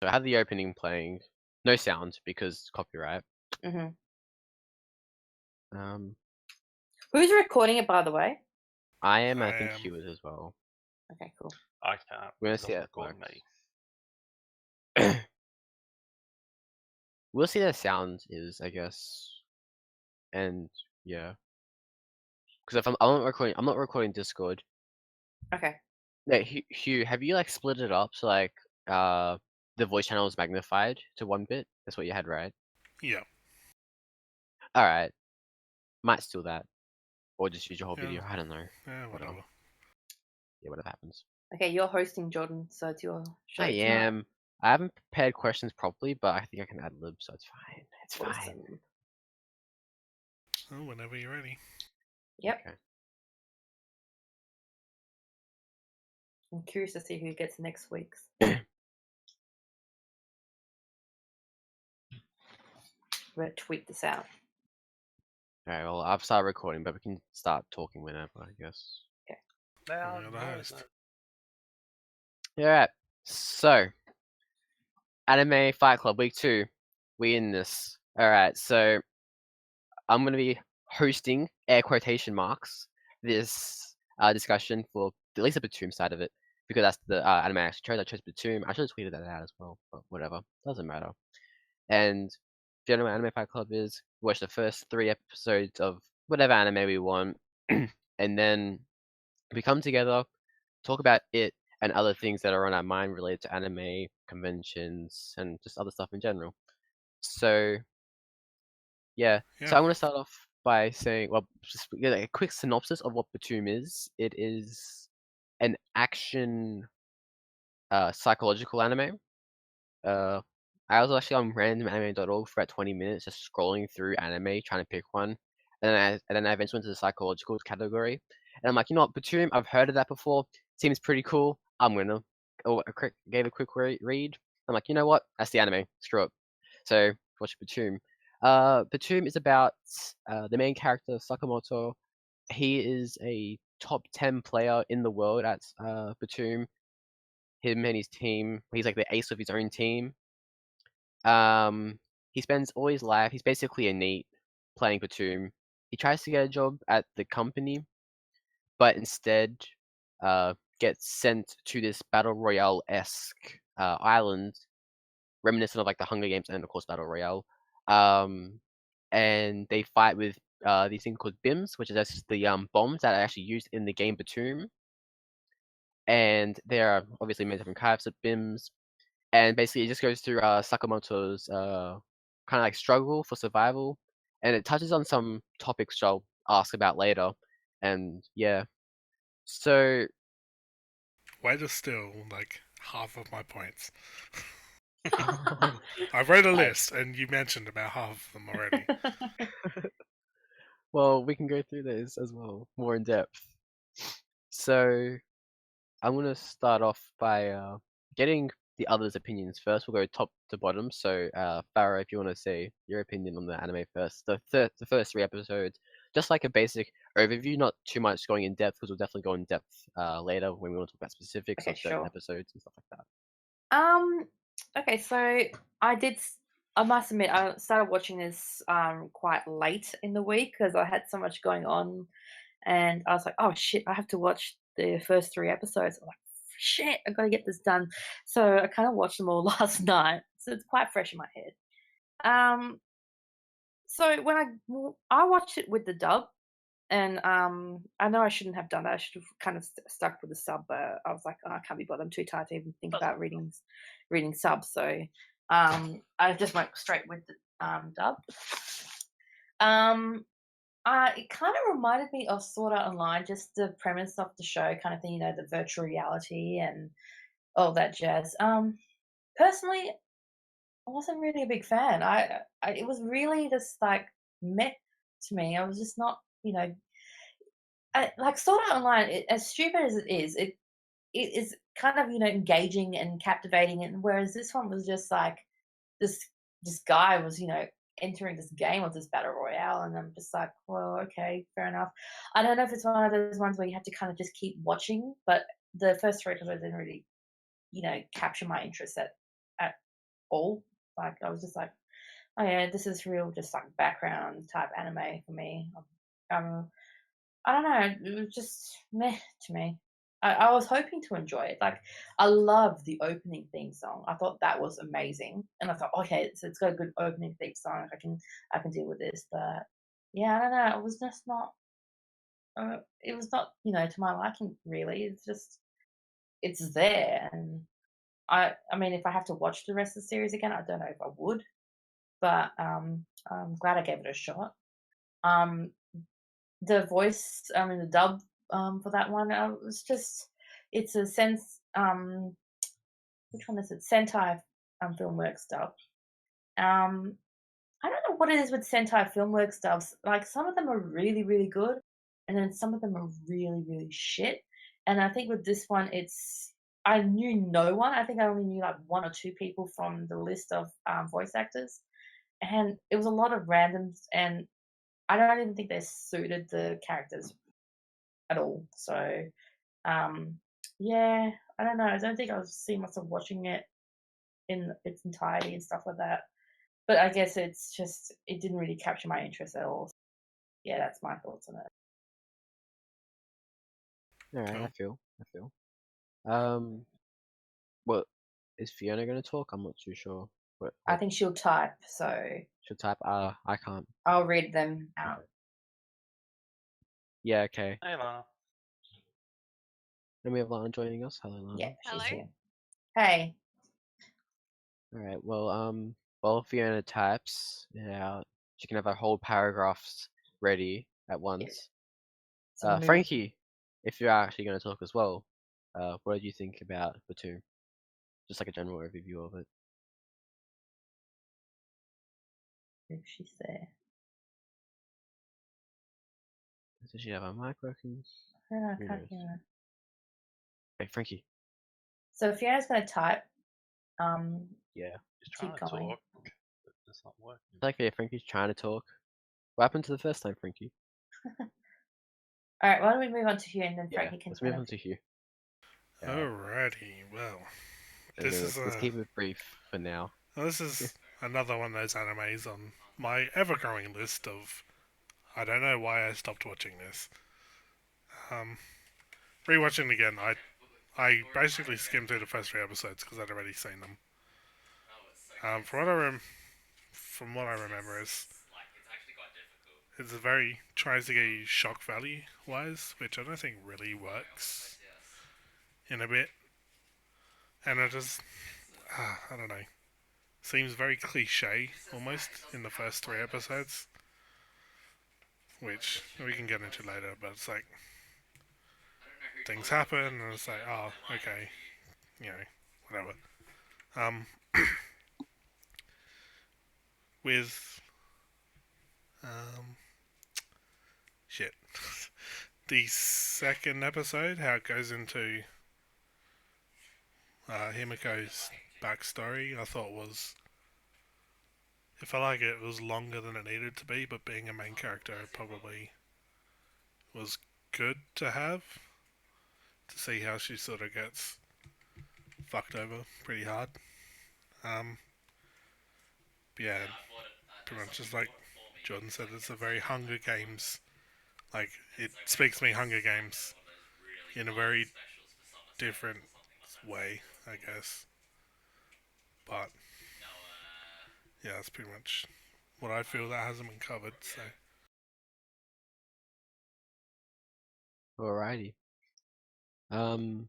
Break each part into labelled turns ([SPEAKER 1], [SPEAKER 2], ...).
[SPEAKER 1] So I have the opening playing, no sound because copyright.
[SPEAKER 2] Mhm.
[SPEAKER 1] Um,
[SPEAKER 2] Who's recording it, by the way?
[SPEAKER 1] I am. I
[SPEAKER 3] I
[SPEAKER 1] think
[SPEAKER 3] am.
[SPEAKER 1] Hugh is as well.
[SPEAKER 2] Okay, cool.
[SPEAKER 4] I can't.
[SPEAKER 1] We're gonna
[SPEAKER 4] It
[SPEAKER 1] see
[SPEAKER 4] doesn't
[SPEAKER 1] how it
[SPEAKER 4] record
[SPEAKER 1] works.
[SPEAKER 4] me.
[SPEAKER 1] We'll see the sound is, I guess, and yeah. Because if I'm not recording Discord.
[SPEAKER 2] Okay.
[SPEAKER 1] Yeah, Hugh, have you like split it up so like the voice channel is magnified to 1 bit? That's what you had, right?
[SPEAKER 3] Yeah.
[SPEAKER 1] All right, might steal that, or just use your whole
[SPEAKER 3] Yeah.
[SPEAKER 1] video. I don't know.
[SPEAKER 3] Yeah, whatever.
[SPEAKER 1] Yeah, whatever happens.
[SPEAKER 2] Okay, you're hosting, Jordan, so it's your show
[SPEAKER 1] I
[SPEAKER 2] tonight.
[SPEAKER 1] am. I haven't prepared questions properly, but I think I can ad lib, so it's fine. It's fine.
[SPEAKER 2] Awesome.
[SPEAKER 3] Oh, whenever you're ready.
[SPEAKER 2] Yep.
[SPEAKER 1] Okay.
[SPEAKER 2] I'm curious to see who gets next week's. We're gonna tweet this out.
[SPEAKER 1] All right. Well, I've started recording, but we can start talking whenever, I guess.
[SPEAKER 4] Now,
[SPEAKER 3] You're the host.
[SPEAKER 1] All right. So, Anime Fight Club Week 2. We in this. All right. So, I'm gonna be hosting air quotation marks this discussion for at least the BTOOOM side of it, because that's the anime I actually chose. I chose BTOOOM. I should have tweeted that out as well, but whatever. Doesn't matter. And if you don't know what Anime Fight Club is, watch the first 3 episodes of whatever anime we want, and then we come together, talk about it and other things that are on our mind related to anime, conventions, and just other stuff in general. So, yeah. So I'm going to start off by saying, well, just a quick synopsis of what BTOOOM is. It is an action psychological anime. I was actually on randomanime.org for about 20 minutes, just scrolling through anime, trying to pick one. And then I eventually went to the psychological category. And I'm like, you know what, BTOOOM, I've heard of that before. Seems pretty cool. I'm gonna. Gave a quick read. I'm like, you know what? That's the anime. Screw it. So watch BTOOOM. BTOOOM is about the main character Sakamoto. He is a top 10 player in the world at BTOOOM. Him and his team. He's like the ace of his own team. He spends all his life. He's basically a NEET playing BTOOOM. He tries to get a job at the company, but instead gets sent to this battle royale-esque island, reminiscent of like the Hunger Games and of course battle royale. And they fight with these things called BIMs, which is just the bombs that are actually used in the game BTOOOM. And there are obviously many different types of BIMs. And basically, it just goes through Sakamoto's kind of like struggle for survival, and it touches on some topics which I'll ask about later. And yeah, so
[SPEAKER 3] Why just steal like half of my points? I wrote a list, and you mentioned about half of them already.
[SPEAKER 1] well, we can go through those as well, more in depth. So I'm gonna start off by getting the others' opinions first. We'll go top to bottom. So Farah, if you want to say your opinion on the anime first, the first 3 episodes, just like a basic overview, not too much going in depth, because we'll definitely go in depth later when we want to talk about specifics
[SPEAKER 2] Okay,
[SPEAKER 1] of certain
[SPEAKER 2] sure.
[SPEAKER 1] episodes and stuff like that.
[SPEAKER 2] Okay, so I must admit, I started watching this quite late in the week because I had so much going on, and I was like, oh shit, I have to watch the first 3 episodes. I'm like, shit, I gotta get this done. So I kind of watched them all last night, so it's quite fresh in my head. Um, so I watched it with the dub, and I know I shouldn't have done that. I should have kind of stuck with the sub, but I was like, oh, I can't be bothered. I'm too tired to even think about reading subs. So I just went straight with the dub. It kind of reminded me of Sword Art Online, just the premise of the show, kind of thing. You know, the virtual reality and all that jazz. Personally, I wasn't really a big fan. It was really just like meh to me. I was just not, like Sword Art Online, as stupid as it is kind of engaging and captivating, and whereas this one was just like this this guy was entering this game of this battle royale, and I'm just like, well, okay, fair enough. I don't know if it's one of those ones where you have to kind of just keep watching, but the first 3 episodes didn't really capture my interest at all. Like I was just like, oh yeah, this is real, just like background type anime for me. I don't know, it was just meh to me. I was hoping to enjoy it. Like I love the opening theme song. I thought that was amazing, and I thought, okay, it's got a good opening theme song. I can deal with this, but yeah, I don't know. It was just not. It was not, to my liking really. It's just it's there, and I mean, if I have to watch the rest of the series again, I don't know if I would, but I'm glad I gave it a shot. Um, the voice, I mean, the dub for that one, was just it's a sense. Which one is it? Sentai Filmworks dub. Um, I don't know what it is with Sentai Filmworks dubs. Like some of them are really, really good, and then some of them are really, really shit. And I think with this one, I knew no one. I think I only knew like one or two people from the list of voice actors, and it was a lot of randoms. And I don't even think they suited the characters at all. So, yeah, I don't know. I don't think I'll see myself watching it in its entirety and stuff like that. But I guess it didn't really capture my interest at all. Yeah, that's my thoughts on it.
[SPEAKER 1] Alright,
[SPEAKER 3] Cool.
[SPEAKER 1] I feel. Well, is Fiona gonna talk? I'm not too sure.
[SPEAKER 2] I think she'll type, so
[SPEAKER 1] she'll type. I can't.
[SPEAKER 2] I'll read them out.
[SPEAKER 1] Yeah, okay.
[SPEAKER 4] Hey, Lana.
[SPEAKER 1] Then we have Lana joining us. Hello, Lana.
[SPEAKER 2] Yeah, she's
[SPEAKER 5] Hello?
[SPEAKER 2] here. Hey.
[SPEAKER 1] Alright, well, while Fiona types it out, she can have her whole paragraphs ready at once.
[SPEAKER 2] So move-
[SPEAKER 1] Frankie, if you're actually going to talk as well, what did you think about BTOOOM? Just like a general overview of it.
[SPEAKER 2] if she's there.
[SPEAKER 1] Does she have her mic working?
[SPEAKER 2] I don't know, I
[SPEAKER 1] Who
[SPEAKER 2] can't
[SPEAKER 1] knows?
[SPEAKER 2] hear her.
[SPEAKER 1] Hey, Frankie.
[SPEAKER 2] So Fiona's gonna type.
[SPEAKER 1] Yeah.
[SPEAKER 4] Just trying
[SPEAKER 2] Keep
[SPEAKER 4] to
[SPEAKER 2] going.
[SPEAKER 4] talk, but it's not working.
[SPEAKER 1] Like, yeah, Frankie's trying to talk. What happened to the first time, Frankie?
[SPEAKER 2] Alright, why don't we move on to Hugh and then
[SPEAKER 1] Yeah,
[SPEAKER 2] Frankie can
[SPEAKER 1] let's move on to Hugh.
[SPEAKER 3] Alrighty, well,
[SPEAKER 1] And
[SPEAKER 3] this
[SPEAKER 1] then
[SPEAKER 3] is
[SPEAKER 1] let's keep it brief for now.
[SPEAKER 3] this is another one of those animes on my ever-growing list of. I don't know why I stopped watching this. Rewatching again, I basically skimmed through the first 3 episodes because I'd already seen them. From what I remember, it's a very tries to get you shock value wise, which I don't think really works in a bit, and it just I don't know, seems very cliche almost in the first 3 episodes, which we can get into later. But it's like things happen, and it's like, oh, okay, whatever. With shit. The second episode, how it goes into Himiko's backstory, I thought it felt like it was longer than it needed to be, but being a main character, it probably was good to have, to see how she sort of gets fucked over pretty hard. But yeah, pretty much just like Jordan said, it's a very Hunger Games, like, it speaks to me Hunger Games in a very different way, I guess. But yeah, that's pretty much what I feel that hasn't been covered. So
[SPEAKER 1] Alrighty. Lana.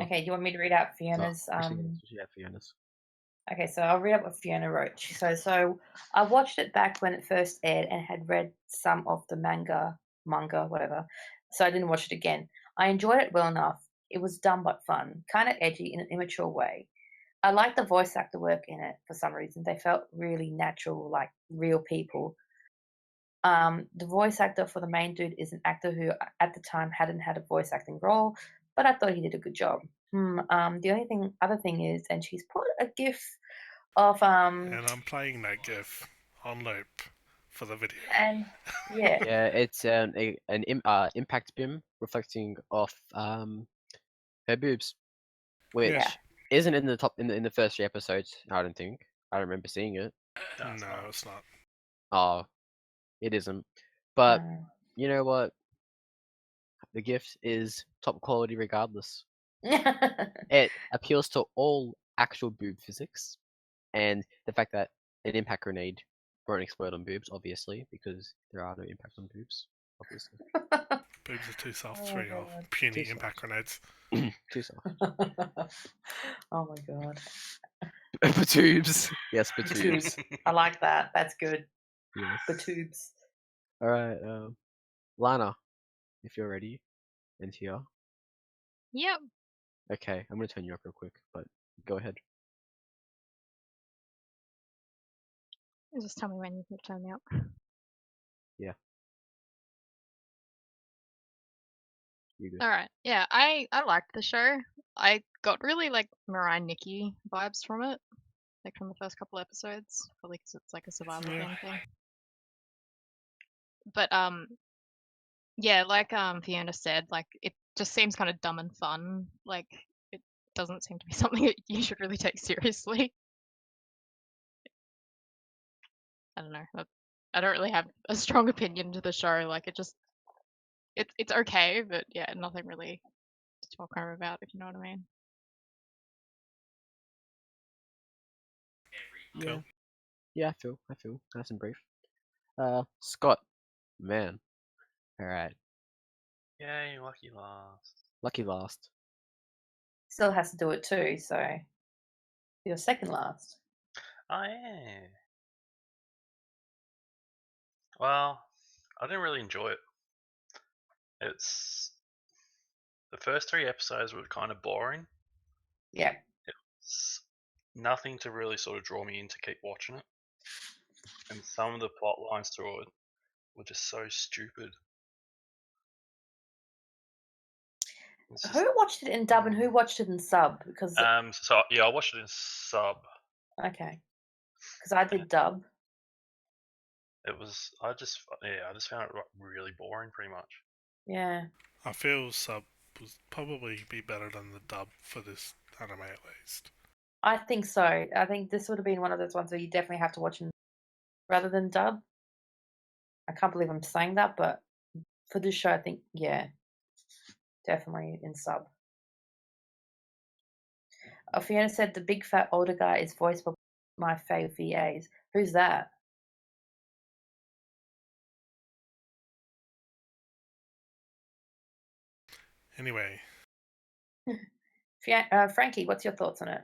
[SPEAKER 2] Okay, do you want me to read out Fiona's
[SPEAKER 1] Fiona's.
[SPEAKER 2] Okay, so I'll read out what Fiona wrote. So I watched it back when it first aired and had read some of the manga, whatever. So I didn't watch it again. I enjoyed it well enough. It was dumb but fun, kind of edgy in an immature way. I liked the voice actor work in it for some reason. They felt really natural, like real people. The voice actor for the main dude is an actor who at the time hadn't had a voice acting role, but I thought he did a good job. The other thing is, and she's put a gif of
[SPEAKER 3] and I'm playing that GIF on loop for the video.
[SPEAKER 2] and yeah,
[SPEAKER 1] Yeah, it's an impact beam reflecting off her boobs, which
[SPEAKER 3] Yeah.
[SPEAKER 1] isn't in the top in the first 3 episodes. I don't think. I don't remember seeing it.
[SPEAKER 4] No, it's
[SPEAKER 3] No,
[SPEAKER 4] not.
[SPEAKER 3] it's not.
[SPEAKER 1] Oh, it isn't. But
[SPEAKER 2] Mm.
[SPEAKER 1] you know what? The gift is top quality regardless. It appeals to all actual boob physics, and the fact that an impact grenade won't explode on boobs, obviously, because there are no impacts on boobs, obviously.
[SPEAKER 3] Boobs are too soft
[SPEAKER 2] Oh
[SPEAKER 3] for
[SPEAKER 2] my
[SPEAKER 3] your
[SPEAKER 2] God.
[SPEAKER 3] puny
[SPEAKER 1] Too
[SPEAKER 3] impact
[SPEAKER 1] soft.
[SPEAKER 3] grenades.
[SPEAKER 1] Too soft.
[SPEAKER 2] Oh my God.
[SPEAKER 1] Batubes. Yes, batubes.
[SPEAKER 2] Batubes. I like that. That's good.
[SPEAKER 1] Yes.
[SPEAKER 2] Batubes.
[SPEAKER 1] All right, Lana, if you're ready, and here.
[SPEAKER 5] Yep.
[SPEAKER 1] Okay, I'm gonna turn you up real quick, but go ahead.
[SPEAKER 5] Just tell me when you can turn me up.
[SPEAKER 1] You good?
[SPEAKER 5] All right. Yeah, I liked the show. I got really like Mirai Nikki vibes from it, like from the first couple episodes, probably because it's like a survival
[SPEAKER 3] Yeah.
[SPEAKER 5] game thing. But yeah, like Fiona said, like it just seems kind of dumb and fun. Like it doesn't seem to be something that you should really take seriously. I don't know. I don't really have a strong opinion to the show. Like it just it's okay, but yeah, nothing really to talk home about, if you know what I mean.
[SPEAKER 1] Yeah.
[SPEAKER 3] Cool.
[SPEAKER 1] Yeah, I feel. Nice and brief. Scott, man. All right,
[SPEAKER 4] Yay, lucky last.
[SPEAKER 1] lucky last.
[SPEAKER 2] Still has to do it too, so you're second last.
[SPEAKER 4] Oh, yeah. Well, I didn't really enjoy it. It's the first 3 episodes were kind of boring.
[SPEAKER 2] Yeah.
[SPEAKER 4] It's nothing to really sort of draw me in to keep watching it. And some of the plot lines through it were just so stupid. It's just,
[SPEAKER 2] Who watched it in dub and who watched it in sub? Because
[SPEAKER 4] so yeah, I watched it in sub.
[SPEAKER 2] okay, because I did dub.
[SPEAKER 4] It was I just found it really boring, pretty much.
[SPEAKER 2] Yeah.
[SPEAKER 3] I feel sub would probably be better than the dub for this anime at least.
[SPEAKER 2] I think so. I think this would have been one of those ones where you definitely have to watch in rather than dub. I can't believe I'm saying that, but for this show, I think yeah, definitely in sub. Fiona said the big fat older guy is voiced by my fave VAs. Who's that?
[SPEAKER 3] Anyway,
[SPEAKER 2] Frankie, what's your thoughts on it?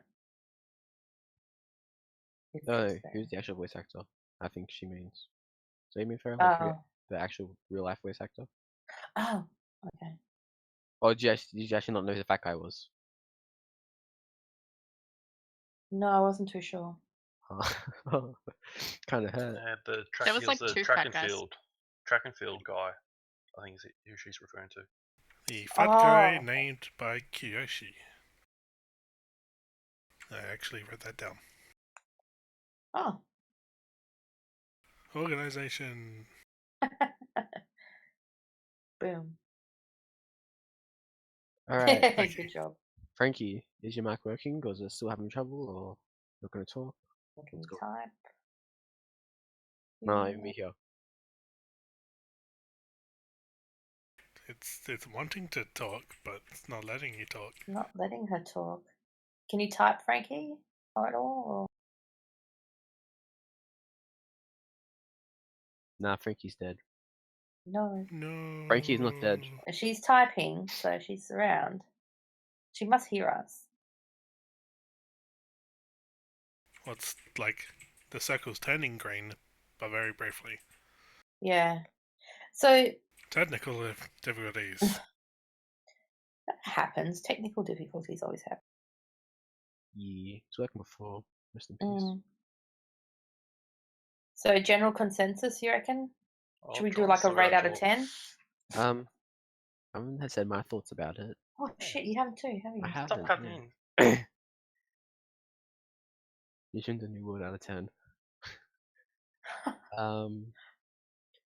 [SPEAKER 1] Who's the actual voice actor? I think she means. So you mean for like the actual real life voice actor?
[SPEAKER 2] Oh, okay.
[SPEAKER 1] Or did you actually not know who the fat guy was?
[SPEAKER 2] No, I wasn't too sure.
[SPEAKER 1] Kind of hurt.
[SPEAKER 4] The track,
[SPEAKER 5] There was, like,
[SPEAKER 4] the
[SPEAKER 5] 2
[SPEAKER 4] track
[SPEAKER 5] fat
[SPEAKER 4] and
[SPEAKER 5] guys.
[SPEAKER 4] field guy. I think is who she's referring to.
[SPEAKER 3] the fat guy
[SPEAKER 2] Oh.
[SPEAKER 3] named by Kiyoshi. I actually wrote that down.
[SPEAKER 2] Oh.
[SPEAKER 3] Organization.
[SPEAKER 2] Boom.
[SPEAKER 1] All right,
[SPEAKER 2] Good job.
[SPEAKER 1] Frankie, is your mic working, or is it still having trouble, or not going to talk?
[SPEAKER 2] Can you
[SPEAKER 1] go.
[SPEAKER 2] type?
[SPEAKER 1] No,
[SPEAKER 2] Yeah.
[SPEAKER 1] me here.
[SPEAKER 3] It's wanting to talk, but it's not letting you talk.
[SPEAKER 2] Not letting her talk. Can you type, Frankie? At all?
[SPEAKER 1] Nah, Frankie's dead.
[SPEAKER 2] No.
[SPEAKER 3] No.
[SPEAKER 1] Frankie's not dead.
[SPEAKER 2] She's typing, so she's around. She must hear us.
[SPEAKER 3] What's like the circle's turning green, but very briefly.
[SPEAKER 2] Yeah. So
[SPEAKER 3] Technical difficulties.
[SPEAKER 2] that happens. Technical difficulties always happen.
[SPEAKER 1] Yeah, it's working before. Rest in peace.
[SPEAKER 2] Mm. So general consensus, you reckon? Should we do like a rate out of 10?
[SPEAKER 1] I haven't said my thoughts about it.
[SPEAKER 2] Oh shit, you haven't too, have you?
[SPEAKER 1] I haven't.
[SPEAKER 4] Stop cutting
[SPEAKER 1] yeah.
[SPEAKER 4] in.
[SPEAKER 1] You shouldn't do word out of 10.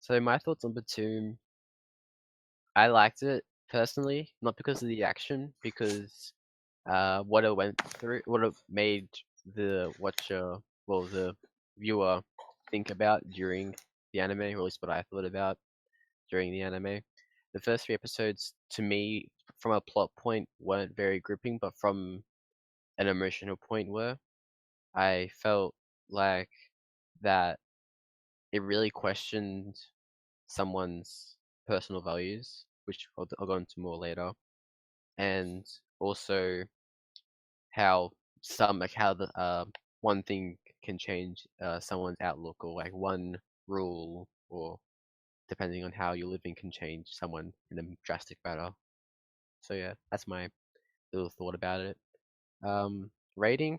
[SPEAKER 1] So my thoughts on BTOOOM. I liked it personally, not because of the action, because what it went through, what it made the watcher, well, the viewer think about during the anime, or at least what I thought about during the anime. The first 3 episodes, to me, from a plot point, weren't very gripping, but from an emotional point were. I felt like that it really questioned someone's personal values, which I'll go into more later, and also how how the one thing can change someone's outlook, or like one rule, or depending on how you're living, can change someone in a drastic manner. So yeah, that's my little thought about it. Rating,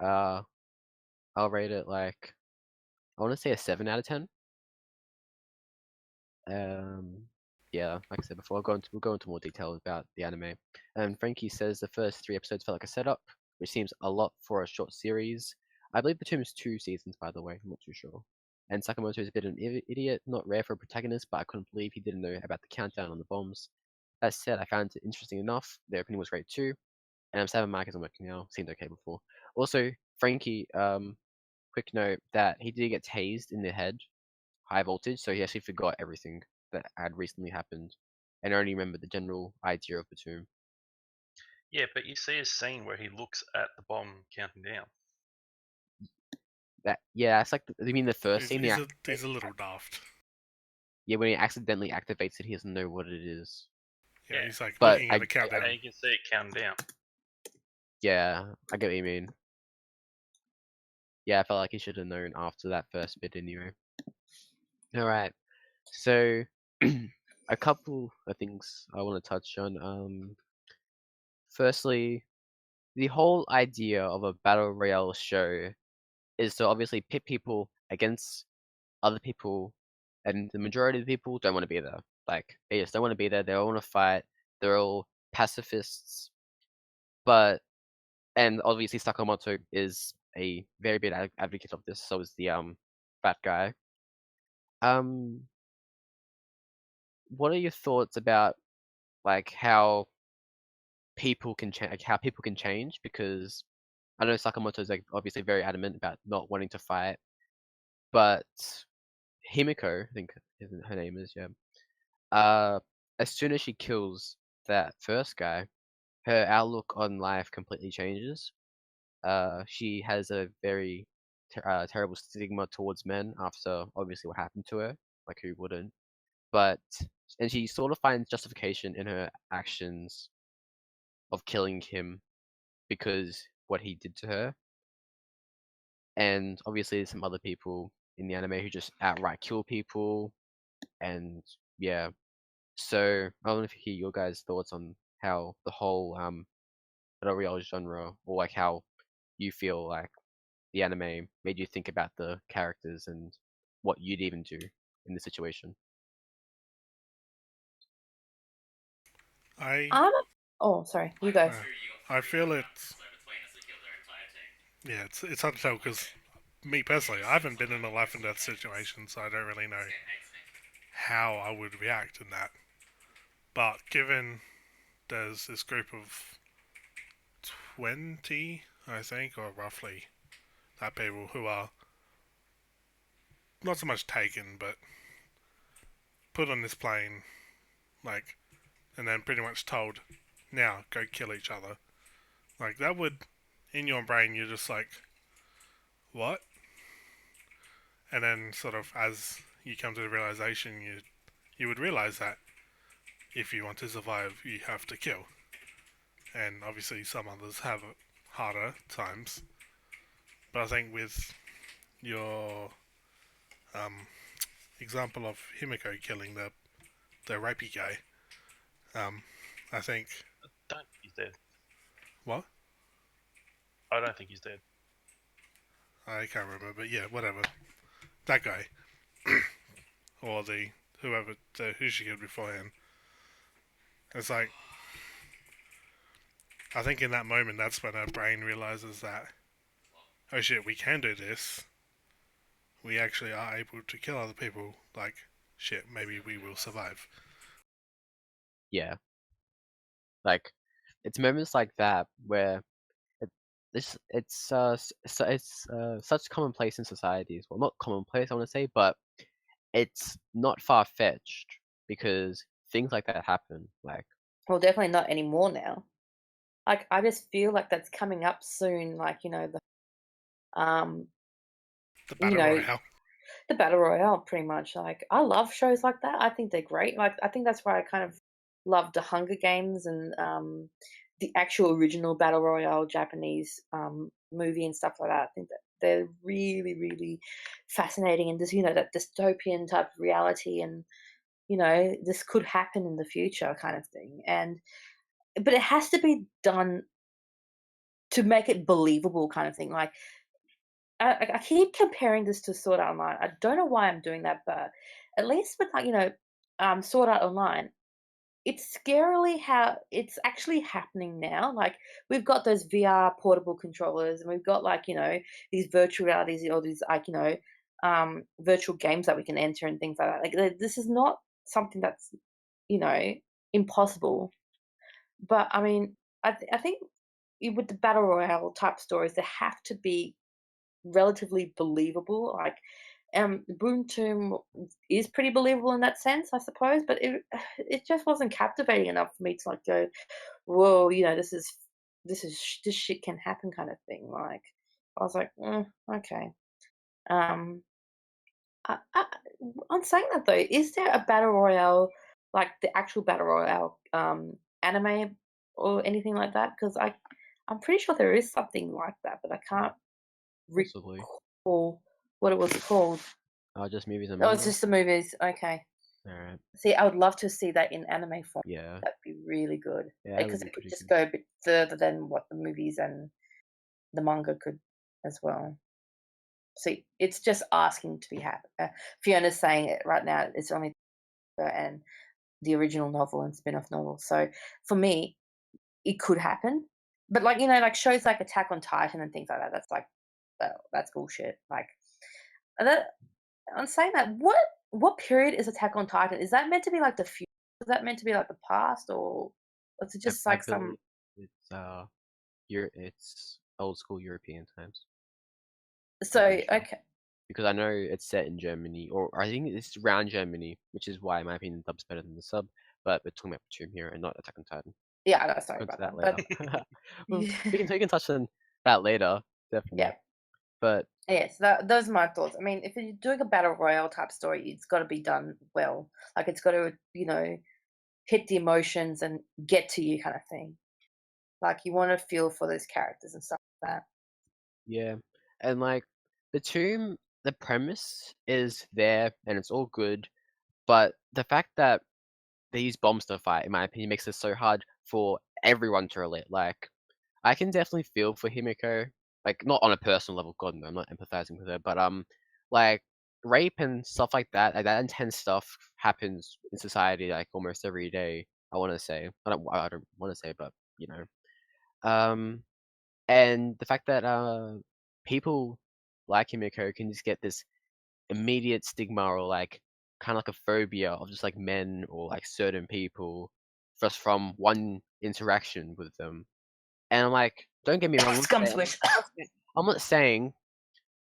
[SPEAKER 1] uh, I'll rate it like, I want to say a 7 out of 10. Yeah, like I said before, we'll go into more detail about the anime. And Frankie says the first 3 episodes felt like a setup, which seems a lot for a short series. I believe BTOOOM is 2 seasons, by the way. I'm not too sure. And Sakamoto is a bit of an idiot, not rare for a protagonist, but I couldn't believe he didn't know about the countdown on the bombs. That said, I found it interesting enough. The opening was great too, and I'm 7 markers I'm working now. Seemed okay before. Also, Frankie, quick note that he did get tased in the head, high voltage, so he actually forgot everything that had recently happened, and only remembered the general idea of BTOOOM.
[SPEAKER 4] Yeah, but you see a scene where he looks at the bomb counting down.
[SPEAKER 1] That's like you mean the first scene?
[SPEAKER 3] He's a little daft.
[SPEAKER 1] Yeah, when he accidentally activates it, he doesn't know what it is.
[SPEAKER 3] Yeah,
[SPEAKER 4] Yeah.
[SPEAKER 3] he's like
[SPEAKER 1] But
[SPEAKER 3] looking at the countdown.
[SPEAKER 4] And you can see it counting down.
[SPEAKER 1] Yeah, I get what you mean. Yeah, I felt like he should have known after that first bit anyway. Alright, so a couple of things I want to touch on. Firstly, the whole idea of a battle royale show is to obviously pit people against other people, and the majority of the people don't want to be there. Like, they just don't want to be there. They don't want to fight. They're all pacifists. And obviously Sakamoto is a very big advocate of this. So is the fat guy. What are your thoughts about like how people can change? Like, how people can change? Because I know Sakamoto is like obviously very adamant about not wanting to fight, but Himiko, I think her name is, yeah. As soon as she kills that first guy, her outlook on life completely changes. She has a very terrible stigma towards men after obviously what happened to her. Like, who wouldn't? And she sort of finds justification in her actions of killing him because what he did to her. And obviously, there's some other people in the anime who just outright kill people. And yeah, so I want to hear your guys' thoughts on how the whole battle royale genre, or like how you feel like the anime made you think about the characters and what you'd even do in the situation.
[SPEAKER 2] Oh, sorry. You go.
[SPEAKER 3] I feel it's it's hard to tell because me personally, I haven't been in a life and death situation, so I don't really know how I would react in that. But given there's this group of 20, I think, or roughly, that people who are not so much taken, but put on this plane, like, and then pretty much told, now go kill each other. Like, that would, in your brain, you're just like, what? And then sort of as you come to the realization, you would realize that if you want to survive, you have to kill. And obviously some others have harder times. But I think with your example of Himiko killing the rapey guy, I think...
[SPEAKER 4] I don't think he's dead.
[SPEAKER 3] What?
[SPEAKER 4] I don't think he's dead.
[SPEAKER 3] I can't remember, but yeah, whatever. That guy. Or who she killed beforehand. It's like, I think in that moment, that's when her brain realizes that, oh shit, we can do this. We actually are able to kill other people. Like, shit, maybe we will survive.
[SPEAKER 1] Yeah. Like, it's moments like that where it's such commonplace in societies. Well, not commonplace, I want to say, but it's not far fetched because things like that happen. Like,
[SPEAKER 2] Well, definitely not anymore now. Like, I just feel like that's coming up soon. Like, the um,
[SPEAKER 3] The
[SPEAKER 2] you
[SPEAKER 3] battle
[SPEAKER 2] know,
[SPEAKER 3] royale.
[SPEAKER 2] the battle royale, pretty much. Like, I love shows like that. I think they're great. Like, I think that's why I kind of love the Hunger Games and the actual original battle royale Japanese movie and stuff like that. I think that they're really, really fascinating, and just that dystopian type of reality, and this could happen in the future, kind of thing. But it has to be done to make it believable, kind of thing. Like, I keep comparing this to Sword Art Online. I don't know why I'm doing that, but at least with Sword Art Online, it's scarily how it's actually happening now. Like, we've got those VR portable controllers, and we've got these virtual realities, or these virtual games that we can enter and things like that. Like, this is not something that's you know impossible. But I mean, I think with the battle royale type stories, they have to be relatively believable. Like, BTOOOM is pretty believable in that sense, I suppose, but it just wasn't captivating enough for me to go, whoa, this shit can happen, kind of thing. Like, I was like, okay. I, on saying that though, is there a battle royale, like the actual battle royale anime or anything like that? Because I'm pretty sure there is something like that, but I can't
[SPEAKER 1] possibly,
[SPEAKER 2] recall what it was called.
[SPEAKER 1] just movies and
[SPEAKER 2] Oh, it's
[SPEAKER 1] manga.
[SPEAKER 2] just the movies. Okay.
[SPEAKER 1] All right.
[SPEAKER 2] See, I would love to see that in anime form.
[SPEAKER 1] Yeah.
[SPEAKER 2] That'd be really good.
[SPEAKER 1] Yeah, that would
[SPEAKER 2] Because
[SPEAKER 1] be
[SPEAKER 2] it could
[SPEAKER 1] pretty
[SPEAKER 2] just
[SPEAKER 1] good.
[SPEAKER 2] go a bit further than what the movies and the manga could as well. See, it's just asking to be happy. Fiona's saying it right now. It's only and the original novel and spin-off novel. So for me, it could happen. But like shows like Attack on Titan and things like that. That's that's bullshit. Like, and that I'm saying that what period is Attack on Titan? Is that meant to be like the future? Is that meant to be like the past, or is it just
[SPEAKER 1] I
[SPEAKER 2] like some?
[SPEAKER 1] believe it's old school European times.
[SPEAKER 2] So
[SPEAKER 1] pretty sure.
[SPEAKER 2] okay,
[SPEAKER 1] Because I know it's set in Germany, or I think it's around Germany, which is why, in my opinion, the dub's better than the sub. But we're talking about BTOOOM here and not Attack on Titan.
[SPEAKER 2] yeah, no, sorry
[SPEAKER 1] Go into
[SPEAKER 2] about
[SPEAKER 1] that
[SPEAKER 2] that.
[SPEAKER 1] later.
[SPEAKER 2] But
[SPEAKER 1] We can touch on that later, definitely.
[SPEAKER 2] yeah,
[SPEAKER 1] But
[SPEAKER 2] yes, those are my thoughts. I mean, if you're doing a battle royale type story, it's got to be done well. Like, it's got to hit the emotions and get to you, kind of thing. Like, you want to feel for those characters and stuff like that.
[SPEAKER 1] yeah, and like BTOOOM, the premise is there and it's all good, but the fact that they use bombs to fight, in my opinion, makes it so hard for everyone to relate. Like, I can definitely feel for Himiko, like not on a personal level. God no, I'm not empathizing with her, but like rape and stuff like that, that intense stuff happens in society like almost every day. I want to say, I don't want to say, but and the fact that people like Himiko can just get this immediate stigma or like kind of like a phobia of just like men or like certain people just from one interaction with them. And I'm like, don't get me wrong,
[SPEAKER 2] Scum swish.
[SPEAKER 1] I'm not saying,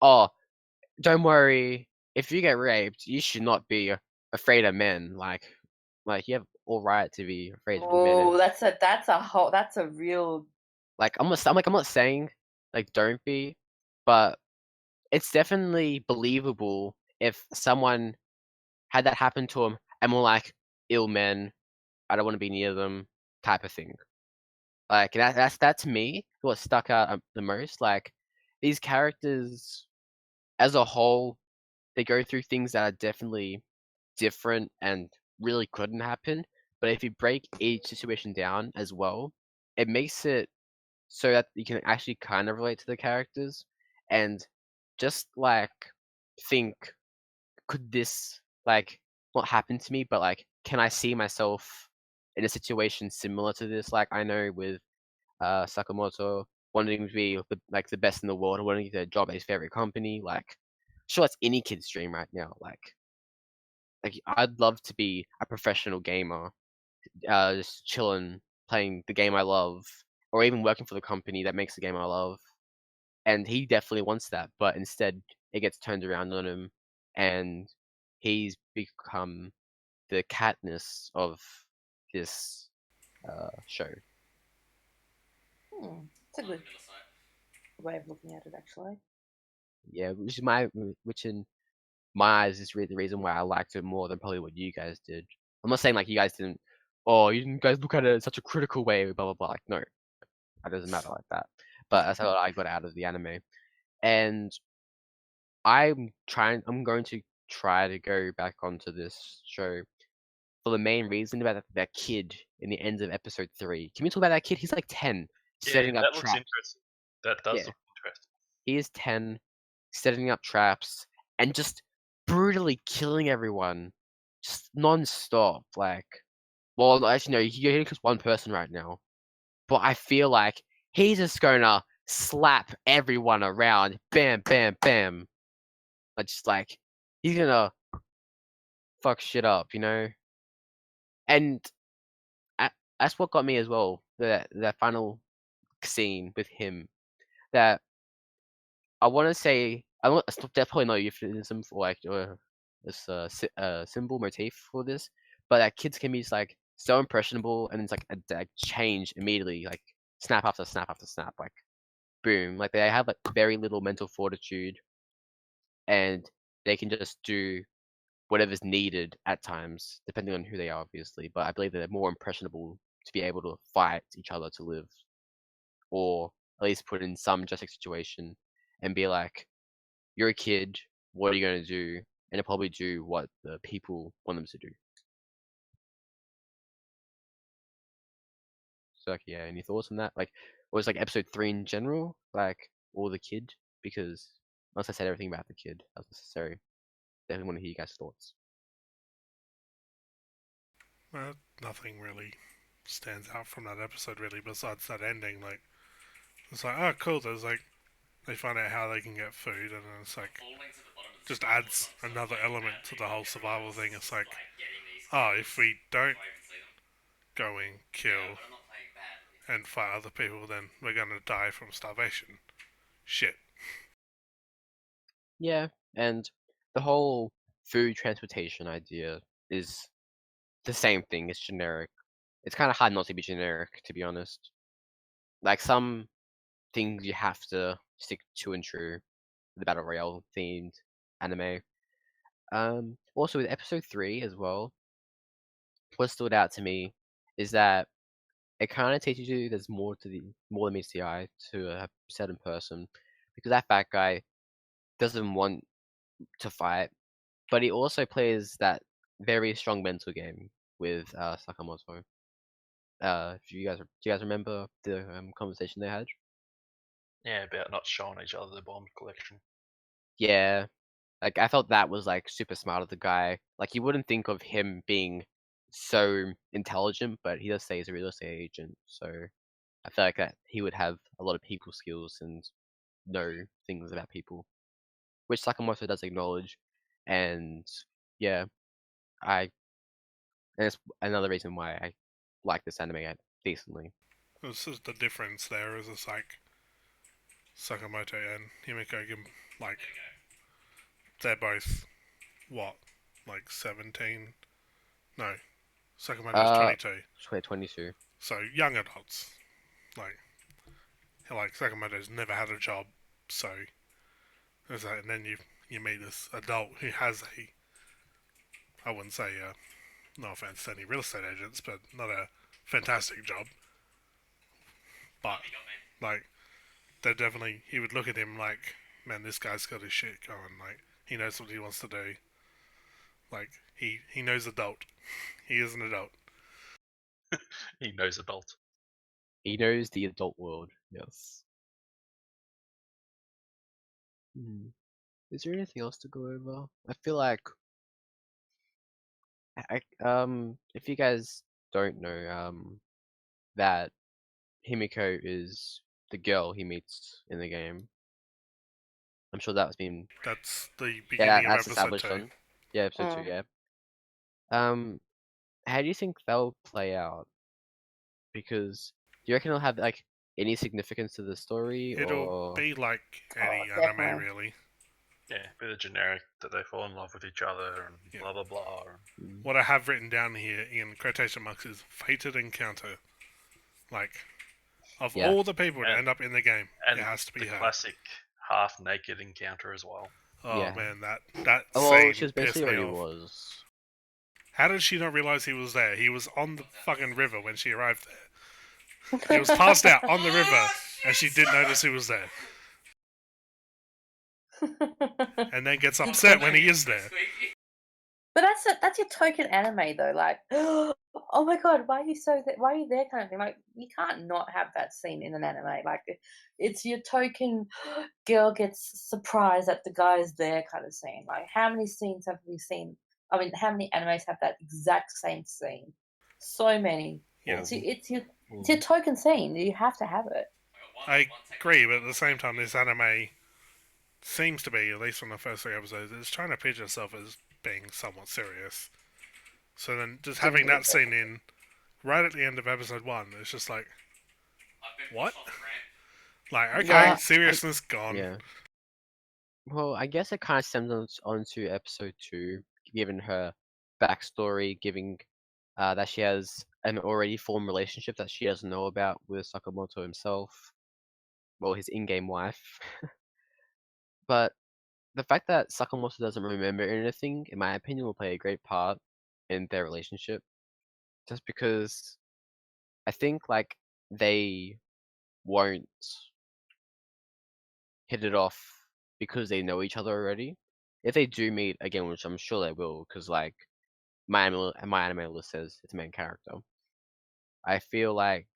[SPEAKER 1] oh, don't worry, if you get raped, you should not be afraid of men. Like you have all right to be afraid of men.
[SPEAKER 2] Oh, that's a real.
[SPEAKER 1] Like I'm not saying like don't be, but it's definitely believable if someone had that happen to them and were like ill men, I don't want to be near them type of thing. Like that to me what stuck out the most. Like these characters as a whole, they go through things that are definitely different and really couldn't happen. But if you break each situation down as well, it makes it so that you can actually kind of relate to the characters and just like think, could this like not happen to me, but like can I see myself in a situation similar to this? Like I know with Sakamoto wanting to be the best in the world and wanting to get a job at his favorite company, like sure that's any kid's dream right now. Like I'd love to be a professional gamer, just chilling playing the game I love, or even working for the company that makes the game I love. And he definitely wants that, but instead it gets turned around on him, and he's become the Katniss of this show.
[SPEAKER 2] It's a good way of looking at it, actually.
[SPEAKER 1] Yeah, which in my eyes is really the reason why I liked it more than probably what you guys did. I'm not saying like you guys didn't. Oh, you didn't guys look at it in such a critical way, blah blah blah. Like no, it doesn't matter like that. But that's what I got out of the anime, and I'm going to try to go back onto this show for the main reason about that kid in the end of episode 3. Can we talk about that kid? He's like 10,
[SPEAKER 4] Yeah,
[SPEAKER 1] setting up
[SPEAKER 4] that looks
[SPEAKER 1] traps.
[SPEAKER 4] interesting. That does
[SPEAKER 1] Yeah.
[SPEAKER 4] look interesting.
[SPEAKER 1] He is 10, setting up traps and just brutally killing everyone, just non-stop. Like, well, actually, no, he only kills one person right now, but I feel like he's just gonna slap everyone around, bam, bam, bam. Just like he's gonna fuck shit up, you know. And that's what got me as well. That final scene with him. That I want to say, it's definitely not euphemism for like this symbol motif for this, but that kids can be just like so impressionable and it's like a change immediately, like snap after snap after snap, like boom, like they have like very little mental fortitude, and they can just do whatever's needed at times, depending on who they are, obviously. But I believe they're more impressionable to be able to fight each other to live, or at least put in some justice situation and be like, "You're a kid. What are you going to do?" And they'll probably do what the people want them to do. So, like, yeah, any thoughts on that? Like, or was like episode 3 in general, like, or the kid? Because once I said everything about the kid, that was necessary. Definitely want to hear you guys' thoughts.
[SPEAKER 3] Nothing really stands out from that episode really besides that ending. Like it's like, oh cool, there's like they find out how they can get food and then it's like just adds another element to the whole survival thing. It's like, oh, if we don't go and kill and fight other people, then we're gonna die from starvation. Shit.
[SPEAKER 1] Yeah, and the whole food transportation idea is the same thing. It's generic. It's kind of hard not to be generic, to be honest. Like some things you have to stick to and true. The battle royale themed anime. Also with episode 3 as well, what stood out to me is that it kind of teaches you there's more than meets the eye to a certain person, because that fat guy doesn't want to fight, but he also plays that very strong mental game with Sakamoto. Do you guys remember the conversation they had?
[SPEAKER 4] Yeah, about not showing each other the bomb collection.
[SPEAKER 1] Yeah, like I felt that was like super smart of the guy. Like you wouldn't think of him being so intelligent, but he does say he's a real estate agent, so I feel like that he would have a lot of people skills and know things about people, which Sakamoto does acknowledge. And yeah, I and it's another reason why I like this anime decently.
[SPEAKER 3] This is the difference there is it's like Sakamoto and Himiko can like they're both what? Like 17? No. Sakamoto's 22.
[SPEAKER 1] 22.
[SPEAKER 3] So young adults. Like Sakamoto's never had a job, so there's that, and then you meet this adult who has I wouldn't say no offense to any real estate agents, but not a fantastic job. But like they definitely he would look at him like, man, this guy's got his shit going. Like he knows what he wants to do. Like he knows adult. He is an adult.
[SPEAKER 4] He knows adult.
[SPEAKER 1] He knows the adult world. Yes. Is there anything else to go over? I feel like if you guys don't know that Himiko is the girl he meets in the game. I'm sure that's been
[SPEAKER 3] That's the beginning of
[SPEAKER 1] that's
[SPEAKER 3] episode
[SPEAKER 1] established
[SPEAKER 3] 2.
[SPEAKER 1] on episode 2. Yeah. How do you think they'll play out? Because do you reckon it'll have like any significance to the story?
[SPEAKER 3] It'll
[SPEAKER 1] or...
[SPEAKER 3] be like any
[SPEAKER 2] Oh,
[SPEAKER 3] anime,
[SPEAKER 2] definitely.
[SPEAKER 3] really.
[SPEAKER 4] Yeah, bit of generic that they fall in love with each other and
[SPEAKER 3] Yeah.
[SPEAKER 4] blah blah blah.
[SPEAKER 1] Mm.
[SPEAKER 3] What I have written down here in quotation marks is fated encounter. Like, of
[SPEAKER 1] Yeah.
[SPEAKER 3] all the people to
[SPEAKER 4] And-
[SPEAKER 3] end up in the game,
[SPEAKER 4] And
[SPEAKER 3] it has to be
[SPEAKER 4] the
[SPEAKER 3] her.
[SPEAKER 4] classic half-naked encounter as well.
[SPEAKER 3] Oh
[SPEAKER 1] Yeah.
[SPEAKER 3] man, that
[SPEAKER 1] Oh, well,
[SPEAKER 3] scene
[SPEAKER 1] she was
[SPEAKER 3] pissed
[SPEAKER 1] basically
[SPEAKER 3] me
[SPEAKER 1] already
[SPEAKER 3] off.
[SPEAKER 1] was.
[SPEAKER 3] How did she not realize he was there? He was on the fucking river when she arrived there. He was passed out on the river, and she didn't notice he was there. And then gets upset when he is there.
[SPEAKER 2] But that's your token anime though. Like, oh my god, why are you why are you there kind of thing? Like, you can't not have that scene in an anime. Like, it's your token girl gets surprised that the guy is there kind of scene. Like, how many scenes have we seen? I mean, how many animes have that exact same scene? So many.
[SPEAKER 3] Yeah.
[SPEAKER 2] It's your token scene. You have to have it.
[SPEAKER 3] I agree, but at the same time, this anime seems to be, at least from the first 3 episodes, it's trying to pitch itself as being somewhat serious. So then, just having that scene in right at the end of episode 1, it's just like, what? Like, okay,
[SPEAKER 2] Yeah.
[SPEAKER 3] seriousness gone.
[SPEAKER 1] Yeah. Well, I guess it kind of stems onto episode 2, given her backstory, giving that she has an already formed relationship that she doesn't know about with Sakamoto himself, well, his in-game wife. But the fact that Sakamoto doesn't remember anything, in my opinion, will play a great part in their relationship. Just because I think like they won't hit it off because they know each other already. If they do meet again, which I'm sure they will, because like my anime list says it's a main character. I feel like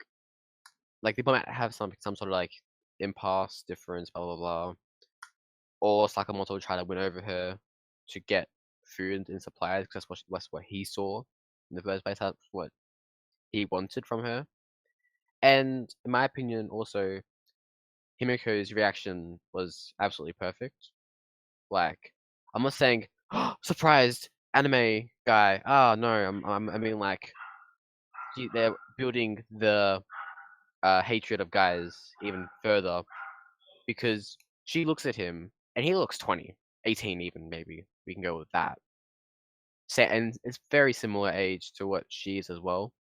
[SPEAKER 1] they might have some sort of like impasse difference, blah blah blah, or Sakamoto will try to win over her to get food and supplies because that's what he saw in the first place. That's what he wanted from her. And in my opinion, also Himiko's reaction was absolutely perfect. Like, I'm not saying surprised anime guy. Oh no, I mean like they're building the hatred of guys even further because she looks at him and he looks 20, 18 even maybe. We can go with that. And it's very similar age to what she is as well.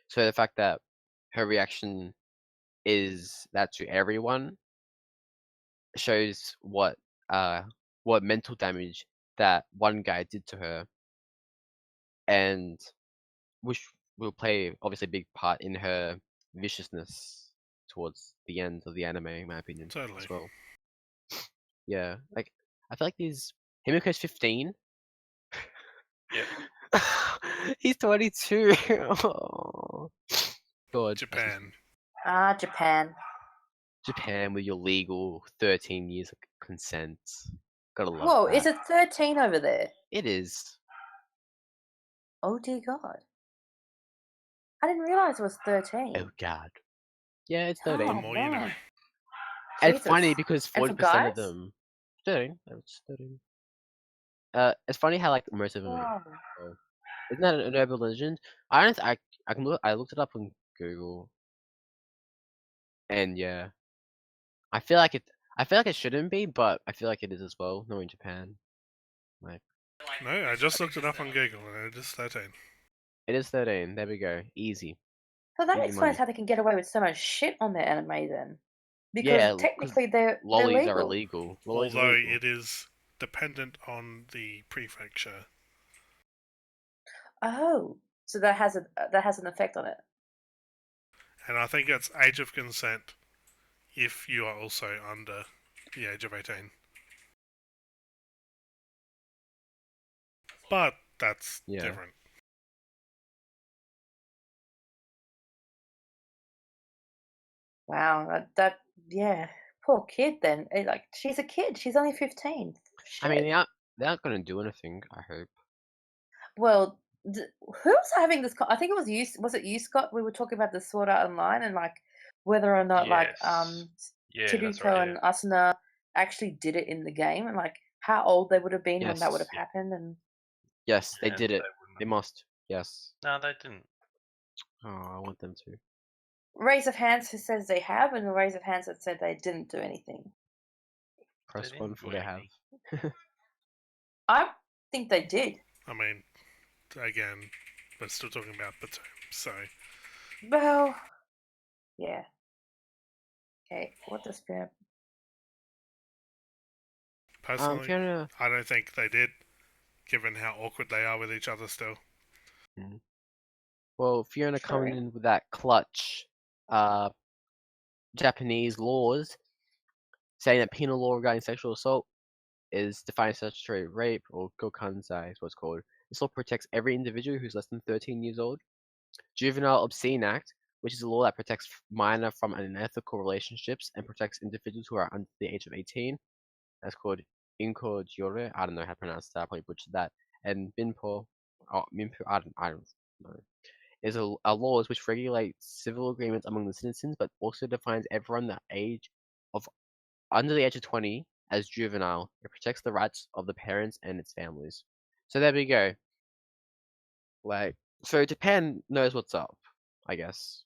[SPEAKER 1] So the fact that her reaction is that to everyone shows what mental damage that one guy did to her, and which will play obviously a big part in her viciousness towards the end of the anime, in my opinion,
[SPEAKER 3] Totally.
[SPEAKER 1] as well. Yeah, like I feel like Himiko's 15.
[SPEAKER 4] Yep.
[SPEAKER 1] He's 22. Oh. God.
[SPEAKER 3] Japan.
[SPEAKER 2] Japan.
[SPEAKER 1] Japan with your legal 13 years of consent. Gotta love
[SPEAKER 2] Whoa,
[SPEAKER 1] that.
[SPEAKER 2] is it 13 over there?
[SPEAKER 1] It is.
[SPEAKER 2] Oh dear God. I didn't realize it was 13.
[SPEAKER 1] Oh God. Yeah, it's
[SPEAKER 2] Oh,
[SPEAKER 1] 13.
[SPEAKER 3] The more you know.
[SPEAKER 2] man.
[SPEAKER 1] And it's funny
[SPEAKER 2] Jesus.
[SPEAKER 1] because
[SPEAKER 2] And for
[SPEAKER 1] 40% of
[SPEAKER 2] guys?
[SPEAKER 1] them 13. It's 13. It's funny how like most of them.
[SPEAKER 2] Wow.
[SPEAKER 1] Isn't that an urban legend? I can look. I looked it up on Google, and yeah, I feel like it. I feel like it shouldn't be, but I feel like it is as well. Knowing Japan, like
[SPEAKER 3] No, I just looked it up on Google and it is 13.
[SPEAKER 1] it is 13. There we go. Easy.
[SPEAKER 2] So that
[SPEAKER 1] Easy
[SPEAKER 2] explains
[SPEAKER 1] money.
[SPEAKER 2] how they can get away with so much shit on their anime then. Because
[SPEAKER 1] Yeah, 'cause
[SPEAKER 2] technically they're
[SPEAKER 1] lollies
[SPEAKER 2] legal.
[SPEAKER 1] are illegal. Lollies are
[SPEAKER 3] Although
[SPEAKER 1] illegal.
[SPEAKER 3] it is dependent on the prefecture.
[SPEAKER 2] Oh. So that has an effect on it.
[SPEAKER 3] And I think it's age of consent if you are also under the age of 18. But that's
[SPEAKER 1] Yeah.
[SPEAKER 3] different.
[SPEAKER 2] Wow, yeah. Poor kid then. Like, she's a kid. She's only 15.
[SPEAKER 1] I mean,
[SPEAKER 2] Shit.
[SPEAKER 1] they're not gonna do anything. I hope.
[SPEAKER 2] Well, who was having this? I think it was you. Was it you, Scott? We were talking about the Sword Art Online and like whether or not
[SPEAKER 4] Yes. Yeah, that's
[SPEAKER 2] Chibuko
[SPEAKER 4] right.
[SPEAKER 2] and Asuna actually did it in the game, and like how old they would have been when that would have
[SPEAKER 1] Yes.
[SPEAKER 2] happened. And
[SPEAKER 1] Yes, they
[SPEAKER 4] And
[SPEAKER 1] did it.
[SPEAKER 4] wouldn't
[SPEAKER 1] They
[SPEAKER 4] have-
[SPEAKER 1] must. Yes.
[SPEAKER 4] No, they didn't.
[SPEAKER 1] Oh, I want them to.
[SPEAKER 2] Raise of hands who says they have, and a raise of hands that said they didn't do anything.
[SPEAKER 1] Press
[SPEAKER 4] didn't
[SPEAKER 1] 1
[SPEAKER 4] do
[SPEAKER 1] for they have.
[SPEAKER 4] anything.
[SPEAKER 2] I think they did.
[SPEAKER 3] I mean, again, we're still talking about BTOOOM, so
[SPEAKER 2] Well, yeah. Okay, what the spirit?
[SPEAKER 3] personally,
[SPEAKER 1] Fiona.
[SPEAKER 3] I don't think they did, given how awkward they are with each other still.
[SPEAKER 1] Well, Fiona coming in with that clutch, Japanese laws saying that penal law regarding sexual assault is defined as statutory rape, or gokanzai is what it's called. This law protects every individual who's less than 13 years old. Juvenile Obscene Act, which is a law that protects minor from unethical relationships and protects individuals who are under the age of 18. That's called Inko Jure. I don't know how to pronounce that. I probably butchered that. And Minpo, Minpo, I don't know. Is a laws which regulate civil agreements among the citizens, but also defines everyone under the age of 20 as juvenile. It protects the rights of the parents and its families. So there we go. So Japan knows what's up, I guess.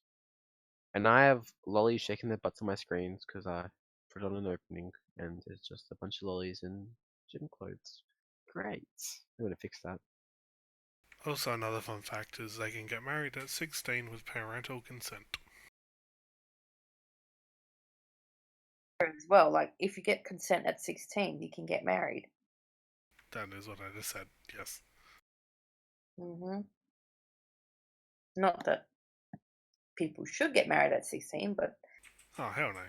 [SPEAKER 1] And I have lollies shaking their butts on my screens because I put on an opening, and it's just a bunch of lollies in gym clothes. Great. I'm gonna fix that.
[SPEAKER 3] Also, another fun fact is they can get married at 16 with parental consent.
[SPEAKER 2] As well, like if you get consent at 16, you can get married.
[SPEAKER 3] That is what I just said, yes.
[SPEAKER 2] Not that people should get married at 16, but
[SPEAKER 3] Oh, hell no.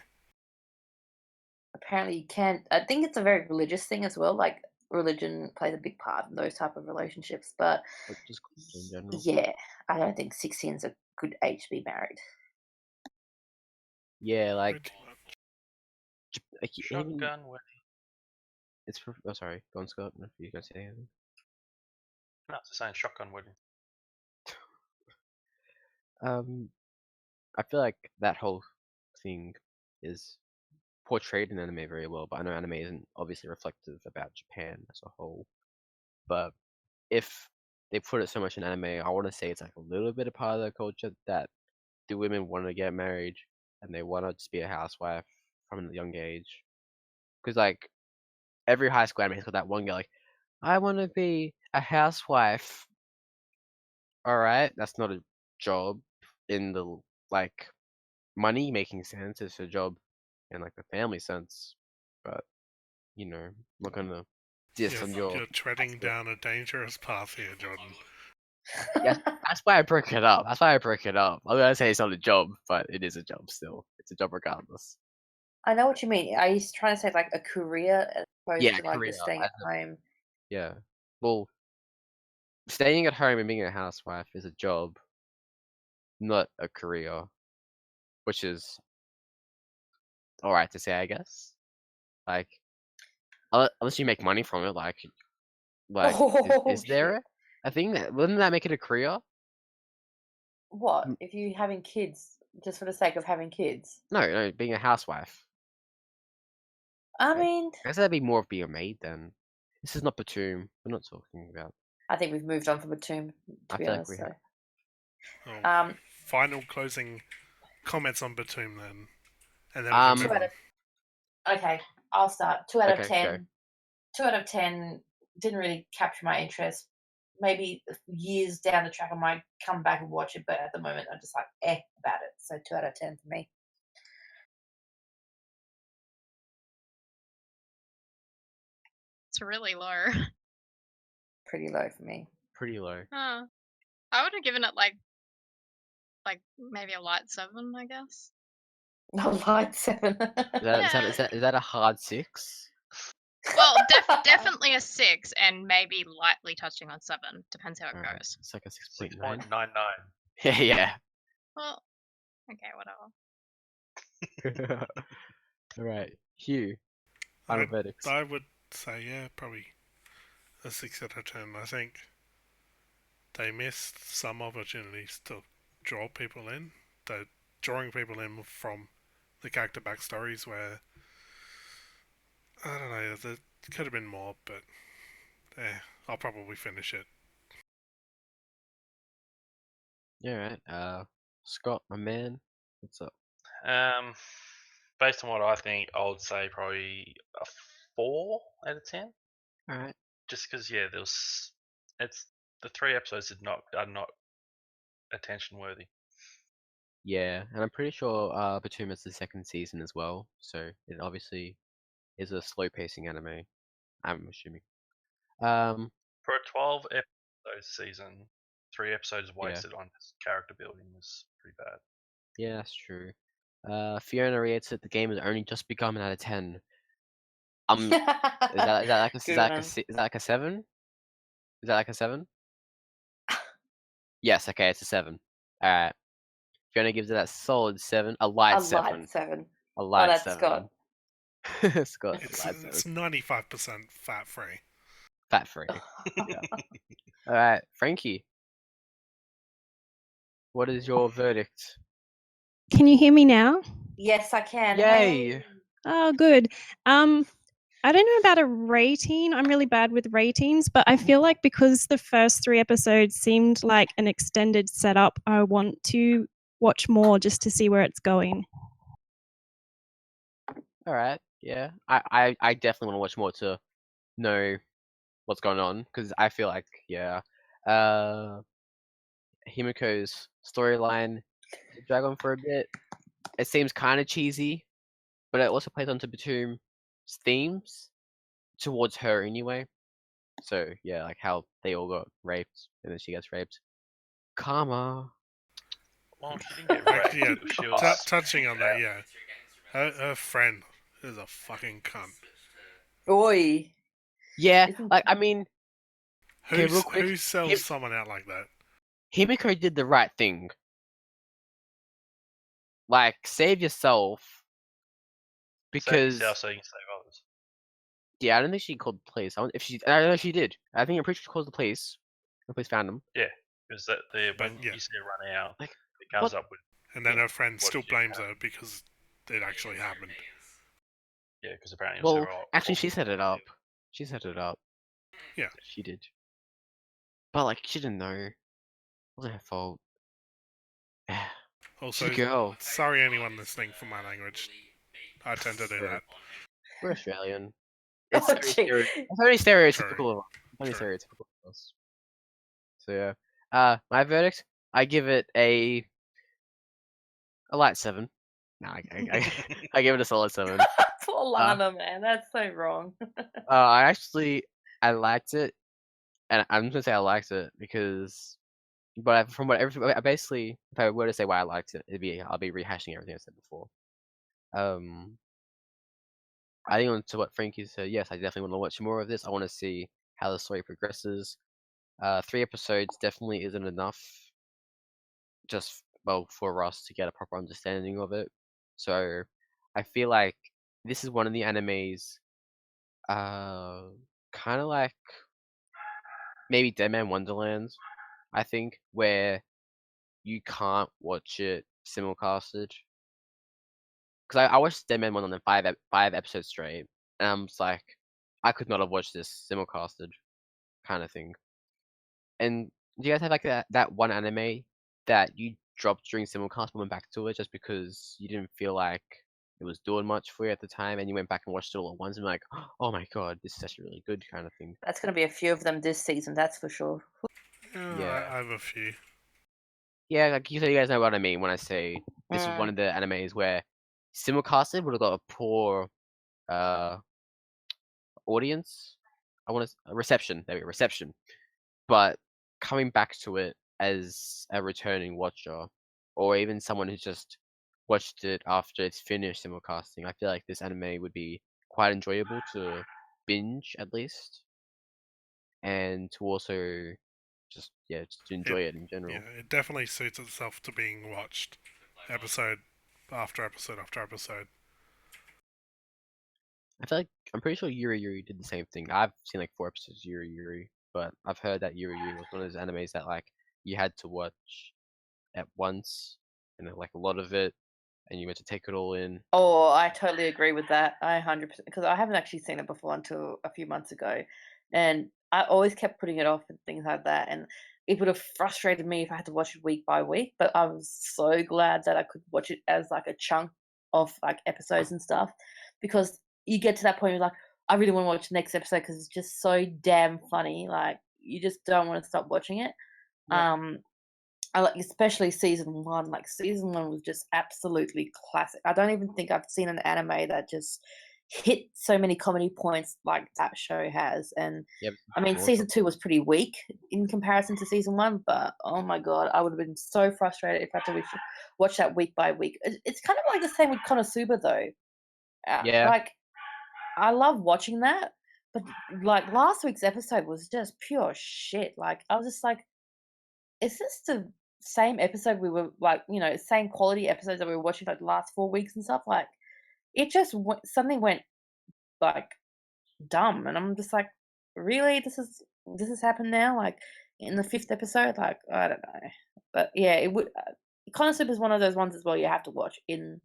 [SPEAKER 2] apparently you can. I think it's a very religious thing as well. Like religion plays a big part in those type of relationships. But
[SPEAKER 1] Just in general.
[SPEAKER 2] yeah, I don't think 16 is a good age to be married.
[SPEAKER 1] Yeah, like
[SPEAKER 3] Pretty much.
[SPEAKER 1] even
[SPEAKER 4] Shotgun wedding.
[SPEAKER 1] it's for. Oh, sorry. Go on, Scott. If you guys say anything.
[SPEAKER 4] No, it's the same shotgun wedding.
[SPEAKER 1] I feel like that whole thing is portrayed in anime very well, but I know anime isn't obviously reflective about Japan as a whole. But if they put it so much in anime, I want to say it's like a little bit of part of their culture that the women want to get married and they want to just be a housewife from a young age. Because like every high school anime has got that one girl like, I want to be a housewife. All right, that's not a job in the like money making sense. It's a job in like the family sense. But I'm not gonna diss on your.
[SPEAKER 3] You're treading down a dangerous path here, Jordan.
[SPEAKER 1] Yes, that's why I broke it up. I'm gonna say it's not a job, but it is a job still. It's a job regardless.
[SPEAKER 2] I know what you mean. Are you trying to say like a career as opposed
[SPEAKER 1] Yeah,
[SPEAKER 2] to like
[SPEAKER 1] career.
[SPEAKER 2] just staying at home?
[SPEAKER 1] Yeah. Well, staying at home and being a housewife is a job, not a career, which is all right to say, I guess. Like, unless you make money from it, is there
[SPEAKER 2] Shit.
[SPEAKER 1] a thing that wouldn't that make it a career?
[SPEAKER 2] What if you having kids just for the sake of having kids?
[SPEAKER 1] No, being a housewife.
[SPEAKER 2] I mean,
[SPEAKER 1] I guess that'd be more of being a maid then. This is not BTOOOM. We're not talking about.
[SPEAKER 2] I think we've moved on from BTOOOM, to
[SPEAKER 1] I
[SPEAKER 2] be
[SPEAKER 1] feel like
[SPEAKER 2] honest.
[SPEAKER 1] we
[SPEAKER 2] So.
[SPEAKER 3] Oh, final closing comments on BTOOOM then, and then we can
[SPEAKER 2] 2
[SPEAKER 3] move
[SPEAKER 2] out
[SPEAKER 3] on.
[SPEAKER 2] of okay, I'll start. 2 out of
[SPEAKER 1] Okay,
[SPEAKER 2] 10.
[SPEAKER 1] go.
[SPEAKER 2] 2 out of 10 didn't really capture my interest. Maybe years down the track, I might come back and watch it, but at the moment, I'm just like about it. So 2 out of 10 for me.
[SPEAKER 5] It's really low.
[SPEAKER 2] Pretty low for me.
[SPEAKER 1] Pretty low.
[SPEAKER 5] I would have given it like maybe a light 7, I guess.
[SPEAKER 2] A light 7.
[SPEAKER 1] Is that a hard 6?
[SPEAKER 5] Well, definitely a 6, and maybe lightly touching on 7. Depends how it
[SPEAKER 1] Alright,
[SPEAKER 5] goes.
[SPEAKER 1] it's like a 6.9.
[SPEAKER 4] 6.99.
[SPEAKER 1] Yeah.
[SPEAKER 5] Well, okay, whatever.
[SPEAKER 1] Alright, Hugh. Final verdicts.
[SPEAKER 3] I would say, yeah, probably a 6 out of 10. I think they missed some opportunities to draw people in. They're drawing people in from the character backstories where, I don't know, there could have been more, but I'll probably finish it.
[SPEAKER 1] Yeah, right. Scott, my man, what's up?
[SPEAKER 4] Based on what I think, I would say probably a 4 out of 10.
[SPEAKER 1] All right.
[SPEAKER 4] Just because, yeah, it's the 3 episodes are not attention worthy.
[SPEAKER 1] Yeah, and I'm pretty sure BTOOOM is the second season as well, so it obviously is a slow pacing anime. I'm assuming.
[SPEAKER 4] For a 12 episode season, 3 episodes
[SPEAKER 1] Yeah.
[SPEAKER 4] wasted on this character building was pretty bad.
[SPEAKER 1] Yeah, that's true. Fiona rates it. The game has only just begun out of 10. Is that like a
[SPEAKER 2] Good one.
[SPEAKER 1] is that like a 7? Is that like a 7? Yes. Okay, it's a 7. All right. Fiona gives it that solid 7. A light 7.
[SPEAKER 2] light 7.
[SPEAKER 1] A light
[SPEAKER 2] that's
[SPEAKER 1] 7.
[SPEAKER 2] Scott.
[SPEAKER 1] Scott, a
[SPEAKER 3] It's
[SPEAKER 1] light
[SPEAKER 3] it's
[SPEAKER 1] 7.
[SPEAKER 3] 95% fat free.
[SPEAKER 1] Fat free. Yeah. All right, Frankie. What is your verdict?
[SPEAKER 6] Can you hear me now?
[SPEAKER 2] Yes, I can.
[SPEAKER 1] Yay!
[SPEAKER 2] Hey.
[SPEAKER 6] Oh, good. I don't know about a rating. I'm really bad with ratings, but I feel like because the first 3 episodes seemed like an extended setup, I want to watch more just to see where it's going.
[SPEAKER 1] All right. Yeah. I definitely want to watch more to know what's going on because I feel like Himiko's storyline did drag on for a bit. It seems kind of cheesy, but it also plays onto BTOOOM's themes towards her anyway. So yeah, like how they all got raped and then she gets raped. Karma.
[SPEAKER 4] Well, she didn't get raped.
[SPEAKER 3] Actually, yeah,
[SPEAKER 4] She was
[SPEAKER 3] touching on that, yeah. Her friend is a fucking cunt.
[SPEAKER 2] Oi.
[SPEAKER 1] Yeah,
[SPEAKER 2] Isn't-
[SPEAKER 1] like I mean, okay, real
[SPEAKER 3] Who
[SPEAKER 1] quick,
[SPEAKER 3] sells someone out like that?
[SPEAKER 1] Himiko did the right thing. Like, save yourself.
[SPEAKER 4] save
[SPEAKER 1] Because
[SPEAKER 4] yourself so you can save others.
[SPEAKER 1] yeah, I don't think she called the police. I don't know if she did. I think I'm pretty sure she called the police. The police found him.
[SPEAKER 4] Yeah, because when
[SPEAKER 3] yeah.
[SPEAKER 4] you see her run out,
[SPEAKER 1] Like,
[SPEAKER 4] it comes
[SPEAKER 1] what?
[SPEAKER 4] up with
[SPEAKER 3] And then
[SPEAKER 1] Yeah.
[SPEAKER 3] her friend
[SPEAKER 4] What
[SPEAKER 3] still
[SPEAKER 4] did you
[SPEAKER 3] blames
[SPEAKER 4] have?
[SPEAKER 3] her because it actually happened.
[SPEAKER 4] yeah, because apparently it was
[SPEAKER 1] Well,
[SPEAKER 4] her
[SPEAKER 1] actually,
[SPEAKER 4] fault.
[SPEAKER 1] she set it up. She set it up.
[SPEAKER 3] Yeah.
[SPEAKER 1] She did. But like, she didn't know. It wasn't her fault.
[SPEAKER 3] Also,
[SPEAKER 1] She's a girl.
[SPEAKER 3] sorry anyone listening for my language. I tend to do
[SPEAKER 1] True.
[SPEAKER 3] that.
[SPEAKER 1] We're Australian.
[SPEAKER 2] Oh,
[SPEAKER 1] It's only,
[SPEAKER 2] gee.
[SPEAKER 1] it's only stereotypical of us. It's only
[SPEAKER 3] True.
[SPEAKER 1] stereotypical of us. So yeah. My verdict, I give it a light 7. No, I give it a solid 7.
[SPEAKER 2] Poor Lana, man. That's so wrong.
[SPEAKER 1] I liked it, and I'm just gonna say I liked it because, but from what everything, basically, if I were to say why I liked it, I'll be rehashing everything I said before. Adding on to what Frankie said, yes, I definitely want to watch more of this. I want to see how the story progresses. 3 episodes definitely isn't enough, just for us to get a proper understanding of it. So I feel like this is one of the animes, kind of like maybe Dead Man Wonderland, I think, where you can't watch it simulcasted. Because I watched Dead Man Wonderland 5 episodes straight, and I'm just like, I could not have watched this simulcasted, kind of thing. And do you guys have like that one anime that you dropped during simulcast and went back to it just because you didn't feel like it was doing much for you at the time, and you went back and watched it all at once and like, oh my god, this is actually really good, kind of thing.
[SPEAKER 2] That's going to be a few of them this season, that's for sure.
[SPEAKER 3] Yeah, I have a few.
[SPEAKER 1] Yeah, like you guys know what I mean when I say this is one
[SPEAKER 2] Mm.
[SPEAKER 1] of the animes where simulcasted would have got a poor audience. I want a reception. There we go, reception. But coming back to it as a returning watcher, or even someone who's just watched it after it's finished simulcasting, I feel like this anime would be quite enjoyable to binge at least, and to also just to enjoy it in general.
[SPEAKER 3] Yeah, it definitely suits itself to being watched episode after episode after episode.
[SPEAKER 1] I feel like I'm pretty sure Yuri Yuri did the same thing. I've seen like 4 episodes of Yuri Yuri, but I've heard that Yuri Yuri was one of those animes that like you had to watch at once, and like a lot of it, and you had to take it all in.
[SPEAKER 2] Oh, I totally agree with that. I 100%, because I haven't actually seen it before until a few months ago, and I always kept putting it off and things like that. And it would have frustrated me if I had to watch it week by week. But I was so glad that I could watch it as like a chunk of like episodes and stuff, because you get to that point where you're like, I really want to watch the next episode because it's just so damn funny. Like you just don't want to stop watching it.
[SPEAKER 1] Yep.
[SPEAKER 2] I like, especially season 1. Like season 1 was just absolutely classic. I don't even think I've seen an anime that just hit so many comedy points like that show has. And
[SPEAKER 1] Yep.
[SPEAKER 2] I mean,
[SPEAKER 1] Awesome.
[SPEAKER 2] season 2 was pretty weak in comparison to season 1, but oh my god, I would have been so frustrated if I had to watch that week by week. It's kind of like the same with Konosuba though.
[SPEAKER 1] Yeah.
[SPEAKER 2] Like I love watching that, but like last week's episode was just pure shit. Like I was just like, is this the same episode we were like, same quality episodes that we were watching like the last 4 weeks and stuff? Like it just something went like dumb, and I'm just like, really, this has happened now, like in the 5th episode. Like I don't know, but yeah, it would. Konosuba is one of those ones as well you have to watch in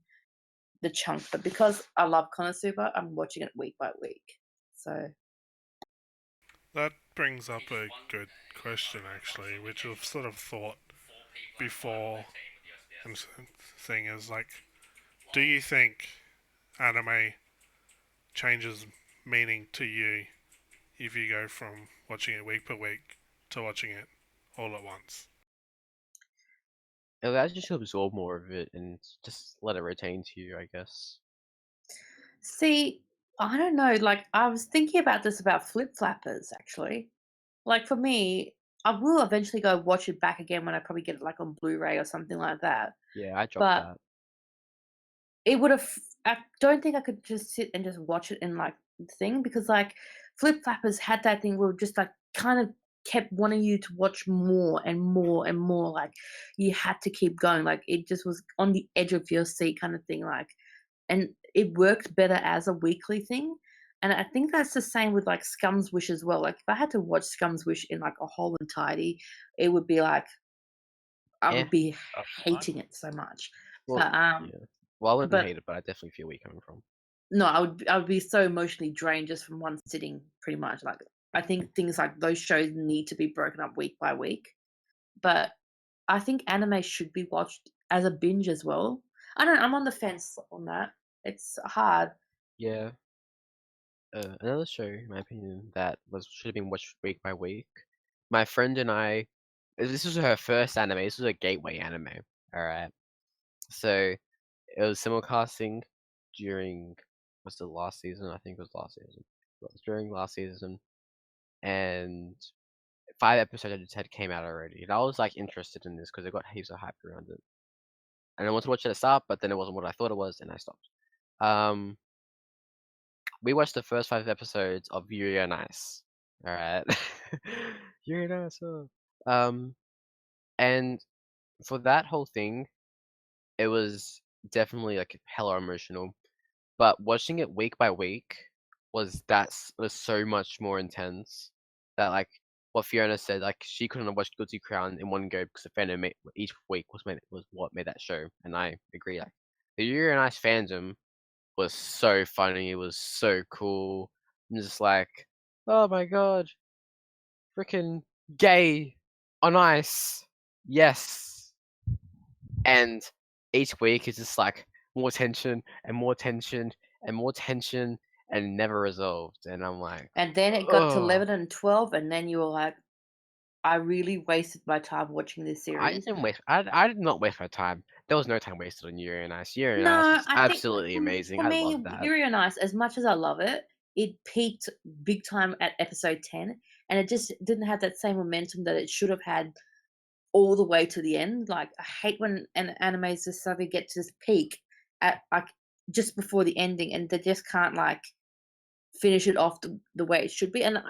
[SPEAKER 2] the chunk, but because I love Konosuba, I'm watching it week by week. So
[SPEAKER 3] That brings up a good question, actually, which I've sort of thought before. And thing is, like, do you think anime changes meaning to you if you go from watching it week per week to watching it all at once?
[SPEAKER 1] It allows you to absorb more of it and just let it retain to you, I guess.
[SPEAKER 2] see, I don't know. Like I was thinking about this about Flip Flappers actually. Like for me, I will eventually go watch it back again when I probably get it like on Blu-ray or something like that.
[SPEAKER 1] Yeah, I dropped
[SPEAKER 2] But
[SPEAKER 1] that.
[SPEAKER 2] it would have. I don't think I could just sit and just watch it in like the thing, because like Flip Flappers had that thing where it just like kind of kept wanting you to watch more and more and more. Like you had to keep going. Like it just was on the edge of your seat kind of thing. Like, and it worked better as a weekly thing. And I think that's the same with like Scum's Wish as well. Like if I had to watch Scum's Wish in like a whole entirety, it would be like I
[SPEAKER 1] Eh.
[SPEAKER 2] would be
[SPEAKER 4] That's fine.
[SPEAKER 2] hating it so much.
[SPEAKER 1] Well,
[SPEAKER 2] But
[SPEAKER 1] yeah. Well, I wouldn't
[SPEAKER 2] but-
[SPEAKER 1] hate it, but I definitely feel where you're coming from.
[SPEAKER 2] no, I would be so emotionally drained just from one sitting, pretty much. Like I think things like those shows need to be broken up week by week. But I think anime should be watched as a binge as well. I'm on the fence on that. It's hard.
[SPEAKER 1] Yeah. Another show, in my opinion, that should have been watched week by week. My friend and I, this was her first anime. This was a gateway anime. All right. So it was simulcasting during was the last season? I think it was last season. It was during last season, and 5 episodes had came out already. And I was like interested in this because it got heaps of hype around it. And I wanted to watch it at the start, but then it wasn't what I thought it was, and I stopped. We watched the first 5 episodes of Yuri on Ice. All right, Yuri on Ice. And for that whole thing, it was definitely like hella emotional. But watching it week by week was so much more intense. That like what Fiona said, like she couldn't have watched Guilty Crown in one go because the fandom each week was what made that show, and I agree. Like the Yuri on Ice fandom was so funny. It was so cool. I'm just like, oh my god, freaking gay on ice, yes. And each week is just like more tension and more tension and more tension and never resolved. And I'm like,
[SPEAKER 2] And then it got to
[SPEAKER 1] ugh.
[SPEAKER 2] 11 and 12, and then you were like, I really wasted my time watching this
[SPEAKER 1] I
[SPEAKER 2] series.
[SPEAKER 1] didn't waste. I did not waste my time. There was no time wasted on Yuri on Ice. Yuri on
[SPEAKER 2] No,
[SPEAKER 1] Ice is
[SPEAKER 2] I think
[SPEAKER 1] absolutely amazing.
[SPEAKER 2] for
[SPEAKER 1] I
[SPEAKER 2] me,
[SPEAKER 1] love that.
[SPEAKER 2] Yuri on Ice, as much as I love it, it peaked big time at episode 10, and it just didn't have that same momentum that it should have had all the way to the end. Like I hate when an animes just suddenly get to this peak at like just before the ending, and they just can't like finish it off the way it should be. And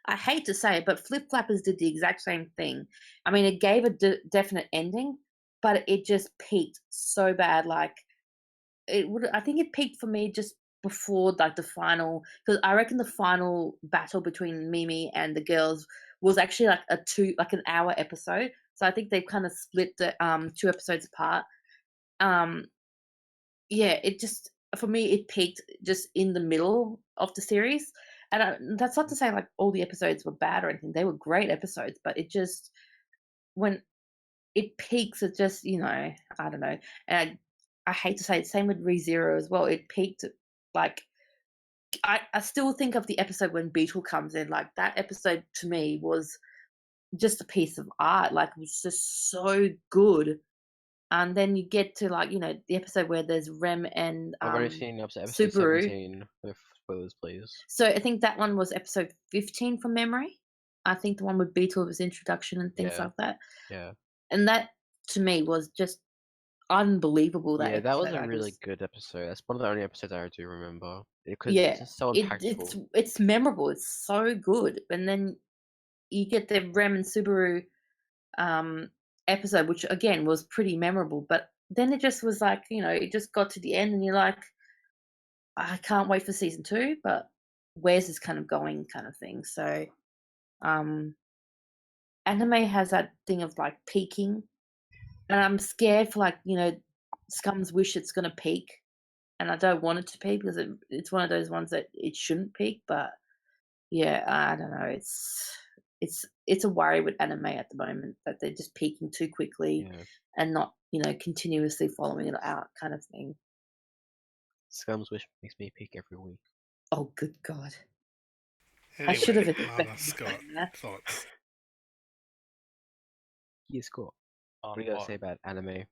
[SPEAKER 2] I hate to say it, but Flip Flappers did the exact same thing. I mean, it gave a definite ending, but it just peaked so bad. Like I think it peaked for me just before like the final, because I reckon the final battle between Mimi and the girls was actually like an hour episode. So I think they kind of split the 2 episodes apart. Yeah, it just for me it peaked just in the middle of the series. And that's not to say like all the episodes were bad or anything. They were great episodes, but it just when it peaks, it just, I don't know. And I hate to say it, same with ReZero as well. It peaked like I still think of the episode when Beetle comes in. Like that episode to me was just a piece of art. Like it was just so good. And then you get to like, the episode where there's Rem and
[SPEAKER 1] I've only seen episode
[SPEAKER 2] Subaru.
[SPEAKER 1] 17 with spoilers, please.
[SPEAKER 2] So I think that one was episode 15 from memory. I think the one with Beetle was introduction and things
[SPEAKER 1] Yeah.
[SPEAKER 2] like that.
[SPEAKER 1] Yeah.
[SPEAKER 2] And that to me was just unbelievable. That
[SPEAKER 1] Yeah, that was
[SPEAKER 2] episode.
[SPEAKER 1] a really good episode. That's one of the only episodes I do remember. Because
[SPEAKER 2] Yeah,
[SPEAKER 1] it's just so impactful.
[SPEAKER 2] it's memorable. It's so good. And then you get the Rem and Subaru episode, which again was pretty memorable. But then it just was like, it just got to the end, and you're like, I can't wait for season 2. But where's this kind of going, kind of thing. So, anime has that thing of like peaking, and I'm scared for like Scum's Wish it's gonna peak, and I don't want it to peak because it's one of those ones that it shouldn't peak. But yeah, I don't know. It's a worry with anime at the moment that they're just peaking too quickly and not continuously following it out, kind of thing.
[SPEAKER 1] Scum's Wish makes me peak every week.
[SPEAKER 2] Oh, good God!
[SPEAKER 3] Anyway,
[SPEAKER 2] I should have
[SPEAKER 3] Lana,
[SPEAKER 2] expected
[SPEAKER 3] Scott,
[SPEAKER 2] that.
[SPEAKER 3] thoughts?
[SPEAKER 1] Yeah, Scott. What do you gotta say about anime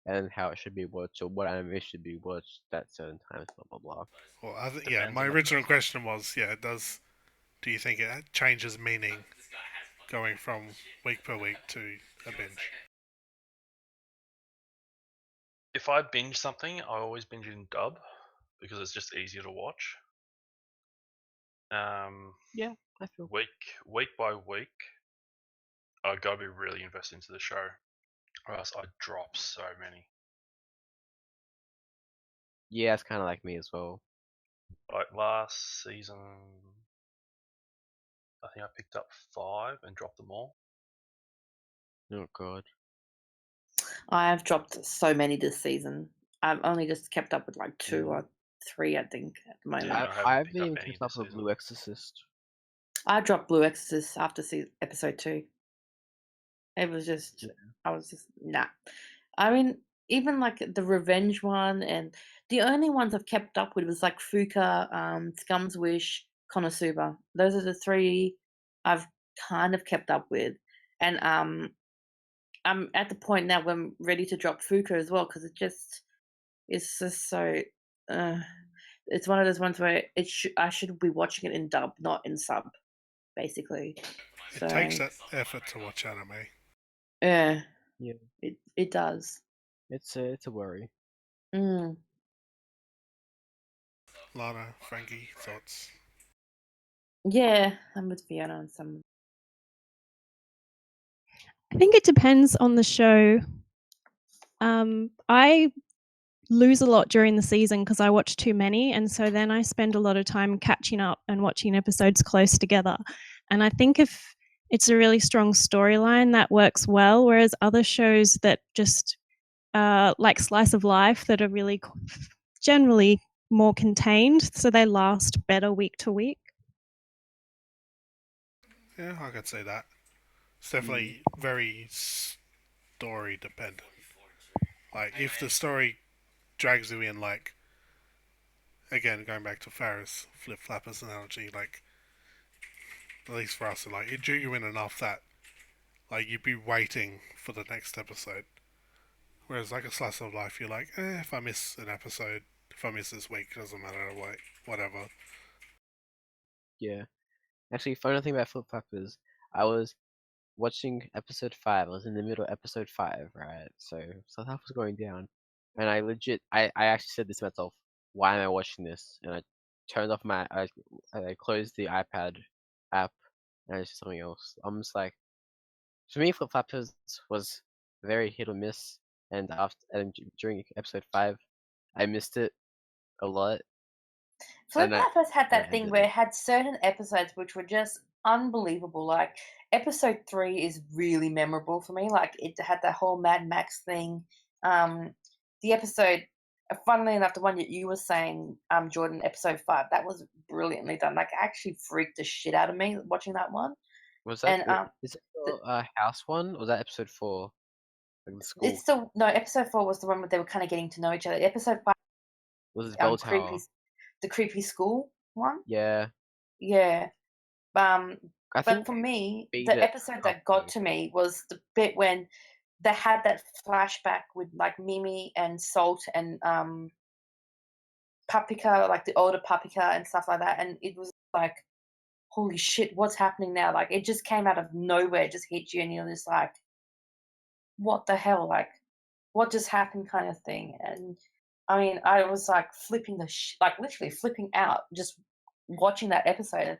[SPEAKER 1] and how it should be watched, or what anime should be watched at certain times, blah blah blah?
[SPEAKER 3] Well,
[SPEAKER 4] Depends
[SPEAKER 3] my
[SPEAKER 4] on the
[SPEAKER 3] original question was, it does. Do you think it changes meaning going from week per week to a binge?
[SPEAKER 4] If I binge something, I always binge it in dub because it's just easier to watch.
[SPEAKER 1] Yeah, I feel.
[SPEAKER 4] Week by week, I gotta be really invested into the show, or else I drop so many.
[SPEAKER 1] Yeah, it's kind of like me as well.
[SPEAKER 4] Like last season, I think I picked up 5 and dropped them all.
[SPEAKER 1] Oh God.
[SPEAKER 2] I have dropped so many this season. I've only just kept up with like 2 or 3, I think, at the moment.
[SPEAKER 4] Yeah. I
[SPEAKER 1] I
[SPEAKER 4] haven't
[SPEAKER 1] haven't
[SPEAKER 4] picked up
[SPEAKER 1] even
[SPEAKER 4] any
[SPEAKER 1] kept up
[SPEAKER 4] this
[SPEAKER 1] with
[SPEAKER 4] season.
[SPEAKER 1] Blue Exorcist.
[SPEAKER 2] I dropped Blue Exorcist after episode 2. It was just, I was just, nah. I mean, even like the Revenge one, and the only ones I've kept up with was like Fuka, Scum's Wish, Konosuba. Those are the 3 I've kind of kept up with. And I'm at the point now where I'm ready to drop Fuka as well, because it's just so. It's one of those ones where I should be watching it in dub, not in sub, basically.
[SPEAKER 3] It takes that effort to watch anime.
[SPEAKER 2] Yeah.
[SPEAKER 1] Yeah.
[SPEAKER 2] It does.
[SPEAKER 1] It's a worry.
[SPEAKER 2] Mm.
[SPEAKER 3] Lana, Frankie, thoughts?
[SPEAKER 2] Yeah, I'm with Fiona on some.
[SPEAKER 6] I think it depends on the show. I lose a lot during the season because I watch too many, and so then I spend a lot of time catching up and watching episodes close together. And I think if it's a really strong storyline, that works well, whereas other shows that just like Slice of Life that are really generally more contained, so they last better week to week.
[SPEAKER 3] Yeah, I could say that. It's definitely very story dependent. Like, if the story drags you in, like, again, going back to Farrah's flip flappers analogy, like, at least for us, like, it drew you in enough that, like, you'd be waiting for the next episode. Whereas, like, a Slice of Life, you're like, if I miss an episode, if I miss this week, it doesn't matter, whatever.
[SPEAKER 1] Yeah. Actually, funny thing about Flip Flop is I was watching episode 5. I was in the middle of episode 5, right? So stuff was going down, and I actually said this to myself: why am I watching this? And I turned off I closed the iPad app, and I did something else. I'm just like, for me, Flip Flappers was very hit or miss, and during episode 5, I missed it a lot.
[SPEAKER 2] Flip Flappers had that thing where
[SPEAKER 1] it
[SPEAKER 2] it had certain episodes which were just unbelievable. Like episode 3 is really memorable for me. Like it had that whole Mad Max thing. The episode, funnily enough, the one that you were saying, Jordan, episode 5, that was brilliantly done. Like it actually freaked the shit out of me watching that one.
[SPEAKER 1] Was that?
[SPEAKER 2] And
[SPEAKER 1] Is it house one? Or was that episode 4? Like the school.
[SPEAKER 2] It's the no episode 4 was the one where they were kind of getting to know each other. Episode 5,
[SPEAKER 1] Was it Bell Tower?
[SPEAKER 2] the creepy school one.
[SPEAKER 1] Yeah.
[SPEAKER 2] Yeah.
[SPEAKER 1] I
[SPEAKER 2] But
[SPEAKER 1] think
[SPEAKER 2] for me,
[SPEAKER 1] beat
[SPEAKER 2] the
[SPEAKER 1] it
[SPEAKER 2] episode that got to me was the bit when they had that flashback with like Mimi and Salt and Paprika, like the older Paprika and stuff like that, and it was like, holy shit, what's happening now? Like it just came out of nowhere, just hit you, and you're just like, what the hell? Like, what just happened, kind of thing. And I mean, I was like flipping like literally flipping out just watching that episode,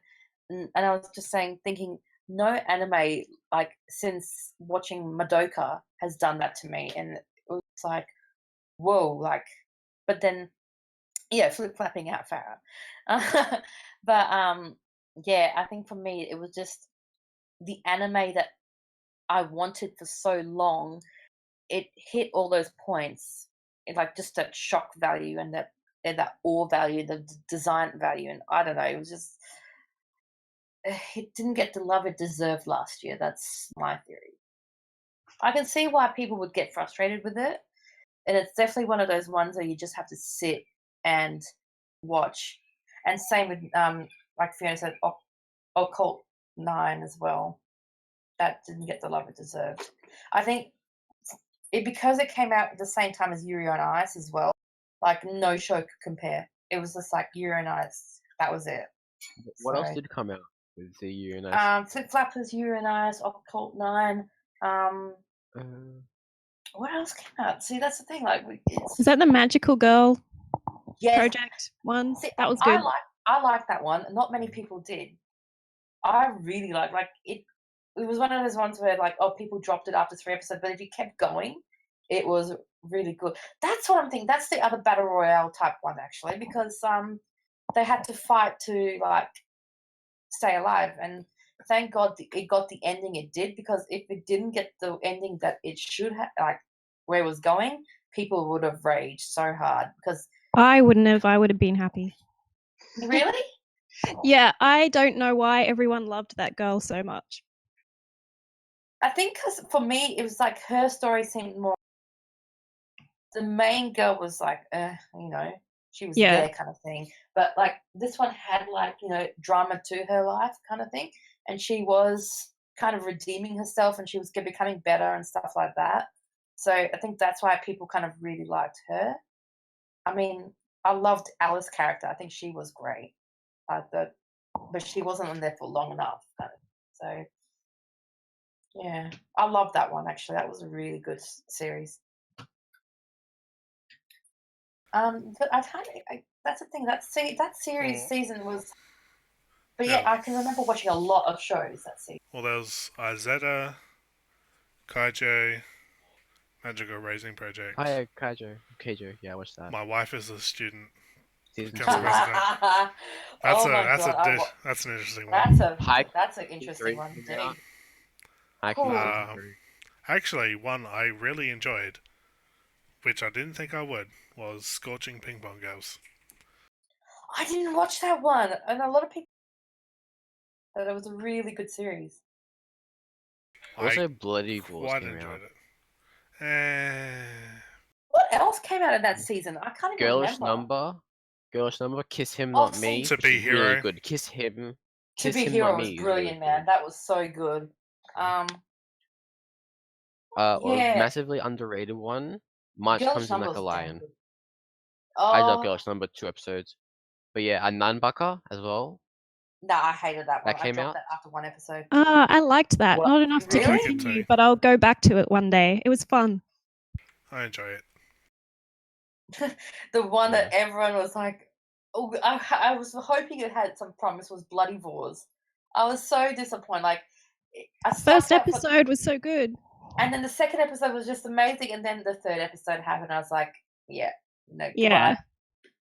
[SPEAKER 2] and I was just thinking, no anime like since watching Madoka has done that to me, and it was like, whoa, like, but then yeah, flip flapping out, Farah. But yeah, I think for me it was just the anime that I wanted for so long. It hit all those points, like just that shock value and that awe value, the design value, and I don't know, it was just it didn't get the love it deserved last year. That's my theory. I can see why people would get frustrated with it, and it's definitely one of those ones where you just have to sit and watch. And same with like Fiona said, Occult 9 as well. That didn't get the love it deserved. I think because it came out at the same time as Yuri on Ice as well, like no show could compare. It was just like Yuri on Ice. That was it.
[SPEAKER 1] What else did come out with the Yuri on Ice?
[SPEAKER 2] Flip Flappers, Yuri on Ice, Occult 9. What else came out? See, that's the thing. Like,
[SPEAKER 6] Is that the Magical Girl
[SPEAKER 2] yes.
[SPEAKER 6] project one?
[SPEAKER 2] See,
[SPEAKER 6] that was good.
[SPEAKER 2] I like that one. Not many people did. I really like it. It was one of those ones where like, oh, people dropped it after 3 episodes, but if you kept going, it was really good. That's what I'm thinking. That's the other battle royale type one actually, because they had to fight to like stay alive, and thank God it got the ending it did, because if it didn't get the ending that it should have, like where it was going, people would have raged so hard. Because
[SPEAKER 6] I wouldn't have. I would have been happy.
[SPEAKER 2] Really?
[SPEAKER 6] Yeah, I don't know why everyone loved that girl so much.
[SPEAKER 2] I think because for me, it was like her story seemed more. The main girl was like, you know, she was there kind of thing. But like this one had like, you know, drama to her life kind of thing. And she was kind of redeeming herself, and she was becoming better and stuff like that. So I think that's why people kind of really liked her. I mean, I loved Alice's character. I think she was great. But she wasn't on there for long enough. So yeah, I love that one actually. That was a really good series. But I can't. That's the thing. That series season was. But yeah, I can remember watching a lot of shows that season.
[SPEAKER 3] Well, there was Izetta, Kaijo, Magical Raising Project.
[SPEAKER 1] Oh yeah, Kaijo. Yeah, I watched that.
[SPEAKER 3] My wife is a student.
[SPEAKER 1] Season
[SPEAKER 3] Becomes
[SPEAKER 1] 2.
[SPEAKER 3] a resident. That's
[SPEAKER 2] Oh my God,
[SPEAKER 3] that's an interesting one.
[SPEAKER 2] That's an interesting one indeed.
[SPEAKER 3] Actually, one I really enjoyed, which I didn't think I would, was Scorching Ping Pong Girls.
[SPEAKER 2] I didn't watch that one, and a lot of people said it was a really good series.
[SPEAKER 1] Also, Bloody Wars
[SPEAKER 3] quite
[SPEAKER 1] came
[SPEAKER 3] enjoyed
[SPEAKER 1] out.
[SPEAKER 3] it.
[SPEAKER 2] What else came out of that season? I can't even remember.
[SPEAKER 1] Girlish Number, Kiss Him Not Me.
[SPEAKER 3] To Be Hero.
[SPEAKER 1] Really good. Kiss Him.
[SPEAKER 2] To Be Hero was brilliant, man. That was so good.
[SPEAKER 1] A massively underrated one. March Comes in Like a Lion. I love Girlish Number 2 episodes. But yeah, a Nanbaka as well.
[SPEAKER 2] Nah, I hated that one.
[SPEAKER 1] That came out
[SPEAKER 2] that after 1 episode.
[SPEAKER 6] I liked that. Not enough to continue, but I'll go back to it one day. It was fun.
[SPEAKER 3] I enjoy it.
[SPEAKER 2] The one that everyone was like, oh, I was hoping it had some promise, was Bloody Wars. I was so disappointed. Like,
[SPEAKER 6] first episode was so good,
[SPEAKER 2] and then the second episode was just amazing, and then the third episode happened. I was like, yeah, no,
[SPEAKER 6] yeah,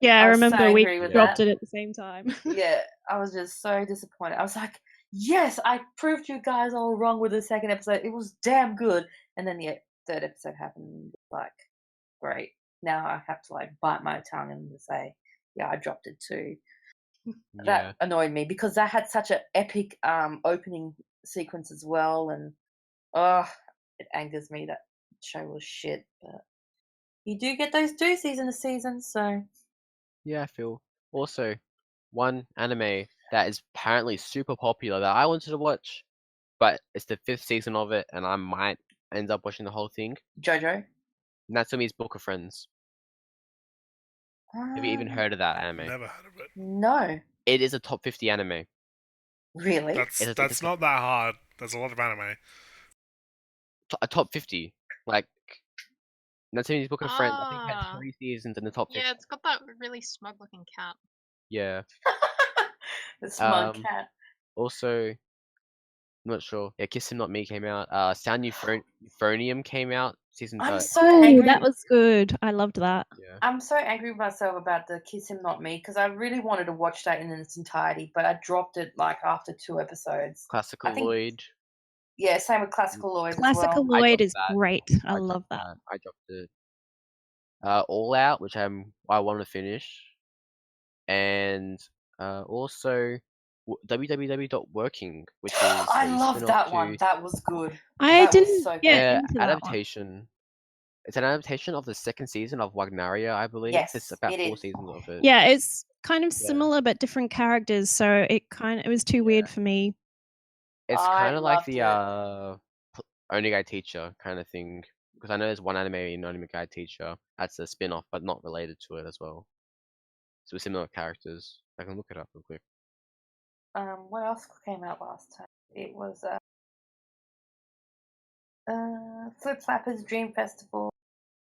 [SPEAKER 6] I remember we dropped it at the same time.
[SPEAKER 2] Yeah, I was just so disappointed. I was like, yes, I proved you guys all wrong with the second episode. It was damn good, and then the third episode happened. Like, great. Now I have to like bite my tongue and say, yeah, I dropped it too. That annoyed me because that had such an epic opening sequence as well, and Oh, it angers me that show was shit. But you do get those doozies in the season, so
[SPEAKER 1] Yeah, I feel. Also, one anime that is apparently super popular that I wanted to watch, but it's the 5th season of it, and I might end up watching the whole thing.
[SPEAKER 2] JoJo.
[SPEAKER 1] Natsume's Book of Friends. Have you even heard of that anime?
[SPEAKER 3] Never heard of it.
[SPEAKER 2] No,
[SPEAKER 1] It is a top 50 anime.
[SPEAKER 2] really.
[SPEAKER 3] That's not that hard. There's a lot of anime.
[SPEAKER 1] A top 50. Like, Natsume's Book of Friends, I think had
[SPEAKER 5] Ah.
[SPEAKER 1] 3 seasons in the top 50.
[SPEAKER 5] Yeah, it's got that really smug looking cat.
[SPEAKER 1] Yeah.
[SPEAKER 2] The smug
[SPEAKER 1] Um,
[SPEAKER 2] cat.
[SPEAKER 1] Also, I'm not sure. Yeah, Kiss Him Not Me came out. Sound Euphonium came out. Season
[SPEAKER 2] I'm
[SPEAKER 1] 5.
[SPEAKER 2] so
[SPEAKER 6] Oh,
[SPEAKER 2] angry.
[SPEAKER 6] that was good. I loved that.
[SPEAKER 1] Yeah.
[SPEAKER 2] I'm so angry with myself about the Kiss Him Not Me because I really wanted to watch that in its entirety, but I dropped it like after 2 episodes.
[SPEAKER 1] Classical
[SPEAKER 2] I think-
[SPEAKER 1] Lloyd.
[SPEAKER 2] Yeah, same with Classical Lloyd
[SPEAKER 6] Classical
[SPEAKER 2] as well.
[SPEAKER 6] Lloyd
[SPEAKER 1] dropped
[SPEAKER 6] is
[SPEAKER 1] that.
[SPEAKER 6] great. I
[SPEAKER 1] dropped
[SPEAKER 6] love that.
[SPEAKER 1] I dropped it. All Out, which I want to finish, and also www.working, which is
[SPEAKER 2] I
[SPEAKER 1] a
[SPEAKER 2] love
[SPEAKER 1] spin-off
[SPEAKER 2] that one.
[SPEAKER 1] to
[SPEAKER 2] That was good.
[SPEAKER 6] I
[SPEAKER 2] That was
[SPEAKER 6] didn't
[SPEAKER 2] so
[SPEAKER 6] get
[SPEAKER 2] good.
[SPEAKER 6] into that one.
[SPEAKER 1] adaptation. It's an adaptation of the 2nd season of Wagnaria, I believe.
[SPEAKER 2] Yes,
[SPEAKER 1] It's about
[SPEAKER 2] it
[SPEAKER 1] 4
[SPEAKER 2] is.
[SPEAKER 1] seasons of it.
[SPEAKER 6] Yeah, it's kind of
[SPEAKER 1] Yeah.
[SPEAKER 6] similar but different characters, so it was too weird for me.
[SPEAKER 1] It's
[SPEAKER 2] I
[SPEAKER 1] kind of like
[SPEAKER 2] loved
[SPEAKER 1] the
[SPEAKER 2] it.
[SPEAKER 1] Only Guy Teacher kind of thing, because I know there's one anime in Only Guy Teacher that's a spin-off, but not related to it as well. So with similar characters. I can look it up real quick.
[SPEAKER 2] What else came out last time? It was Flip Flappers Dream Festival.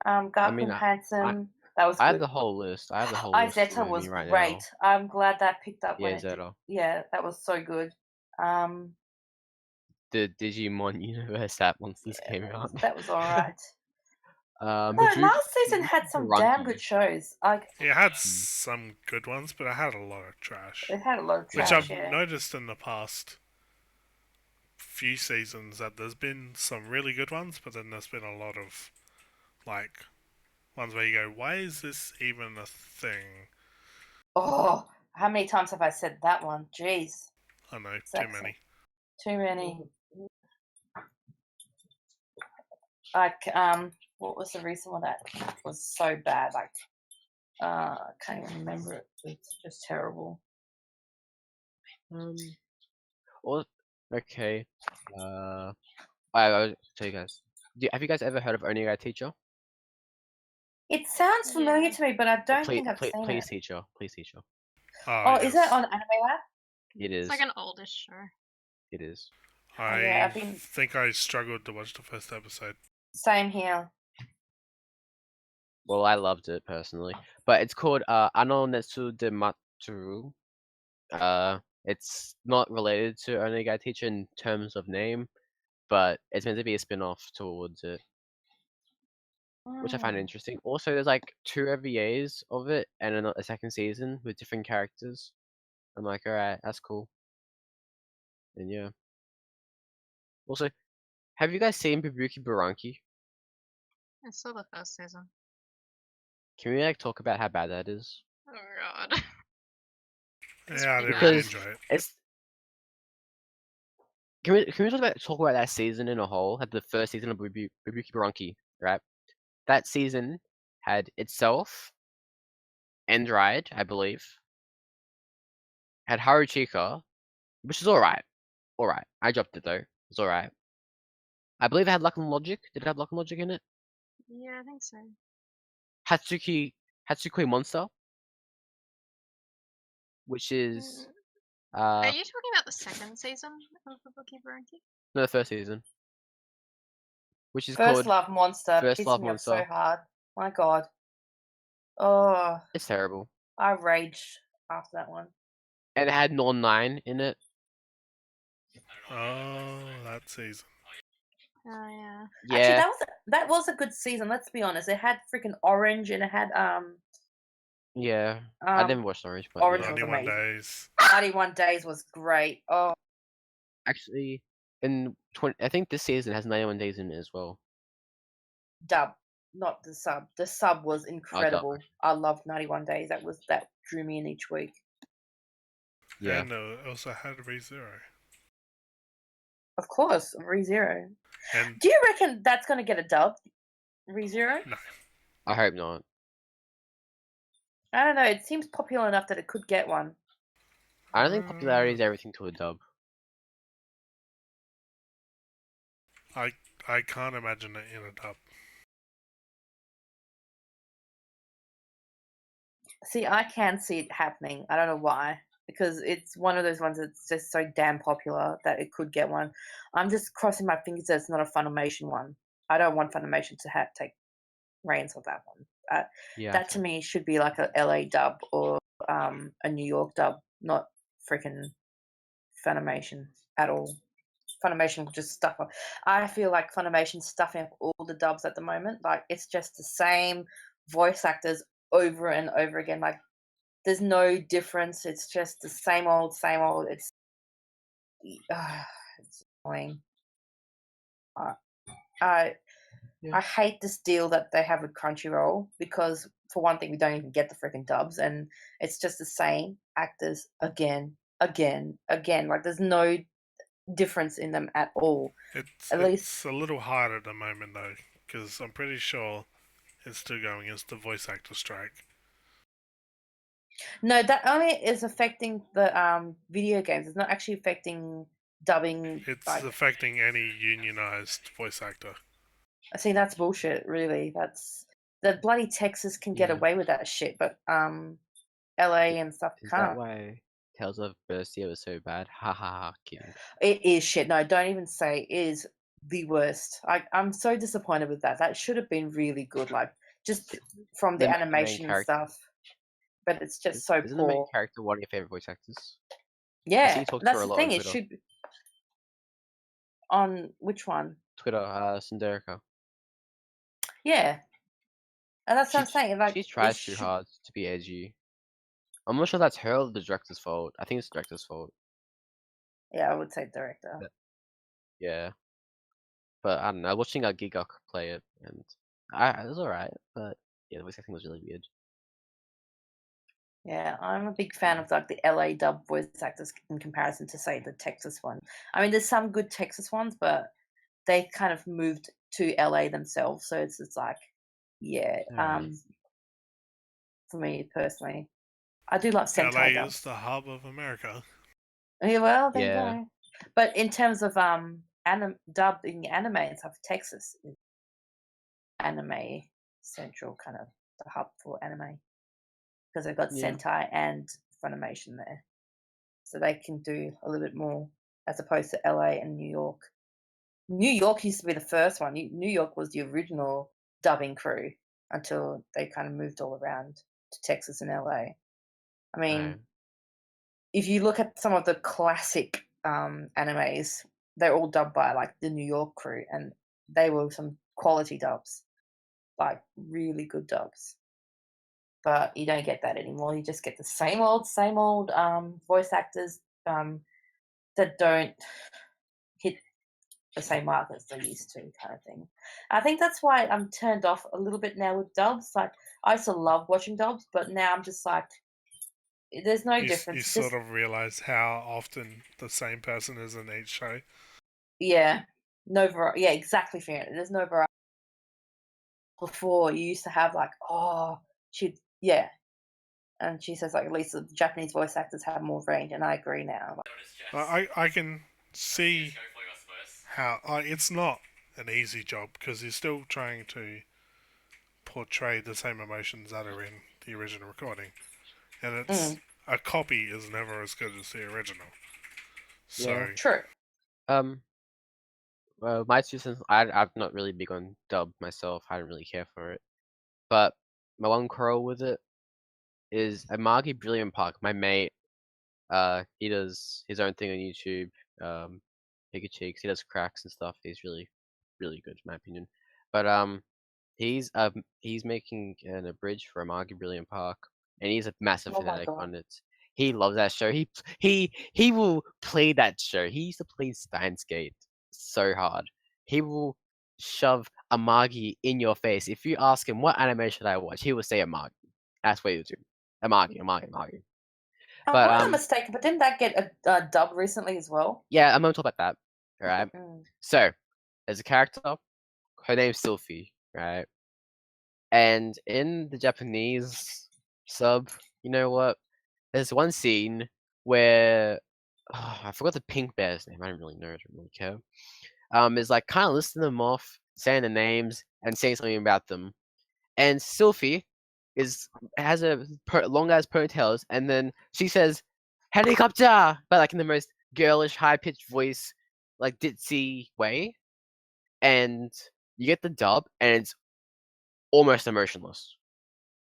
[SPEAKER 2] Garfield
[SPEAKER 1] mean,
[SPEAKER 2] Handsome. That was
[SPEAKER 1] I have
[SPEAKER 2] good.
[SPEAKER 1] the whole list. I have the whole list
[SPEAKER 2] Izetta
[SPEAKER 1] with
[SPEAKER 2] was
[SPEAKER 1] me right
[SPEAKER 2] great.
[SPEAKER 1] now.
[SPEAKER 2] I'm glad that picked up when
[SPEAKER 1] Yeah,
[SPEAKER 2] it did.
[SPEAKER 1] Zeta.
[SPEAKER 2] Yeah, that was so good.
[SPEAKER 1] The Digimon Universe that Monsters came out.
[SPEAKER 2] That was alright. No,
[SPEAKER 1] Haruki-
[SPEAKER 2] last season had some damn
[SPEAKER 1] Haruki.
[SPEAKER 2] good shows. Like
[SPEAKER 3] It had some good ones, but it had a lot of trash.
[SPEAKER 2] it had a lot of
[SPEAKER 3] Which
[SPEAKER 2] trash.
[SPEAKER 3] I've
[SPEAKER 2] Yeah.
[SPEAKER 3] noticed in the past few seasons that there's been some really good ones, but then there's been a lot of like ones where you go, why is this even a thing?
[SPEAKER 2] Oh, how many times have I said that one? Jeez,
[SPEAKER 3] I don't know, too
[SPEAKER 2] Exactly.
[SPEAKER 3] many.
[SPEAKER 2] too many. Like what was the recent one that was so bad? Like I can't even remember it. It's just terrible.
[SPEAKER 1] Okay. I'll tell you guys. Have you guys ever heard of Only Guy Teacher?
[SPEAKER 2] It sounds familiar
[SPEAKER 5] Yeah.
[SPEAKER 2] to me, but I don't
[SPEAKER 1] Please,
[SPEAKER 2] think I've seen
[SPEAKER 1] please
[SPEAKER 2] it.
[SPEAKER 1] teacher. Please teacher.
[SPEAKER 2] Oh, is that on Anime Lab?
[SPEAKER 1] It is.
[SPEAKER 5] It's like an oldish show.
[SPEAKER 1] It is.
[SPEAKER 2] yeah,
[SPEAKER 3] I
[SPEAKER 2] I've been-
[SPEAKER 3] think I struggled to watch the first episode.
[SPEAKER 2] Same here.
[SPEAKER 1] Well, I loved it personally, but it's called Ano Netsu de Matsuru. It's not related to Only Guy Teacher in terms of name, but it's meant to be a spin-off towards it, which I find
[SPEAKER 2] Mm.
[SPEAKER 1] interesting. Also, there's like 2 OVAs of it and a 2nd season with different characters. I'm like, alright, that's cool. And yeah. Also, have you guys seen Bubuki Buranki?
[SPEAKER 5] I saw the first season.
[SPEAKER 1] Can we like talk about how bad that is?
[SPEAKER 5] Oh god. It's
[SPEAKER 3] Yeah, I
[SPEAKER 5] pretty
[SPEAKER 3] didn't really
[SPEAKER 1] Because
[SPEAKER 3] enjoy it.
[SPEAKER 1] it's. Can we talk about that season in a whole? Like the first season of Bubuki Buranki, right? That season had itself, Endride, I believe, had Haruchika, which is alright. Alright. I dropped it though. It's alright. I believe it had Luck and Logic. Did it have Luck and Logic in it?
[SPEAKER 5] Yeah, I think so.
[SPEAKER 1] Hatsukui Monster, which is
[SPEAKER 5] Are you talking about the 2nd season of the Bookkeeper Ranking?
[SPEAKER 1] no, the first season, which is
[SPEAKER 2] First
[SPEAKER 1] called
[SPEAKER 2] Love Monster
[SPEAKER 1] First
[SPEAKER 2] pissed
[SPEAKER 1] Love
[SPEAKER 2] me off so
[SPEAKER 1] Monster.
[SPEAKER 2] hard. My God. Oh,
[SPEAKER 1] It's terrible,
[SPEAKER 2] I raged after that one.
[SPEAKER 1] and it had Non 9 in it.
[SPEAKER 3] Oh, that season.
[SPEAKER 5] Oh yeah.
[SPEAKER 1] Yeah,
[SPEAKER 2] Actually, that was a good season. Let's be honest. It had freaking Orange and it had
[SPEAKER 1] yeah. I never watched Orange, but
[SPEAKER 2] Orange
[SPEAKER 1] yeah.
[SPEAKER 2] was
[SPEAKER 3] 91
[SPEAKER 2] amazing.
[SPEAKER 3] days.
[SPEAKER 2] 91 Days was great. Oh,
[SPEAKER 1] Actually, I think this season has 91 days in it as well.
[SPEAKER 2] dub, not the sub. The sub was incredible. I loved 91 Days. That drew me in each week.
[SPEAKER 1] Yeah.
[SPEAKER 3] And it also had ReZero.
[SPEAKER 2] Of course, ReZero.
[SPEAKER 3] And
[SPEAKER 2] Do you reckon that's going to get a dub? ReZero?
[SPEAKER 3] no,
[SPEAKER 1] I hope not.
[SPEAKER 2] I don't know. It seems popular enough that it could get one.
[SPEAKER 1] I don't think popularity is everything to a dub.
[SPEAKER 3] I can't imagine it in a dub.
[SPEAKER 2] See, I can see it happening. I don't know why. Because it's one of those ones that's just so damn popular that it could get one. I'm just crossing my fingers that it's not a Funimation one. I don't want Funimation to take reins of that one.
[SPEAKER 1] Yeah.
[SPEAKER 2] That to me should be like a LA dub or a New York dub, not freaking Funimation at all. Funimation will just stuff up. I feel like Funimation's stuffing up all the dubs at the moment. Like it's just the same voice actors over and over again. Like there's no difference. It's just the same old, same old. It's annoying. I hate this deal that they have with Crunchyroll because, for one thing, we don't even get the freaking dubs, and it's just the same actors again. Like there's no difference in them at all.
[SPEAKER 3] It's
[SPEAKER 2] At least
[SPEAKER 3] a little hard at the moment though, because I'm pretty sure it's still going. It's the voice actor strike.
[SPEAKER 2] no, that only is affecting the video games. It's not actually affecting dubbing.
[SPEAKER 3] It's
[SPEAKER 2] like,
[SPEAKER 3] affecting any unionized voice actor.
[SPEAKER 2] see, that's bullshit. Really, that's the bloody Texas can get
[SPEAKER 1] Yeah.
[SPEAKER 2] away with that shit, but LA and stuff
[SPEAKER 1] Is
[SPEAKER 2] can't.
[SPEAKER 1] that why Tales of Berseria was so bad? Ha ha ha, kidding.
[SPEAKER 2] It is shit. No, don't even say it is the worst. I'm so disappointed with that. That should have been really good, like just from the
[SPEAKER 1] The main
[SPEAKER 2] animation and
[SPEAKER 1] character-
[SPEAKER 2] stuff. But it's just so
[SPEAKER 1] Isn't the main
[SPEAKER 2] poor.
[SPEAKER 1] character one of your favorite voice actors?
[SPEAKER 2] Yeah,
[SPEAKER 1] you talk to
[SPEAKER 2] that's
[SPEAKER 1] her a
[SPEAKER 2] the
[SPEAKER 1] lot
[SPEAKER 2] thing.
[SPEAKER 1] on
[SPEAKER 2] It
[SPEAKER 1] Twitter.
[SPEAKER 2] should be on which one?
[SPEAKER 1] Twitter, Sunderica.
[SPEAKER 2] Yeah, and that's what I'm saying. Like
[SPEAKER 1] she
[SPEAKER 2] it
[SPEAKER 1] tries too
[SPEAKER 2] should-
[SPEAKER 1] hard to be edgy. I'm not sure that's her or the director's fault. I think it's the director's fault.
[SPEAKER 2] Yeah, I would say director.
[SPEAKER 1] Yeah. But I don't know. I was watching Gigok play it, and it was alright. But yeah, the voice acting was really weird.
[SPEAKER 2] Yeah, I'm a big fan of like the LA dub voice actors in comparison to say the Texas one. I mean, there's some good Texas ones, but they kind of moved to LA themselves, so it's like, yeah.
[SPEAKER 1] Alright.
[SPEAKER 2] For me personally, I do like
[SPEAKER 3] LA
[SPEAKER 2] Sentai
[SPEAKER 3] is
[SPEAKER 2] dubs.
[SPEAKER 3] the hub of America.
[SPEAKER 2] Yeah, well, there
[SPEAKER 1] Yeah.
[SPEAKER 2] you go. But in terms of dubbing anime and stuff, Texas is anime central, kind of the hub for anime because they've got
[SPEAKER 1] Yeah.
[SPEAKER 2] Sentai and Funimation there, so they can do a little bit more as opposed to LA and New York. New York used to be the first one. New York was the original dubbing crew until they kind of moved all around to Texas and LA. I mean,
[SPEAKER 1] Alright.
[SPEAKER 2] if you look at some of the classic animes, they're all dubbed by like the New York crew, and they were some quality dubs, like really good dubs. But you don't get that anymore. You just get the same old voice actors that don't hit the same mark as they used to, kind of thing. I think that's why I'm turned off a little bit now with dubs. Like I used to love watching dubs, but now I'm just like, there's no difference.
[SPEAKER 3] You sort of realize how often the same person is in each show.
[SPEAKER 2] Yeah, no variety. Yeah, exactly, Fiona. There's no variety. Before you used to have like, and she says like at least the Japanese voice actors have more range, and I agree now.
[SPEAKER 3] I can see how it's not an easy job because you're still trying to portray the same emotions that are in the original recording, and it's a copy is never as good as the original. So
[SPEAKER 1] Yeah.
[SPEAKER 2] True.
[SPEAKER 1] Well, my 2 cents. I'm not really big on dub myself. I don't really care for it. But my one quarrel with it is Amagi Brilliant Park. My mate, he does his own thing on YouTube. Pika Cheeks. He does cracks and stuff. He's really, really good in my opinion. But he's making an abridged for Amagi Brilliant Park, and he's a massive
[SPEAKER 2] Oh my
[SPEAKER 1] fanatic
[SPEAKER 2] God.
[SPEAKER 1] on it. He loves that show. He will play that show. He used to play Steins Gate so hard. He will shove Amagi in your face. If you ask him what anime should I watch, he will say Amagi. That's what he'll do. Amagi. But,
[SPEAKER 2] I'm not mistaken, but didn't that get a dub recently as well?
[SPEAKER 1] Yeah, I'm gonna talk about that. right?
[SPEAKER 2] Mm.
[SPEAKER 1] So, there's a character, her name's Sylphie, right? And in the Japanese sub, you know what? There's one scene where I forgot the pink bear's name. I don't really know. I don't really care. Is like kind of listing them off, saying the names, and saying something about them. And Sylphie has a long ass ponytails, and then she says helicopter, but like in the most girlish, high pitched voice, like ditzy way. And you get the dub, and it's almost emotionless.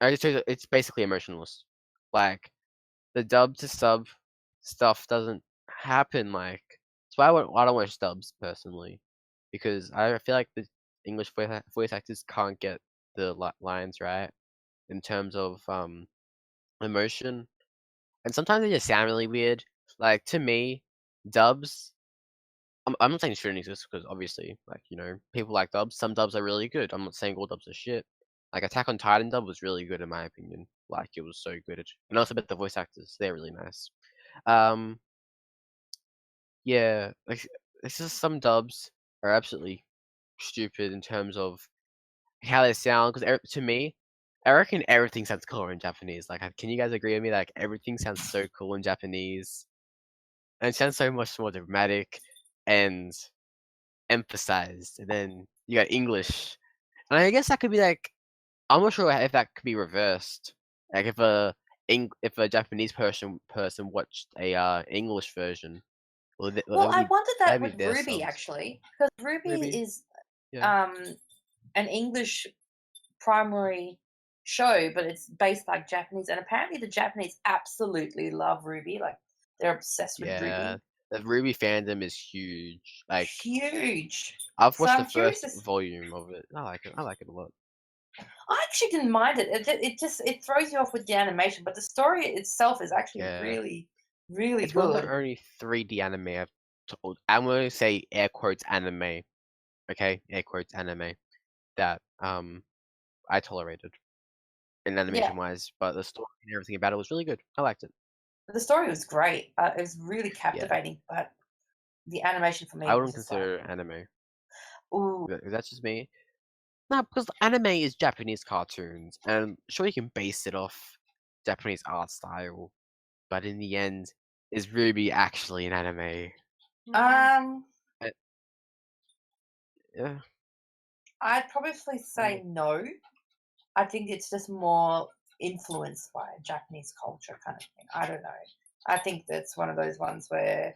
[SPEAKER 1] It's basically emotionless. Like the dub to sub stuff doesn't happen. Like that's why I don't watch dubs personally, because I feel like the English voice actors can't get the lines right in terms of emotion, and sometimes they just sound really weird. Like to me, dubs. I'm not saying it shouldn't exist because obviously, like people like dubs. Some dubs are really good. I'm not saying all dubs are shit. Like Attack on Titan dub was really good in my opinion. Like it was so good, and also about the voice actors. They're really nice. Um, yeah, like it's just some dubs are absolutely stupid in terms of how they sound. Because to me, I reckon everything sounds cooler in Japanese. Like, can you guys agree with me? Like everything sounds so cool in Japanese, and it sounds so much more dramatic and emphasized. And then you got English, and I guess that could be like I'm not sure if that could be reversed. Like if a Japanese person watched a English version, well,
[SPEAKER 2] Well, I wondered that
[SPEAKER 1] that'd be
[SPEAKER 2] with
[SPEAKER 1] their
[SPEAKER 2] Ruby
[SPEAKER 1] subs.
[SPEAKER 2] actually, because Ruby
[SPEAKER 1] Ruby,
[SPEAKER 2] is
[SPEAKER 1] yeah.
[SPEAKER 2] an English primary show, but it's based like Japanese, and apparently the Japanese absolutely love Ruby. Like they're obsessed with
[SPEAKER 1] Yeah,
[SPEAKER 2] Ruby.
[SPEAKER 1] the Ruby fandom is huge. Like
[SPEAKER 2] Huge.
[SPEAKER 1] I've
[SPEAKER 2] So
[SPEAKER 1] watched the
[SPEAKER 2] I'm curious.
[SPEAKER 1] first volume of it. I like it. I like it a lot.
[SPEAKER 2] I actually didn't mind it. It throws you off with the animation, but the story itself is actually
[SPEAKER 1] Yeah.
[SPEAKER 2] really, really
[SPEAKER 1] It's one of
[SPEAKER 2] good.
[SPEAKER 1] the only 3D anime I'm going to say air quotes anime. Okay, air quotes anime that I tolerated in animation wise, but the story and everything about it was really good. I liked it.
[SPEAKER 2] The story was great. It was really captivating, but the animation for me
[SPEAKER 1] I
[SPEAKER 2] was
[SPEAKER 1] wouldn't
[SPEAKER 2] just
[SPEAKER 1] consider it anime.
[SPEAKER 2] ooh.
[SPEAKER 1] That's just me. No, because anime is Japanese cartoons, and sure you can base it off Japanese art style, but in the end, is Ruby actually an anime? Yeah.
[SPEAKER 2] I'd probably say no. I think it's just more influenced by Japanese culture kind of thing. I don't know. I think that's one of those ones where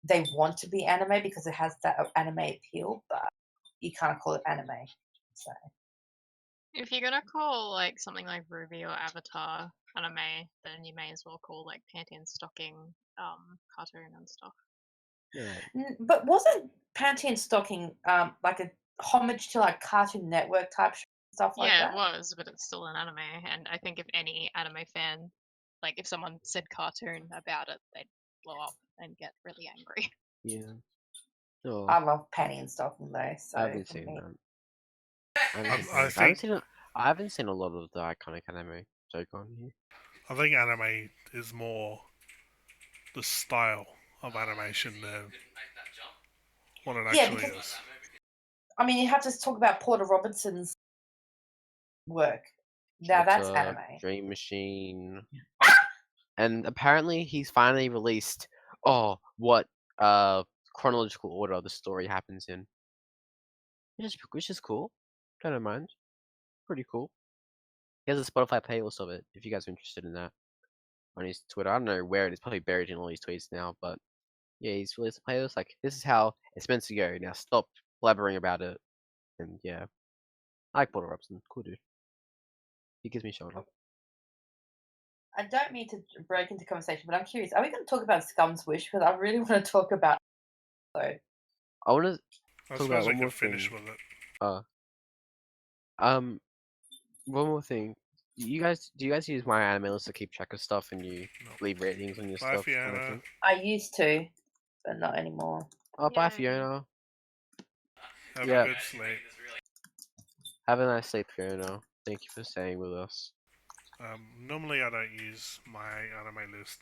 [SPEAKER 2] they want to be anime because it has that anime appeal, but you can't call it anime. So
[SPEAKER 5] If you're gonna call like something like Ruby or Avatar anime, then you may as well call like Panty and Stocking cartoon and stuff.
[SPEAKER 1] Yeah.
[SPEAKER 2] But wasn't Panty and Stocking like a homage to like Cartoon Network type stuff like
[SPEAKER 5] Yeah,
[SPEAKER 2] that?
[SPEAKER 5] it was, but it's still an anime, and I think if any anime fan, like if someone said cartoon about it, they'd blow up and get really angry.
[SPEAKER 1] Yeah. Oh,
[SPEAKER 2] I love Panty and Stocking though. So
[SPEAKER 1] I haven't
[SPEAKER 2] for
[SPEAKER 1] seen
[SPEAKER 2] me-
[SPEAKER 1] that. I haven't seen
[SPEAKER 3] I
[SPEAKER 1] both. I haven't
[SPEAKER 3] think
[SPEAKER 1] seen. I haven't seen a lot of the iconic anime. Joke on here.
[SPEAKER 3] I think anime is more the style of animation than what it
[SPEAKER 2] Yeah,
[SPEAKER 3] actually
[SPEAKER 2] because
[SPEAKER 3] is.
[SPEAKER 2] I mean, you have to talk about Porter Robinson's work. Now that's
[SPEAKER 1] Chota,
[SPEAKER 2] anime.
[SPEAKER 1] Dream Machine, and apparently he's finally released. What chronological order the story happens in, which is cool. Don't mind. Pretty cool. He has a Spotify playlist of it. If you guys are interested in that, on his Twitter, I don't know where it is. Probably buried in all his tweets now, but yeah, he's released a playlist. Like this is how it's meant to go. Now stop blabbering about it. And yeah, I like Porter Robson. Cool dude. He gives me shoulder.
[SPEAKER 2] I don't mean to break into conversation, but I'm curious. Are we going to talk about Scum's Wish? Because I really want to talk about. So
[SPEAKER 1] I want to
[SPEAKER 3] I
[SPEAKER 1] talk about
[SPEAKER 3] suppose we
[SPEAKER 1] one more
[SPEAKER 3] could finish
[SPEAKER 1] thing.
[SPEAKER 3] with it.
[SPEAKER 1] One more thing. Do you guys use my anime list to keep track of stuff and you
[SPEAKER 3] No.
[SPEAKER 1] leave ratings on your
[SPEAKER 3] Bye,
[SPEAKER 1] stuff?
[SPEAKER 3] Fiona.
[SPEAKER 2] I used to, but not anymore.
[SPEAKER 1] Oh, bye
[SPEAKER 5] Yay.
[SPEAKER 1] Fiona.
[SPEAKER 3] Have
[SPEAKER 1] Yeah.
[SPEAKER 3] a good sleep.
[SPEAKER 1] Have a nice sleep, Fiona. Thank you for staying with us.
[SPEAKER 3] Normally I don't use my anime list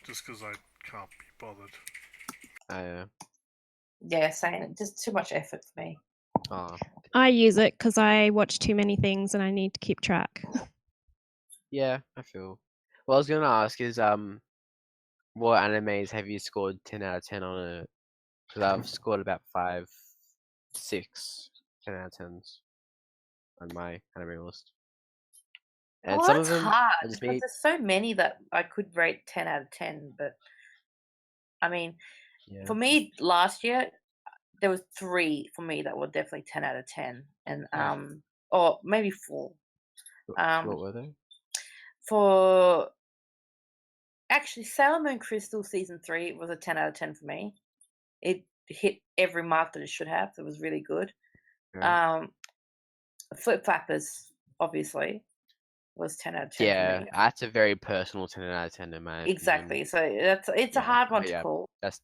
[SPEAKER 3] just because I can't be bothered.
[SPEAKER 2] Yeah, saying just too much effort for me.
[SPEAKER 1] Oh,
[SPEAKER 6] I use it because I watch too many things and I need to keep track.
[SPEAKER 1] yeah, I feel. What I was gonna ask is what animes have you scored 10 out of 10 on it? Because I've scored about 5, 6 10 out of 10s on my anime list. And
[SPEAKER 2] Oh,
[SPEAKER 1] some
[SPEAKER 2] that's
[SPEAKER 1] of them
[SPEAKER 2] hard
[SPEAKER 1] I just
[SPEAKER 2] because
[SPEAKER 1] made.
[SPEAKER 2] there's so many that I could rate 10 out of 10. But I mean,
[SPEAKER 1] Yeah.
[SPEAKER 2] for me, last year there was 3 for me that were definitely 10 out of 10, and
[SPEAKER 1] Yeah.
[SPEAKER 2] or maybe 4.
[SPEAKER 1] What were they?
[SPEAKER 2] For actually, Sailor Moon Crystal season 3 was a 10 out of 10 for me. It hit every mark that it should have. It was really good.
[SPEAKER 1] Right.
[SPEAKER 2] Flip Flappers, obviously, was 10 out of 10 for
[SPEAKER 1] Yeah,
[SPEAKER 2] me.
[SPEAKER 1] that's a very personal 10 out of 10 in my opinion.
[SPEAKER 2] Exactly. So it's a
[SPEAKER 1] Yeah.
[SPEAKER 2] hard one
[SPEAKER 1] Oh,
[SPEAKER 2] to
[SPEAKER 1] yeah.
[SPEAKER 2] call.
[SPEAKER 1] That's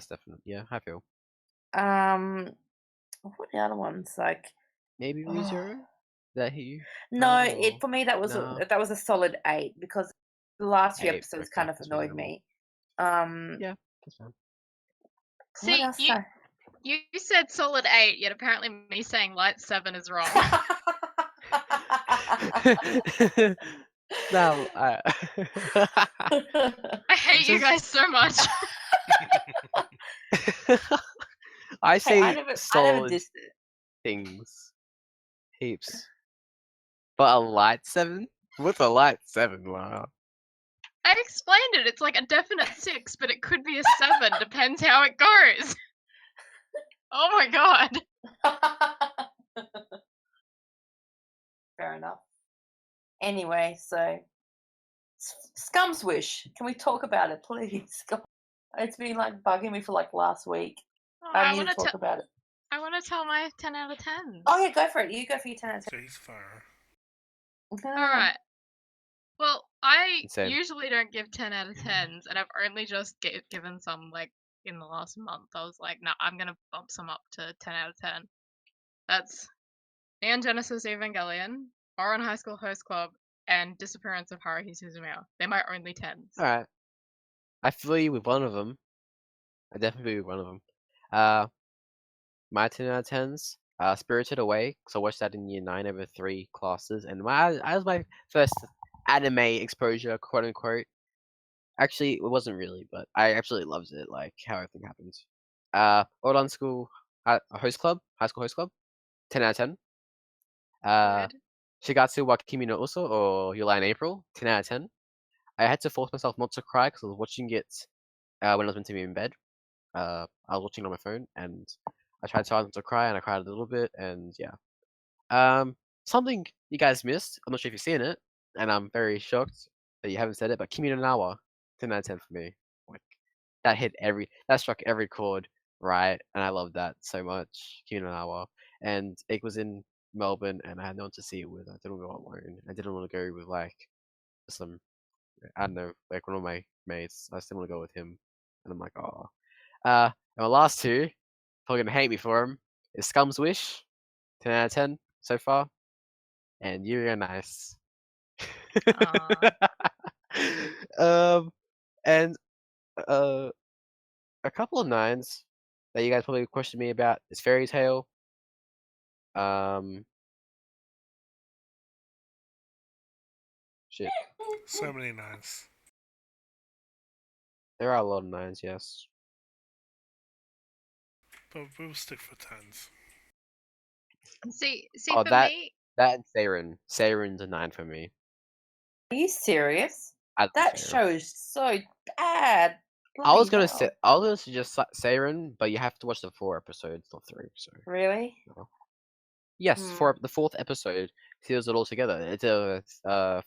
[SPEAKER 1] definitely, yeah, I feel.
[SPEAKER 2] What the other ones like?
[SPEAKER 1] Maybe
[SPEAKER 2] Oh,
[SPEAKER 1] ReZero? That hit you?
[SPEAKER 2] no,
[SPEAKER 1] hard,
[SPEAKER 2] it for me that was
[SPEAKER 1] nah?
[SPEAKER 2] a solid 8 because the last few
[SPEAKER 1] 8,
[SPEAKER 2] episodes
[SPEAKER 1] okay,
[SPEAKER 2] kind of
[SPEAKER 1] that's
[SPEAKER 2] annoyed
[SPEAKER 1] reasonable.
[SPEAKER 2] me.
[SPEAKER 1] Yeah, that's fine.
[SPEAKER 2] What
[SPEAKER 5] See,
[SPEAKER 2] else?
[SPEAKER 5] you said solid 8, yet apparently me saying light 7 is wrong.
[SPEAKER 1] No,
[SPEAKER 5] I hate you guys so much.
[SPEAKER 1] I
[SPEAKER 2] Hey,
[SPEAKER 1] say
[SPEAKER 2] I never
[SPEAKER 1] solid
[SPEAKER 2] dissed it.
[SPEAKER 1] things. Heaps. But a light 7? What's a light 7? Wow.
[SPEAKER 5] I explained it. It's like a definite 6, but it could be a 7. Depends how it goes. Oh my god.
[SPEAKER 2] Fair enough. Anyway, so Scum's Wish. Can we talk about it, please? God, it's been like bugging me for like last week.
[SPEAKER 5] Oh,
[SPEAKER 2] I
[SPEAKER 5] I
[SPEAKER 2] need
[SPEAKER 5] want
[SPEAKER 2] to talk about it.
[SPEAKER 5] to tell my 10 out of 10.
[SPEAKER 2] Oh yeah, go for it. You go for your 10 out of 10.
[SPEAKER 3] Jeez, fire.
[SPEAKER 2] No.
[SPEAKER 5] Alright. Well, I
[SPEAKER 1] Insane.
[SPEAKER 5] usually don't give 10 out of 10s, and I've only just given some, like, in the last month. I was like, nah, I'm gonna bump some up to 10 out of 10. That's Neon Genesis Evangelion, Oran High School Host Club, and Disappearance of Haruhi Suzumiya. They're my only 10s.
[SPEAKER 1] Alright. I feel you with one of them. I definitely feel you with one of them. My 10 out of 10s. Spirited Away, because I watched that in year 9 over 3 classes, and that was my first anime exposure, quote unquote. Actually, it wasn't really, but I absolutely loved it, like how everything happened. Oran School Host Club, High School Host Club, 10 out of 10.
[SPEAKER 5] Good.
[SPEAKER 1] Shigatsu wa Kimi no Uso, or Your Lie in April, 10 out of 10. I had to force myself not to cry because I was watching it when I was meant to be in bed. I was watching it on my phone, and I tried so hard not to cry, and I cried a little bit, and yeah. Something you guys missed. I'm not sure if you've seen it, and I'm very shocked that you haven't said it. But Kimi no Nawa, 10 out of 10 for me. Like that struck every chord right, and I loved that so much. Kimi no Nawa, and it was in Melbourne, and I had no one to see it with. I didn't go alone. I didn't want to go with like some, I don't know, like one of my mates. I still want to go with him, and I'm like, oh. And my last two, probably gonna hate me for them, is Scum's Wish, 10 out of 10 so far, and You're Nice. And a couple of 9s that you guys probably questioned me about is Fairy Tail. Shit,
[SPEAKER 3] So many 9s.
[SPEAKER 1] there are a lot of 9s, yes.
[SPEAKER 3] But we'll stick for 10s.
[SPEAKER 5] See,
[SPEAKER 1] Oh,
[SPEAKER 5] for
[SPEAKER 1] that
[SPEAKER 5] me,
[SPEAKER 1] and Seiren. Seiren's a 9 for me.
[SPEAKER 2] Are you serious?
[SPEAKER 1] I love
[SPEAKER 2] That
[SPEAKER 1] Seiren.
[SPEAKER 2] show is so bad.
[SPEAKER 1] I was
[SPEAKER 2] Bloody
[SPEAKER 1] gonna
[SPEAKER 2] hell.
[SPEAKER 1] say I was gonna suggest Seiren, but you have to watch the 4 episodes, not 3. So
[SPEAKER 2] Really?
[SPEAKER 1] yes,
[SPEAKER 2] Hmm.
[SPEAKER 1] for the 4th episode seals it all together. It's a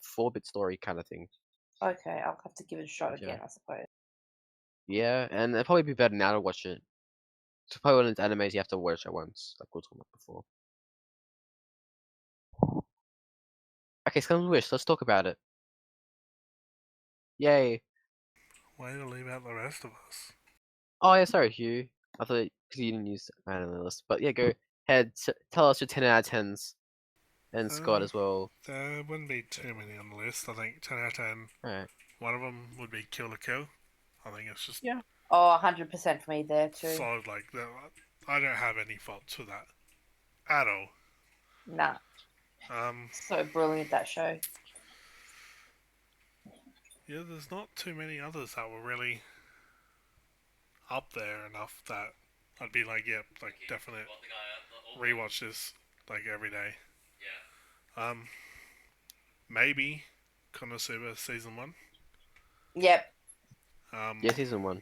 [SPEAKER 1] 4-bit story kind of thing.
[SPEAKER 2] Okay, I'll have to give it a shot
[SPEAKER 1] Yeah.
[SPEAKER 2] again, I suppose.
[SPEAKER 1] Yeah, and it'd probably be better now to watch it. It's probably one of those animes you have to watch at once, like we were talking about before. Okay, Scum's Wish. Let's talk about it. Yay!
[SPEAKER 3] Why do you leave out the rest of us?
[SPEAKER 1] Oh yeah, sorry, Hugh. I thought because you didn't use my anime list, but yeah, go ahead. Tell us your 10 out of 10s, and Scott as well.
[SPEAKER 3] There wouldn't be too many on the list. I think 10 out of 10.
[SPEAKER 1] Alright.
[SPEAKER 3] One of them would be Kill la Kill. I think it's just
[SPEAKER 1] Yeah.
[SPEAKER 2] Oh, 100% for me there too.
[SPEAKER 3] So like, I don't have any faults with that at all.
[SPEAKER 2] Nah, so brilliant that show.
[SPEAKER 3] Yeah, there's not too many others that were really up there enough that I'd be like, yep, like definite rewatch this like every day. Maybe Konosuba season 1.
[SPEAKER 2] Yep.
[SPEAKER 1] Yeah, season 1.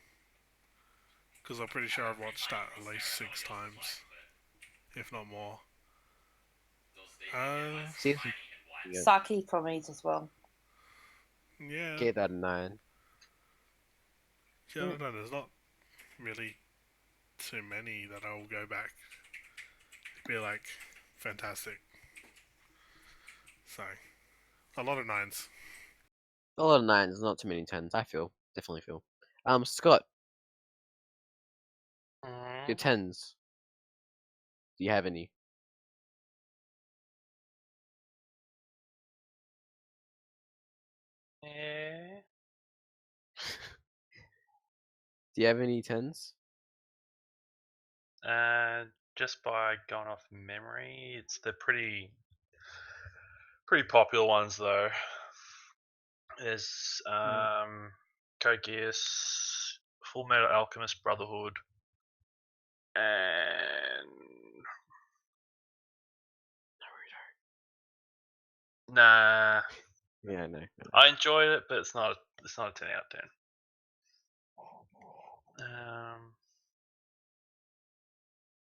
[SPEAKER 3] Because I'm pretty sure I've watched that at least 6 times, if not more.
[SPEAKER 1] Season. Yeah.
[SPEAKER 2] Saki for me as well.
[SPEAKER 3] Yeah.
[SPEAKER 1] Gave that a 9.
[SPEAKER 3] Yeah, I don't know. There's not really too many that I'll go back. Be like, fantastic. So, a lot of 9s.
[SPEAKER 1] A lot of 9s, not too many 10s. I feel, definitely feel. Scott, your 10s. Do you have any?
[SPEAKER 4] Yeah.
[SPEAKER 1] Do you have any 10s?
[SPEAKER 4] Just by going off memory, it's the pretty popular ones though. There's Code Geass, Full Metal Alchemist Brotherhood, and nah.
[SPEAKER 1] Yeah, no.
[SPEAKER 4] I enjoyed it, but it's not a 10 out of 10.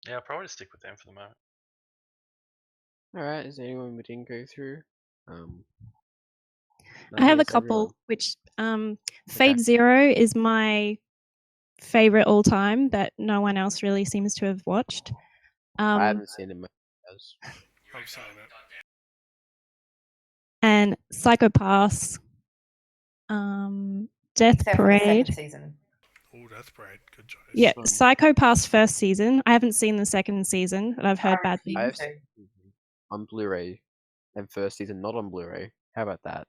[SPEAKER 4] Yeah, I'll probably stick with them for the moment.
[SPEAKER 1] Alright, is there anyone we didn't go through?
[SPEAKER 6] I have a
[SPEAKER 1] guess
[SPEAKER 6] couple,
[SPEAKER 1] everyone.
[SPEAKER 6] which Fate Zero is my favorite all time that no one else really seems to have watched.
[SPEAKER 1] I haven't seen it.
[SPEAKER 3] I'm saying it.
[SPEAKER 6] And Psycho Pass, Death
[SPEAKER 2] Except
[SPEAKER 6] Parade.
[SPEAKER 2] for the second season.
[SPEAKER 3] Oh, Death Parade. Good choice.
[SPEAKER 6] Yeah, Psycho Pass first season. I haven't seen the second season, but I've heard
[SPEAKER 2] I
[SPEAKER 6] bad
[SPEAKER 2] refuse
[SPEAKER 6] things.
[SPEAKER 2] to.
[SPEAKER 1] On Blu-ray, and first season not on Blu-ray. How about that?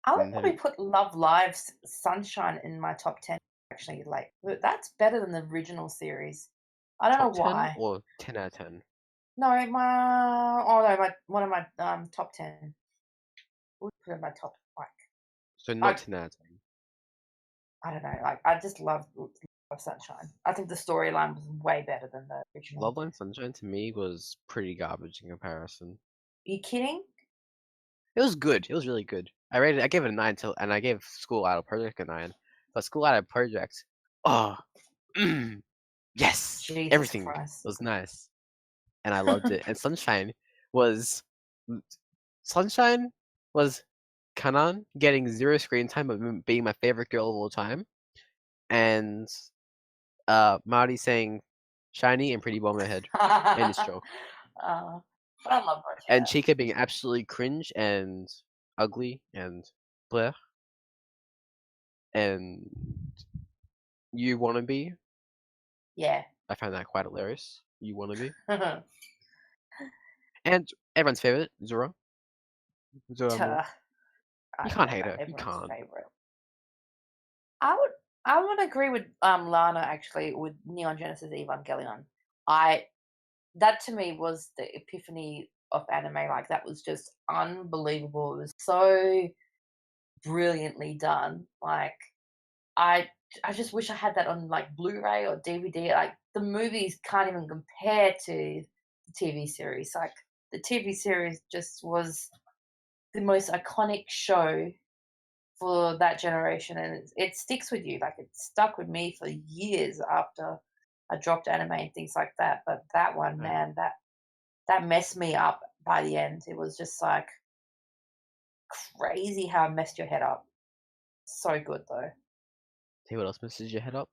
[SPEAKER 2] I would probably put Love Live's Sunshine in my top 10. Actually, like that's better than the original series. I don't
[SPEAKER 1] Top
[SPEAKER 2] know
[SPEAKER 1] 10
[SPEAKER 2] why.
[SPEAKER 1] or 10 out of 10?
[SPEAKER 2] No, one of my top 10. Would put in my top like.
[SPEAKER 1] So not 10 out of 10.
[SPEAKER 2] I don't know. Like I just love Sunshine. I think the storyline was way better than the original.
[SPEAKER 1] Loveline Sunshine to me was pretty garbage in comparison.
[SPEAKER 2] Are you kidding?
[SPEAKER 1] It was good. It was really good. I gave it a 9 and I gave School Idol Project a 9. But School Idol Project, yes,
[SPEAKER 2] Jesus
[SPEAKER 1] everything
[SPEAKER 2] Christ.
[SPEAKER 1] was nice, and I loved it. And Sunshine was Kanan getting 0 screen time but being my favorite girl of all time, and Marty saying shiny and pretty bomb ahead and his choke.
[SPEAKER 2] But I love Roger.
[SPEAKER 1] And Chica being absolutely cringe and ugly and bleh. And You Wanna Be.
[SPEAKER 2] Yeah.
[SPEAKER 1] I found that quite hilarious. You Wanna Be. And everyone's favorite, Zora. Zora. You can't hate her. You can't.
[SPEAKER 2] Favorite. I would agree with Lana actually with Neon Genesis Evangelion. That to me was the epiphany of anime. Like that was just unbelievable. It was so brilliantly done. Like I just wish I had that on like Blu-ray or DVD. Like the movies can't even compare to the TV series. Like the TV series just was the most iconic show for that generation, and it sticks with you. Like it stuck with me for years after I dropped anime and things like that. But that one, man, that messed me up by the end. It was just like crazy how it messed your head up. So good though.
[SPEAKER 1] See what else messes your head up?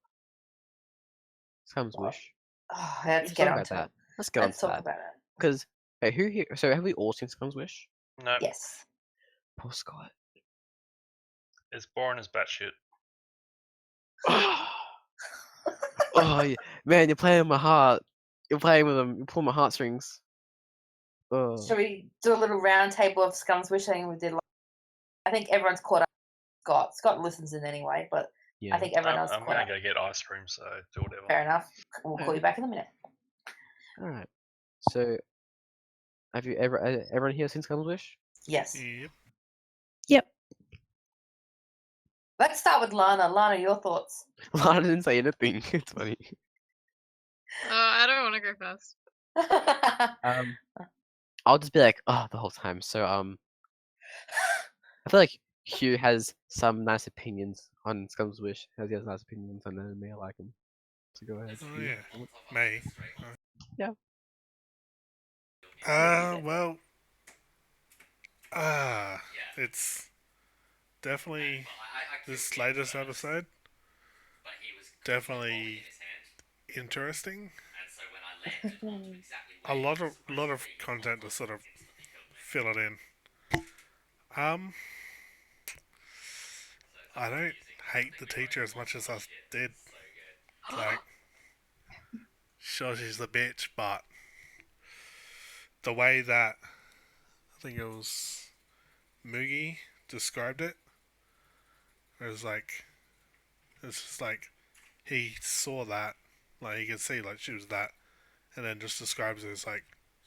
[SPEAKER 1] Scum's Wish.
[SPEAKER 2] Oh, let's get on to
[SPEAKER 1] that.
[SPEAKER 2] it.
[SPEAKER 1] Let's get on
[SPEAKER 2] Let's
[SPEAKER 1] to
[SPEAKER 2] talk
[SPEAKER 1] that.
[SPEAKER 2] about it.
[SPEAKER 1] Because who here? So have we all seen Scum's Wish?
[SPEAKER 4] No,
[SPEAKER 2] Yes.
[SPEAKER 1] Poor Scott.
[SPEAKER 4] it's boring as batshit.
[SPEAKER 1] Oh yeah. Man, you're playing with my heart. You're playing with them. You pull my heartstrings.
[SPEAKER 2] Should we do a little round table of Scum's Wish? I think we did. I think everyone's caught up. Scott. Scott listens in anyway, but
[SPEAKER 1] Yeah.
[SPEAKER 2] I think everyone else
[SPEAKER 4] I'm
[SPEAKER 2] caught
[SPEAKER 4] gonna
[SPEAKER 2] up.
[SPEAKER 4] go get ice cream, so do whatever.
[SPEAKER 2] Fair enough. We'll call you back in a minute.
[SPEAKER 1] All right. So, have you everyone here seen Scum's Wish?
[SPEAKER 2] Yes.
[SPEAKER 3] Yep.
[SPEAKER 6] Yep.
[SPEAKER 2] Let's start with Lana. Lana, your thoughts?
[SPEAKER 1] Lana didn't say anything. It's funny.
[SPEAKER 5] I don't want to go first.
[SPEAKER 1] I'll just be like, oh, the whole time. So, I feel like Hugh has some nice opinions on Scum's Wish. He has nice opinions on anime. I like him. So go ahead.
[SPEAKER 3] Oh
[SPEAKER 1] Hugh.
[SPEAKER 3] yeah, May.
[SPEAKER 1] Yeah.
[SPEAKER 3] Well. It's definitely this latest episode. Definitely interesting. A lot of content to sort of fill it in. I don't hate the teacher as much as I did. Like, sure she's the bitch, but the way that I think it was Mugi described it, it's just like he saw that, like he could see like she was that, and then just describes it as like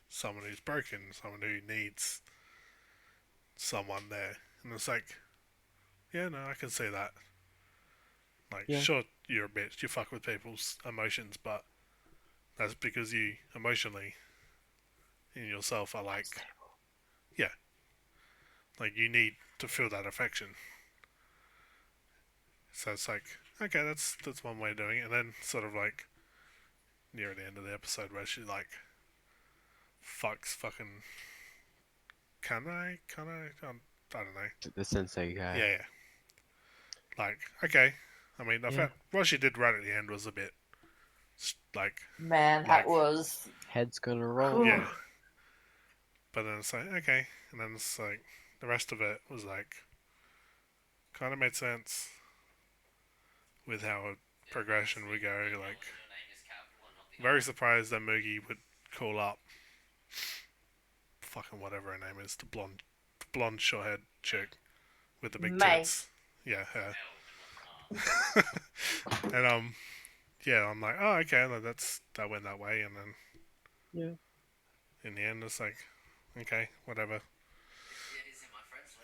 [SPEAKER 3] someone who's broken, someone who needs someone there, and it's like, yeah, no, I can see that. Like,
[SPEAKER 1] Yeah.
[SPEAKER 3] sure, you're a bitch, you fuck with people's emotions, but that's because you emotionally in yourself are like, yeah, like you need to feel that affection. So it's like, okay, that's one way of doing it, and then sort of like near the end of the episode where she like fucks fucking can I I don't know.
[SPEAKER 1] The Sensei guy.
[SPEAKER 3] Yeah. Like, okay. I mean, I
[SPEAKER 1] Yeah.
[SPEAKER 3] felt what she did right at the end was a bit like,
[SPEAKER 2] Man, that was...
[SPEAKER 1] Head's gonna roll.
[SPEAKER 3] yeah. But then it's like, okay, and then it's like the rest of it was like kind of made sense with how a progression would go. Like, very surprised that Mugi would call up fucking whatever her name is, the blonde short-haired chick with the big
[SPEAKER 2] May.
[SPEAKER 3] tits. Yeah, her. And yeah, I'm like, oh, okay, like that went that way, and then
[SPEAKER 1] Yeah.
[SPEAKER 3] in the end, it's like, okay, whatever.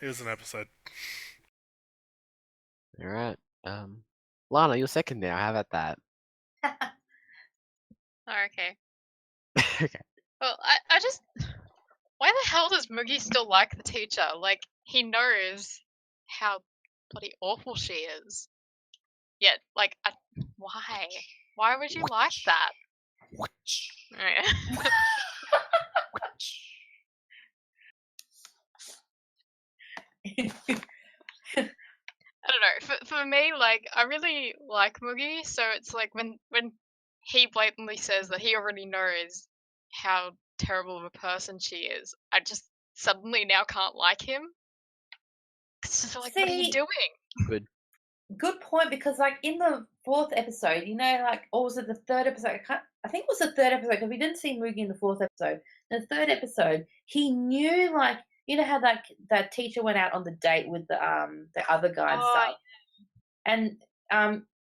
[SPEAKER 3] Here's an episode.
[SPEAKER 1] All right. Lana, you're second now. How about that?
[SPEAKER 5] Oh, okay.
[SPEAKER 1] Okay.
[SPEAKER 5] Well, I just. Why the hell does Moogie still like the teacher? Like, he knows how bloody awful she is. Yet, like, why? Why would you like that? Yeah. I don't know. For me, like, I really like Moogie, so it's like when he blatantly says that he already knows how terrible of a person she is, I just suddenly now can't like him. It's just like, what are you
[SPEAKER 2] See-
[SPEAKER 5] doing?
[SPEAKER 2] Good point, because like in the 4th episode, you know, like, or was it the 3rd episode? I think it was the 3rd episode, because we didn't see Mugi in the 4th episode. In the 3rd episode, he knew, like, you know how that teacher went out on the date with the other guy and stuff, and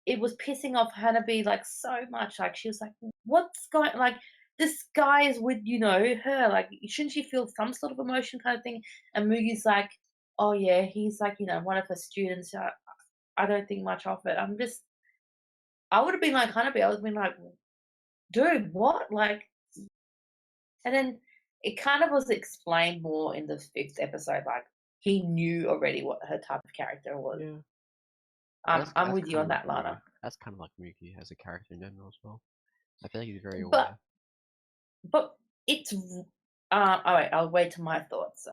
[SPEAKER 2] it was pissing off Hanabi like so much. Like, she was like, "What's going? Like, this guy is with, you know, her. Like, shouldn't she feel some sort of emotion, kind of thing?" And Mugi's like, "Oh yeah, he's like, you know, one of her students. I don't think much of it." I would have been like Hanabi. I would have been like, dude, what? Like, and then it kind of was explained more in the 5th episode. Like, he knew already what her type of character was.
[SPEAKER 1] Yeah.
[SPEAKER 2] I'm with you on that, Lana.
[SPEAKER 1] That's kind of like Mugi as a character in general as well. I feel like he's very
[SPEAKER 2] But-
[SPEAKER 1] aware.
[SPEAKER 2] But it's all right. I'll wait till my thoughts.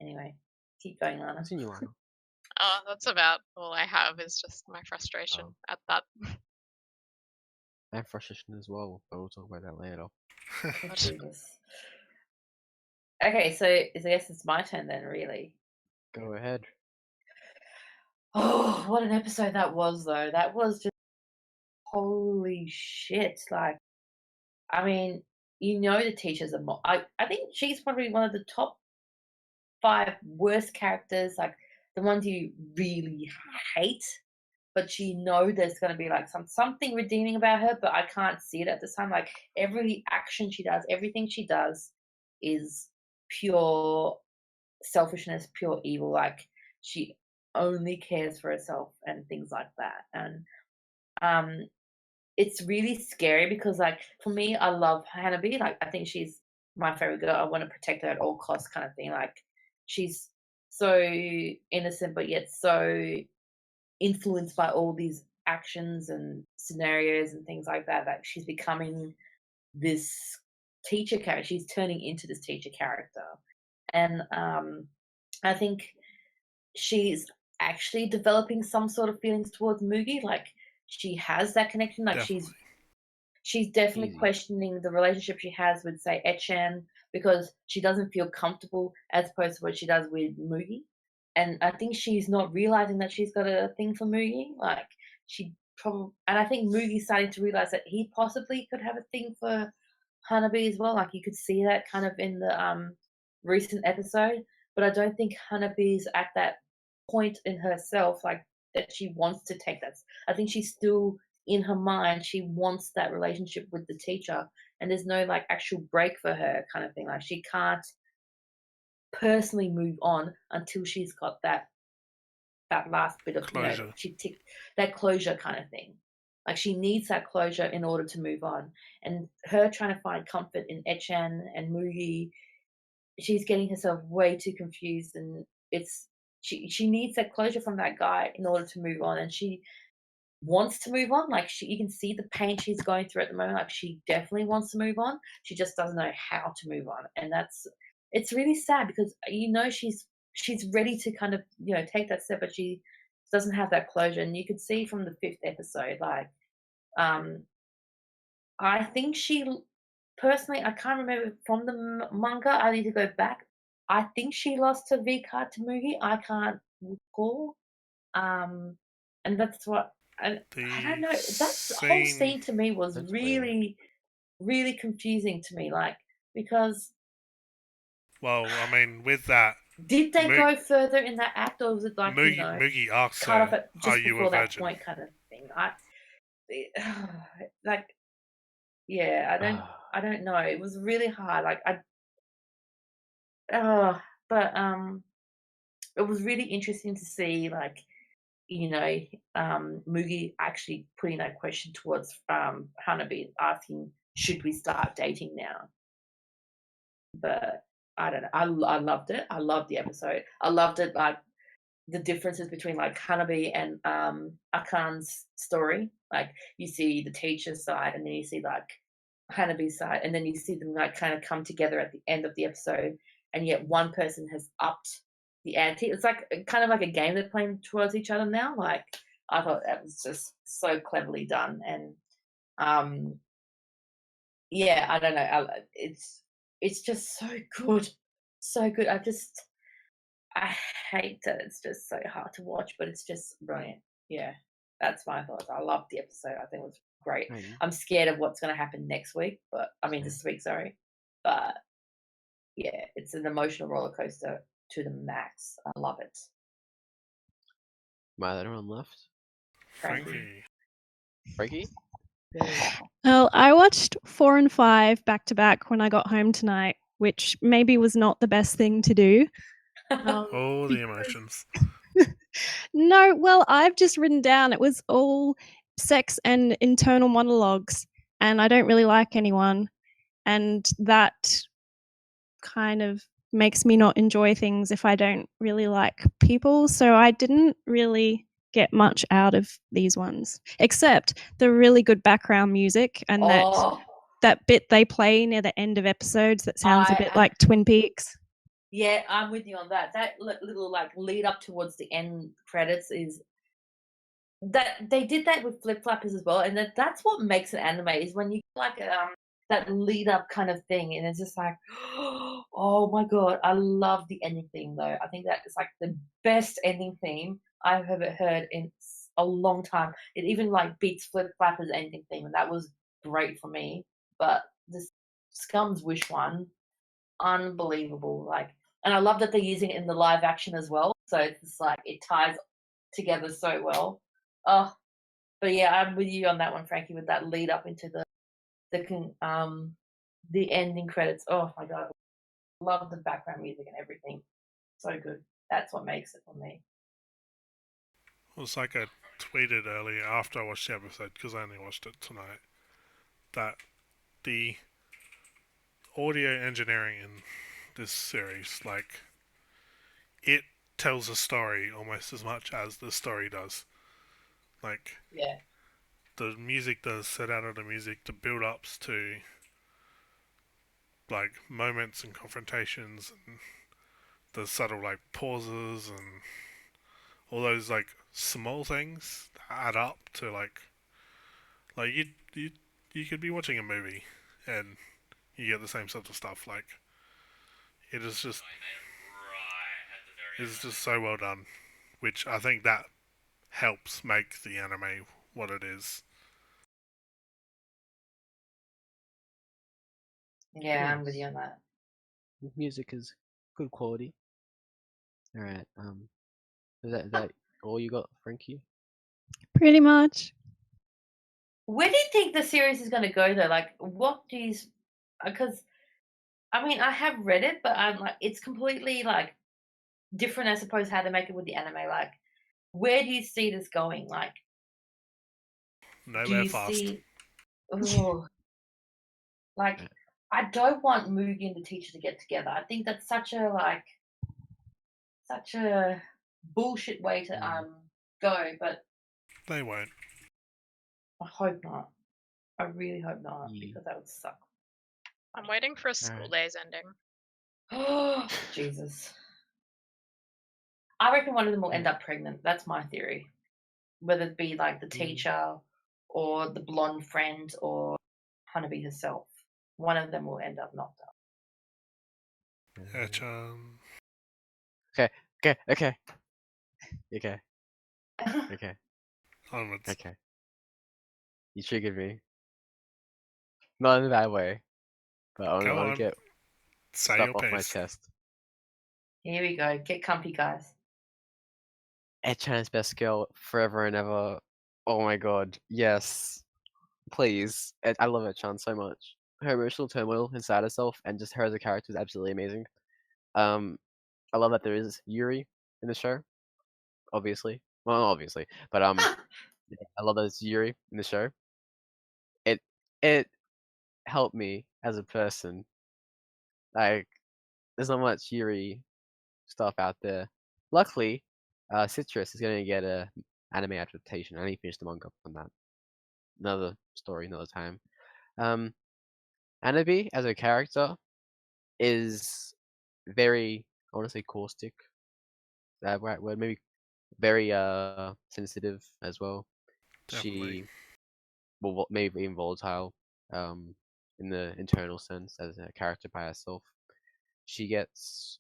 [SPEAKER 2] Anyway, keep going, Lana.
[SPEAKER 1] Continue, Lana.
[SPEAKER 5] Oh, that's about all I have is just my frustration at that.
[SPEAKER 1] And frustration as well, but we'll talk about that later.
[SPEAKER 2] Oh, Jesus. Okay, so I guess it's my turn then, really.
[SPEAKER 1] Go ahead.
[SPEAKER 2] Oh, what an episode that was, though. That was just holy shit. Like, I mean, you know, the teachers are I think she's probably one of the top 5 worst characters. Like, the ones you really hate, but you know there's going to be like something redeeming about her, but I can't see it at this time. Like every action she does, everything she does is pure selfishness, pure evil. Like she only cares for herself and things like that. And it's really scary because, like, for me, I love Hanabi. Like, I think she's my favorite girl. I want to protect her at all costs, kind of thing. Like, she's so innocent, but yet so influenced by all these actions and scenarios and things like that. That she's becoming this teacher character. She's turning into this teacher character, and I think she's actually developing some sort of feelings towards Mugi. Like, she has that connection. Like,
[SPEAKER 3] Definitely.
[SPEAKER 2] she's definitely
[SPEAKER 1] Easy.
[SPEAKER 2] questioning the relationship she has with, say, Echan, because she doesn't feel comfortable as opposed to what she does with Mugi. And I think she's not realizing that she's got a thing for Mugi. Like, she probably, and I think Mugi's starting to realize that he possibly could have a thing for Hanabi as well. Like, you could see that kind of in the recent episode. But I don't think Hanabi's at that point in herself, like, that she wants to take that. I think she's still, in her mind, she wants that relationship with the teacher, and there's no like actual break for her, kind of thing. Like, she can't personally move on until she's got that last bit of
[SPEAKER 3] Closure.
[SPEAKER 2] she ticked that closure, kind of thing. Like, she needs that closure in order to move on. And her trying to find comfort in Echan and Mugi, she's getting herself way too confused, and she needs that closure from that guy in order to move on. And she wants to move on. Like, you can see the pain she's going through at the moment. Like, she definitely wants to move on. She just doesn't know how to move on, and it's really sad because she's ready to kind of take that step, but she doesn't have that closure. And you could see from the 5th episode, like, I think she personally, I can't remember from the manga. I need to go back. I think she lost her V card to Mugi. I can't recall. And that's what I don't know. That whole scene to me was
[SPEAKER 1] That's
[SPEAKER 2] really, really confusing to me. Like, because
[SPEAKER 3] Well, I mean, with that,
[SPEAKER 2] did they
[SPEAKER 3] Mu-
[SPEAKER 2] go further in that act, or was it like
[SPEAKER 3] Mugi asks
[SPEAKER 2] cut off
[SPEAKER 3] her,
[SPEAKER 2] at
[SPEAKER 3] "Are
[SPEAKER 2] just
[SPEAKER 3] you
[SPEAKER 2] before
[SPEAKER 3] a
[SPEAKER 2] that
[SPEAKER 3] virgin?"
[SPEAKER 2] point, kind of thing? Like, yeah, I don't know. It was really hard. Like, but it was really interesting to see, like, Mugi actually putting that question towards Hanabi, asking, should we start dating now? But I don't know. I loved it. I loved the episode. I loved it, like, the differences between, like, Hanabi and Akan's story. Like, you see the teacher's side, and then you see, like, Hanabi's side, and then you see them, like, kind of come together at the end of the episode, and yet one person has upped the ante. It's like kind of like a game they're playing towards each other now. Like, I thought that was just so cleverly done. And yeah, I don't know. It's just so good, so good. I hate that it's just so hard to watch, but it's just brilliant. Yeah, that's my thoughts. I loved the episode. I think it was great. I'm scared of what's going to happen next week, but I mean this week, sorry. But yeah, it's an emotional roller coaster to the max. I love it.
[SPEAKER 1] Am I the only one left?
[SPEAKER 3] Frankie.
[SPEAKER 6] Well, I watched 4 and 5 back to back when I got home tonight, which maybe was not the best thing to do.
[SPEAKER 3] All the emotions.
[SPEAKER 6] No, well, I've just written down it was all sex and internal monologues, and I don't really like anyone, and that kind of makes me not enjoy things if I don't really like people. So I didn't really get much out of these ones, except the really good background music and that bit they play near the end of episodes that sounds a bit like Twin Peaks.
[SPEAKER 2] Yeah, I'm with you on that. That little, like, lead up towards the end credits is that they did that with Flip Flappers as well, and that's what makes an anime, is when you like that lead up kind of thing, and it's just like, oh my god, I love the ending theme though. I think that is like the best ending theme I've ever heard in a long time. It even like beats Flip Flappers' ending theme, and that was great for me. But this Scum's Wish one, unbelievable. Like, and I love that they're using it in the live action as well. so it's just like it ties together so well. Oh, but yeah, I'm with you on that one, Frankie, with that lead up into the ending credits. Oh my god, love the background music and everything. So good. That's what makes it for me.
[SPEAKER 3] It was like I tweeted earlier after I watched the episode, because I only watched it tonight, that the audio engineering in this series, like, it tells a story almost as much as the story does. Like,
[SPEAKER 2] Yeah.
[SPEAKER 3] the music does set out of the music, the build ups to like moments and confrontations, and the subtle like pauses and all those like small things add up to like you could be watching a movie and you get the same sort of stuff. Like, it is just so well done, which I think that helps make the anime what it is.
[SPEAKER 2] Yeah, I'm with
[SPEAKER 1] Nice.
[SPEAKER 2] you on that.
[SPEAKER 1] Music is good quality. All right. Is that all you got, Frankie?
[SPEAKER 6] Pretty much.
[SPEAKER 2] Where do you think the series is going to go though? Like, what do you? Because I mean, I have read it, but I'm like, it's completely like different. I suppose how to make it with the anime. Like, where do you see this going? Like, do
[SPEAKER 3] Nowhere
[SPEAKER 2] you
[SPEAKER 3] fast.
[SPEAKER 2] see? Oh, like, I don't want Mugi and the teacher to get together. I think that's such a bullshit way to go. But
[SPEAKER 3] They won't.
[SPEAKER 2] I hope not. I really hope not,
[SPEAKER 1] Yeah.
[SPEAKER 2] because that would suck.
[SPEAKER 5] I'm waiting for a school
[SPEAKER 1] Alright.
[SPEAKER 5] days ending.
[SPEAKER 2] Oh, Jesus. I reckon one of them will end up pregnant. That's my theory. Whether it be like the teacher or the blonde friend or Hanabi herself. One of them will end up knocked up.
[SPEAKER 1] Okay.
[SPEAKER 3] Onwards.
[SPEAKER 1] Okay. You triggered me. Not in a bad way, but I
[SPEAKER 3] Go
[SPEAKER 1] want
[SPEAKER 3] on.
[SPEAKER 1] to get
[SPEAKER 3] Say
[SPEAKER 1] stuff
[SPEAKER 3] your
[SPEAKER 1] off my
[SPEAKER 3] piece.
[SPEAKER 1] chest.
[SPEAKER 2] Here we go. Get comfy, guys.
[SPEAKER 1] Ed-chan's best girl forever and ever. Oh my god, yes. Please. I love Ed-chan so much. Her emotional turmoil inside herself and just her as a character is absolutely amazing. I love that there is Yuri in the show, obviously. Well, not obviously, but yeah, I love that there's Yuri in the show. It helped me as a person. Like, there's not much Yuri stuff out there. Luckily, Citrus is going to get a anime adaptation. I need to finish the manga on that. Another story, another time. Anabi as a character is very, I want to say caustic. That right word? Maybe very sensitive as well.
[SPEAKER 3] Definitely.
[SPEAKER 1] She, well, maybe even volatile. In the internal sense as a character by herself. She gets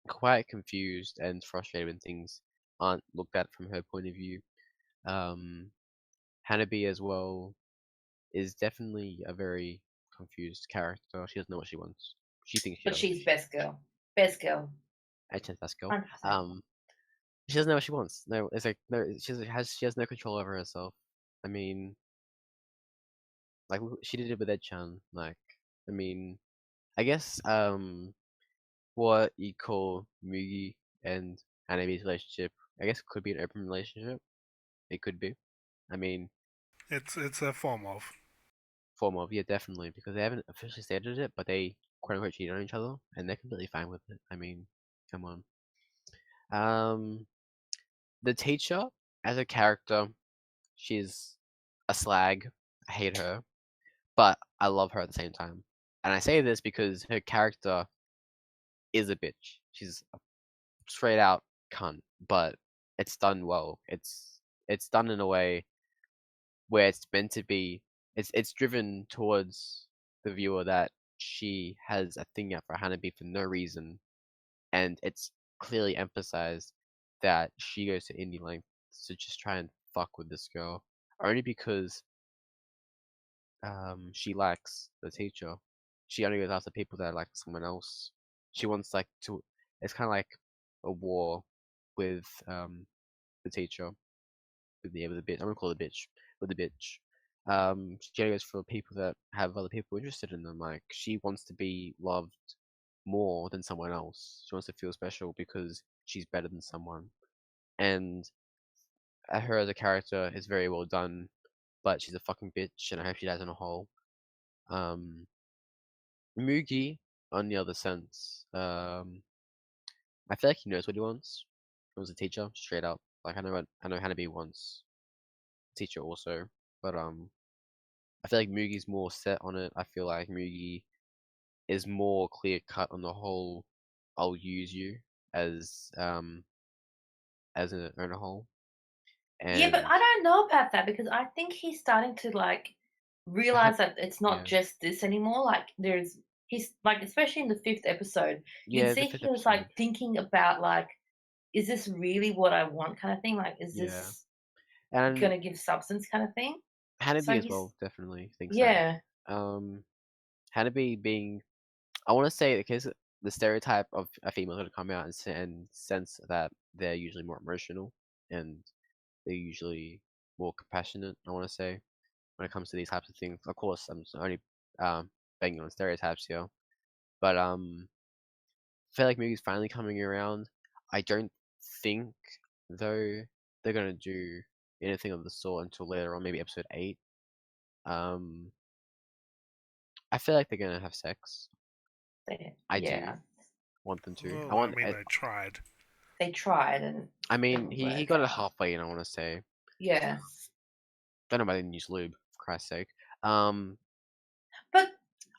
[SPEAKER 1] quite confused and frustrated when things aren't looked at from her point of view. Hanabi as well is definitely a very confused character. She doesn't know what she wants. She thinks she
[SPEAKER 2] But
[SPEAKER 1] does.
[SPEAKER 2] she's best girl. Best girl.
[SPEAKER 1] H.N. best girl.
[SPEAKER 2] 100%.
[SPEAKER 1] She doesn't know what she wants. No, it's like no. She has no control over herself. I mean, like she did it with Ed-chan. Like, I mean, I guess what you call Mugi and Hanabi's relationship, I guess could be an open relationship. It could be. I mean,
[SPEAKER 3] It's a form of.
[SPEAKER 1] form of, yeah, definitely, because they haven't officially stated it, but they quote unquote cheat on each other, and they're completely fine with it. I mean, come on. The teacher as a character, she's a slag. I hate her, but I love her at the same time. And I say this because her character is a bitch. She's a straight out cunt, but it's done well. It's done in a way where it's meant to be. It's driven towards the viewer that she has a thing out for Hanabi for no reason, and it's clearly emphasized that she goes to any lengths to just try and fuck with this girl, only because she likes the teacher. She only goes after people that like someone else. She wants like to. It's kind of like a war with the teacher, with the bitch. I'm gonna call it bitch. With the bitch. She goes for people that have other people interested in them. Like she wants to be loved more than someone else. She wants to feel special because she's better than someone. And her as a character is very well done, but she's a fucking bitch, and I hope she dies in a hole. Mugi, on the other sense, I feel like he knows what he wants. He wants a teacher, straight up. Like I know Hanabi wants a teacher also, but I feel like Mugi's more set on it. I feel like Mugi is more clear cut on the whole. I'll use you as an owner hole.
[SPEAKER 2] Yeah, but
[SPEAKER 1] And
[SPEAKER 2] I don't know about that because I think he's starting to like realize that it's not
[SPEAKER 1] yeah.
[SPEAKER 2] just this anymore. Like he's like, especially in the 5th episode, you
[SPEAKER 1] Yeah,
[SPEAKER 2] can
[SPEAKER 1] the
[SPEAKER 2] see
[SPEAKER 1] fifth
[SPEAKER 2] he was
[SPEAKER 1] episode.
[SPEAKER 2] like thinking about like, is this really what I want, kind of thing? Like, is
[SPEAKER 1] Yeah.
[SPEAKER 2] this
[SPEAKER 1] And
[SPEAKER 2] gonna give substance, kind of thing?
[SPEAKER 1] Hanabi
[SPEAKER 2] So
[SPEAKER 1] as
[SPEAKER 2] he's
[SPEAKER 1] well definitely thinks
[SPEAKER 2] yeah,
[SPEAKER 1] that. Hanabi being, I want to say because the stereotype of a female going to come out and sense that they're usually more emotional and they're usually more compassionate. I want to say when it comes to these types of things. Of course, I'm only banging on stereotypes here, but I feel like Mugi's finally coming around. I don't think though they're gonna do anything of the sort until later on, maybe episode 8. I feel like they're gonna have sex. I do
[SPEAKER 2] yeah.
[SPEAKER 1] want them to.
[SPEAKER 3] Well, I mean, they tried.
[SPEAKER 2] They tried and
[SPEAKER 1] I mean,
[SPEAKER 2] didn't
[SPEAKER 1] he
[SPEAKER 2] work
[SPEAKER 1] got it
[SPEAKER 2] out.
[SPEAKER 1] halfway in. I want to say.
[SPEAKER 2] Yeah,
[SPEAKER 1] Don't know why they didn't use lube. For Christ's sake.
[SPEAKER 2] but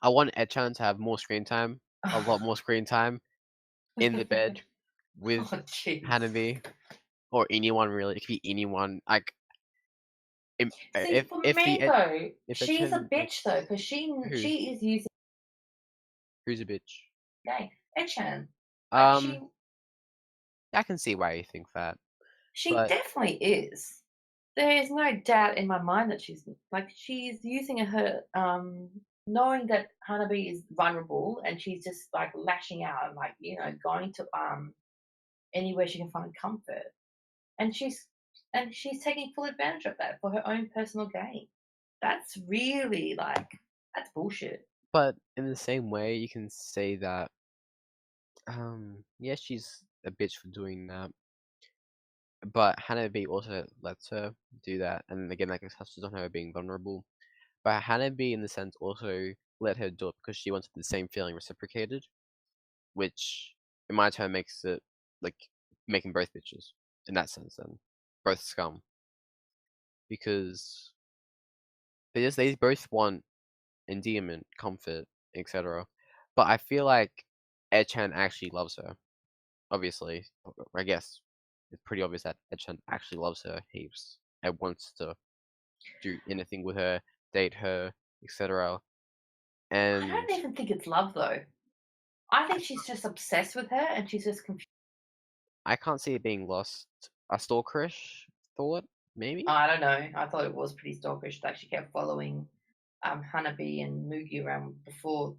[SPEAKER 1] I want Ed-chan to have more screen time. A lot more screen time in the bed with
[SPEAKER 2] oh, jeez.
[SPEAKER 1] Hanabi or anyone really. It could be anyone. Like
[SPEAKER 2] See,
[SPEAKER 1] if
[SPEAKER 2] for
[SPEAKER 1] if
[SPEAKER 2] me
[SPEAKER 1] the
[SPEAKER 2] though,
[SPEAKER 1] if
[SPEAKER 2] she's a
[SPEAKER 1] Ed-chan, like,
[SPEAKER 2] bitch though, because she
[SPEAKER 1] who
[SPEAKER 2] is using
[SPEAKER 1] who's a bitch?
[SPEAKER 2] gay Ed-chan. Like
[SPEAKER 1] I can see why you think that,
[SPEAKER 2] she
[SPEAKER 1] but
[SPEAKER 2] definitely is. There is no doubt in my mind that she's using her knowing that Hanabi is vulnerable and she's just like lashing out and like, you know, going to anywhere she can find comfort. And she's taking full advantage of that for her own personal gain. That's really like that's bullshit.
[SPEAKER 1] but in the same way, you can say that yeah, she's a bitch for doing that. But Hanabi also lets her do that, and again, like it touches on her being vulnerable. But Hanabi, in the sense, also let her do it because she wanted the same feeling reciprocated, which, in my turn, makes it like making both bitches in that sense. Then both scum because they both want endearment, comfort, etc. But I feel like Ed-chan actually loves her. Obviously, I guess it's pretty obvious that Ed-chan actually loves her heaps and wants to do anything with her, date her, etc.
[SPEAKER 2] I
[SPEAKER 1] And
[SPEAKER 2] don't even think it's love though. I think she's just obsessed with her and she's just confused.
[SPEAKER 1] I can't see it being lost. A stalkerish thought, maybe?
[SPEAKER 2] I don't know. I thought it was pretty stalkerish that she kept following Hanabi and Mugi around before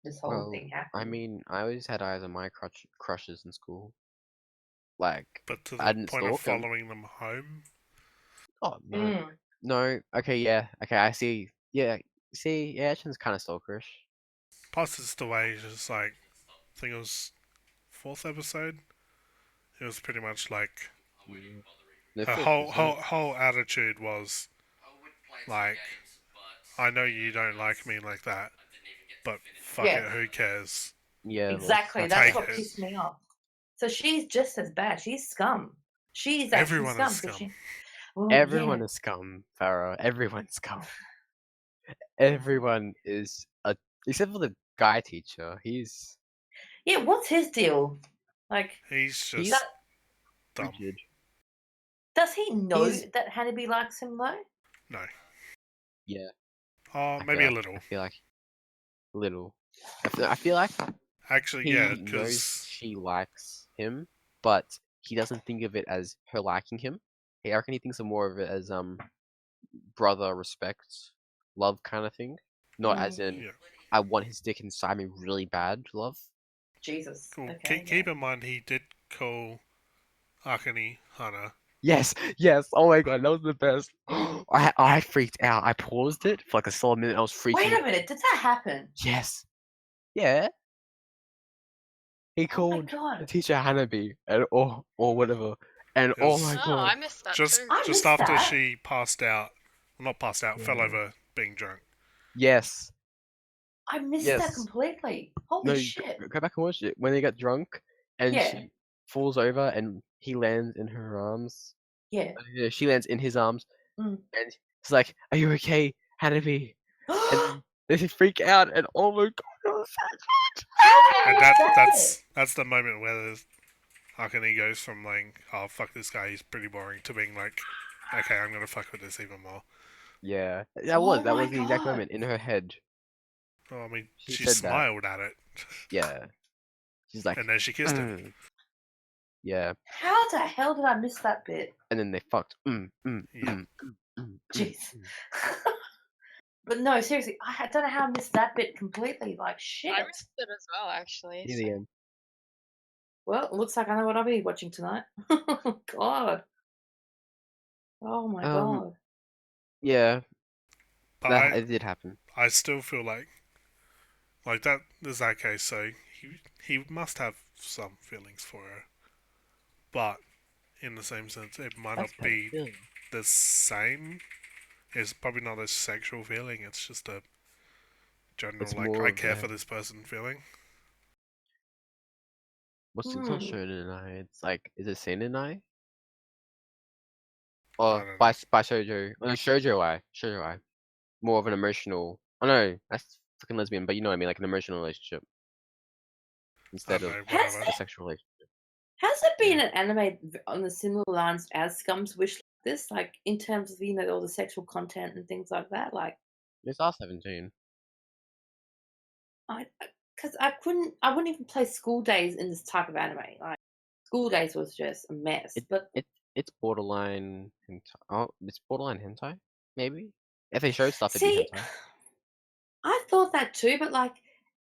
[SPEAKER 2] this whole
[SPEAKER 1] Well,
[SPEAKER 2] thing happened.
[SPEAKER 1] I mean, I always had eyes on my crushes in school. Like,
[SPEAKER 3] But to
[SPEAKER 1] I
[SPEAKER 3] the
[SPEAKER 1] didn't
[SPEAKER 3] point of
[SPEAKER 1] stalk them.
[SPEAKER 3] following them home?
[SPEAKER 1] Oh, no. No, okay, yeah. Okay, I see. Yeah, see, yeah, Ed-chan's kind of stalkerish.
[SPEAKER 3] Plus, it's the way it's just like, I think it was 4th episode. It was pretty much like
[SPEAKER 1] No,
[SPEAKER 3] her whole attitude was like, I know you don't like me like that, but fuck
[SPEAKER 2] Yeah.
[SPEAKER 3] it, who cares?
[SPEAKER 1] Yeah,
[SPEAKER 2] Exactly.
[SPEAKER 1] that's
[SPEAKER 2] That's
[SPEAKER 3] Take
[SPEAKER 2] what
[SPEAKER 3] it.
[SPEAKER 2] pissed me off. So she's just as bad. She's scum. She's actually
[SPEAKER 3] Everyone
[SPEAKER 2] scum.
[SPEAKER 3] is scum.
[SPEAKER 1] Everyone
[SPEAKER 2] yeah.
[SPEAKER 1] is scum, Farah. Everyone's scum. Everyone is except for the guy teacher. He's
[SPEAKER 2] Yeah, what's his deal? Like,
[SPEAKER 3] He's
[SPEAKER 1] he's
[SPEAKER 3] just dumb.
[SPEAKER 1] rigid.
[SPEAKER 2] does he know
[SPEAKER 1] He's-
[SPEAKER 2] that Hanabi likes him though?
[SPEAKER 3] No.
[SPEAKER 1] Yeah.
[SPEAKER 3] Maybe a little.
[SPEAKER 1] I feel like little. I feel like
[SPEAKER 3] Actually,
[SPEAKER 1] he
[SPEAKER 3] yeah,
[SPEAKER 1] knows
[SPEAKER 3] because
[SPEAKER 1] she likes him, but he doesn't think of it as her liking him. I reckon he thinks of more of it as brother respect, love kind of thing, not as in
[SPEAKER 3] yeah.
[SPEAKER 1] I want his dick inside me really bad love.
[SPEAKER 2] Jesus.
[SPEAKER 3] Cool.
[SPEAKER 2] Okay.
[SPEAKER 3] Keep in mind, he did call Akane Hana.
[SPEAKER 1] Yes, yes. Oh my god, that was the best. I freaked out. I paused it for like a solid minute. I was freaking.
[SPEAKER 2] Wait a minute, did that happen?
[SPEAKER 1] Yes. Yeah. He
[SPEAKER 2] Oh my
[SPEAKER 1] called the
[SPEAKER 2] god.
[SPEAKER 1] teacher Hanabi and or whatever. And oh my
[SPEAKER 3] Yes.
[SPEAKER 5] Oh,
[SPEAKER 1] god.
[SPEAKER 5] I missed that
[SPEAKER 3] Just
[SPEAKER 5] too.
[SPEAKER 2] I
[SPEAKER 3] just
[SPEAKER 2] missed
[SPEAKER 3] after
[SPEAKER 2] that.
[SPEAKER 3] she passed out, well, not passed out, fell
[SPEAKER 1] Yeah.
[SPEAKER 3] over being drunk.
[SPEAKER 1] Yes.
[SPEAKER 2] I missed that
[SPEAKER 1] Yes.
[SPEAKER 2] completely. Holy
[SPEAKER 1] No,
[SPEAKER 2] shit.
[SPEAKER 1] go back and watch it. When they get drunk and
[SPEAKER 2] Yeah.
[SPEAKER 1] she falls over and he lands in her arms.
[SPEAKER 2] Yeah.
[SPEAKER 1] Yeah, she lands in his arms.
[SPEAKER 2] Mm.
[SPEAKER 1] And he's like, "Are you okay, Hanabi?" And they just freak out and oh my god, it was so good.
[SPEAKER 3] And
[SPEAKER 2] How did I miss that?
[SPEAKER 3] that's the moment where Akane goes from like, oh fuck this guy, he's pretty boring, to being like, okay, I'm gonna fuck with this even more.
[SPEAKER 1] Yeah,
[SPEAKER 2] Oh
[SPEAKER 1] that
[SPEAKER 2] my
[SPEAKER 1] was the exact
[SPEAKER 2] god.
[SPEAKER 1] moment in her head.
[SPEAKER 3] Oh, I mean,
[SPEAKER 1] She
[SPEAKER 3] she
[SPEAKER 1] said that.
[SPEAKER 3] smiled at it,
[SPEAKER 1] Yeah, she's like,
[SPEAKER 3] and then she kissed him.
[SPEAKER 1] "Mm." Yeah,
[SPEAKER 2] How the hell did I miss that bit?
[SPEAKER 1] and then they fucked.
[SPEAKER 3] Yeah.
[SPEAKER 2] Jeez. But no, seriously, I don't know how I missed that bit completely. Like, shit.
[SPEAKER 5] I missed it as well, actually.
[SPEAKER 1] Near
[SPEAKER 5] so-
[SPEAKER 1] the end.
[SPEAKER 2] Well, it looks like I know what I'll be watching tonight. God. Oh my god.
[SPEAKER 1] Yeah,
[SPEAKER 3] But
[SPEAKER 1] it did happen.
[SPEAKER 3] I still feel like that is that case. So he must have some feelings for her, but in the same sense, it might
[SPEAKER 1] That's
[SPEAKER 3] not
[SPEAKER 1] how I
[SPEAKER 3] be
[SPEAKER 1] feel.
[SPEAKER 3] the same. It's probably not a sexual feeling. It's just a general
[SPEAKER 1] It's
[SPEAKER 3] like
[SPEAKER 1] more
[SPEAKER 3] I
[SPEAKER 1] of
[SPEAKER 3] care
[SPEAKER 1] a-
[SPEAKER 3] for this person feeling.
[SPEAKER 1] It's not
[SPEAKER 2] Hmm.
[SPEAKER 1] shonen. It's like, is it seinen?
[SPEAKER 3] I
[SPEAKER 1] Or
[SPEAKER 3] don't
[SPEAKER 1] by shoujo? Oh, no, shoujo. More of an emotional. Oh no, that's fucking lesbian. But you know what I mean, like an emotional relationship
[SPEAKER 3] I
[SPEAKER 1] instead
[SPEAKER 3] don't
[SPEAKER 1] of
[SPEAKER 3] know,
[SPEAKER 2] Has
[SPEAKER 3] whatever.
[SPEAKER 1] a sexual relationship.
[SPEAKER 2] Has there been
[SPEAKER 1] Yeah.
[SPEAKER 2] an anime on the similar lines as Scum's Wish like this? Like, in terms of, all the sexual content and things like that? Like,
[SPEAKER 1] It's R17.
[SPEAKER 2] because I wouldn't even play School Days in this type of anime. Like, School Days was just a mess. But
[SPEAKER 1] It's borderline hentai. Oh, it's borderline hentai, maybe. If they showed stuff, it'd be
[SPEAKER 2] see,
[SPEAKER 1] hentai.
[SPEAKER 2] I thought that too, but like,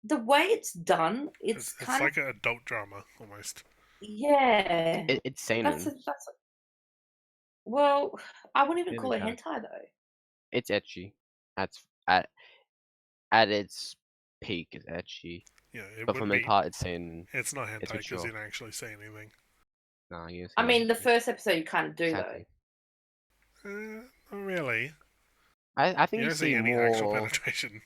[SPEAKER 2] the way it's done, it's
[SPEAKER 3] It's
[SPEAKER 2] kind
[SPEAKER 3] like
[SPEAKER 2] of,
[SPEAKER 3] an adult drama almost.
[SPEAKER 2] yeah.
[SPEAKER 1] It's seinen.
[SPEAKER 2] Well, I wouldn't even
[SPEAKER 1] Seinen
[SPEAKER 2] call it
[SPEAKER 1] count.
[SPEAKER 2] hentai though.
[SPEAKER 1] It's ecchi. At its peak, it's ecchi.
[SPEAKER 3] Yeah, it
[SPEAKER 1] But for
[SPEAKER 3] would
[SPEAKER 1] the main
[SPEAKER 3] be.
[SPEAKER 1] part, it's seinen.
[SPEAKER 3] It's not hentai
[SPEAKER 1] It's
[SPEAKER 3] because
[SPEAKER 1] mature.
[SPEAKER 3] you don't actually say anything.
[SPEAKER 1] Nah, you
[SPEAKER 2] I mean, the first episode you kind of do
[SPEAKER 1] exactly.
[SPEAKER 3] Not really.
[SPEAKER 1] I think
[SPEAKER 3] You
[SPEAKER 1] you
[SPEAKER 3] don't see
[SPEAKER 1] see
[SPEAKER 3] any actual
[SPEAKER 1] more.
[SPEAKER 3] penetration.
[SPEAKER 2] though.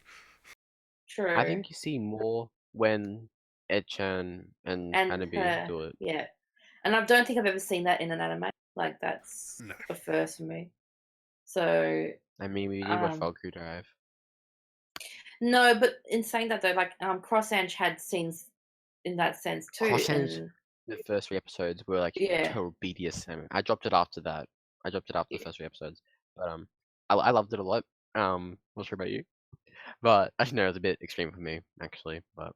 [SPEAKER 2] True.
[SPEAKER 1] I think you see more when Ed-chan and Hanabi
[SPEAKER 2] her,
[SPEAKER 1] do it.
[SPEAKER 2] yeah. And I don't think I've ever seen that in an anime. Like, that's
[SPEAKER 3] No.
[SPEAKER 2] a first for me. So
[SPEAKER 1] I mean, we did watch
[SPEAKER 2] Um,
[SPEAKER 1] Valkyrie Drive.
[SPEAKER 2] no, but in saying that though, like Cross Ange had scenes in that sense too.
[SPEAKER 1] Cross Ange-
[SPEAKER 2] And
[SPEAKER 1] The first 3 episodes were like
[SPEAKER 2] yeah,
[SPEAKER 1] total BDSM. I dropped it after that. I dropped it after the first 3 episodes. But I loved it a lot. Not sure about you, but I know it was a bit extreme for me actually. But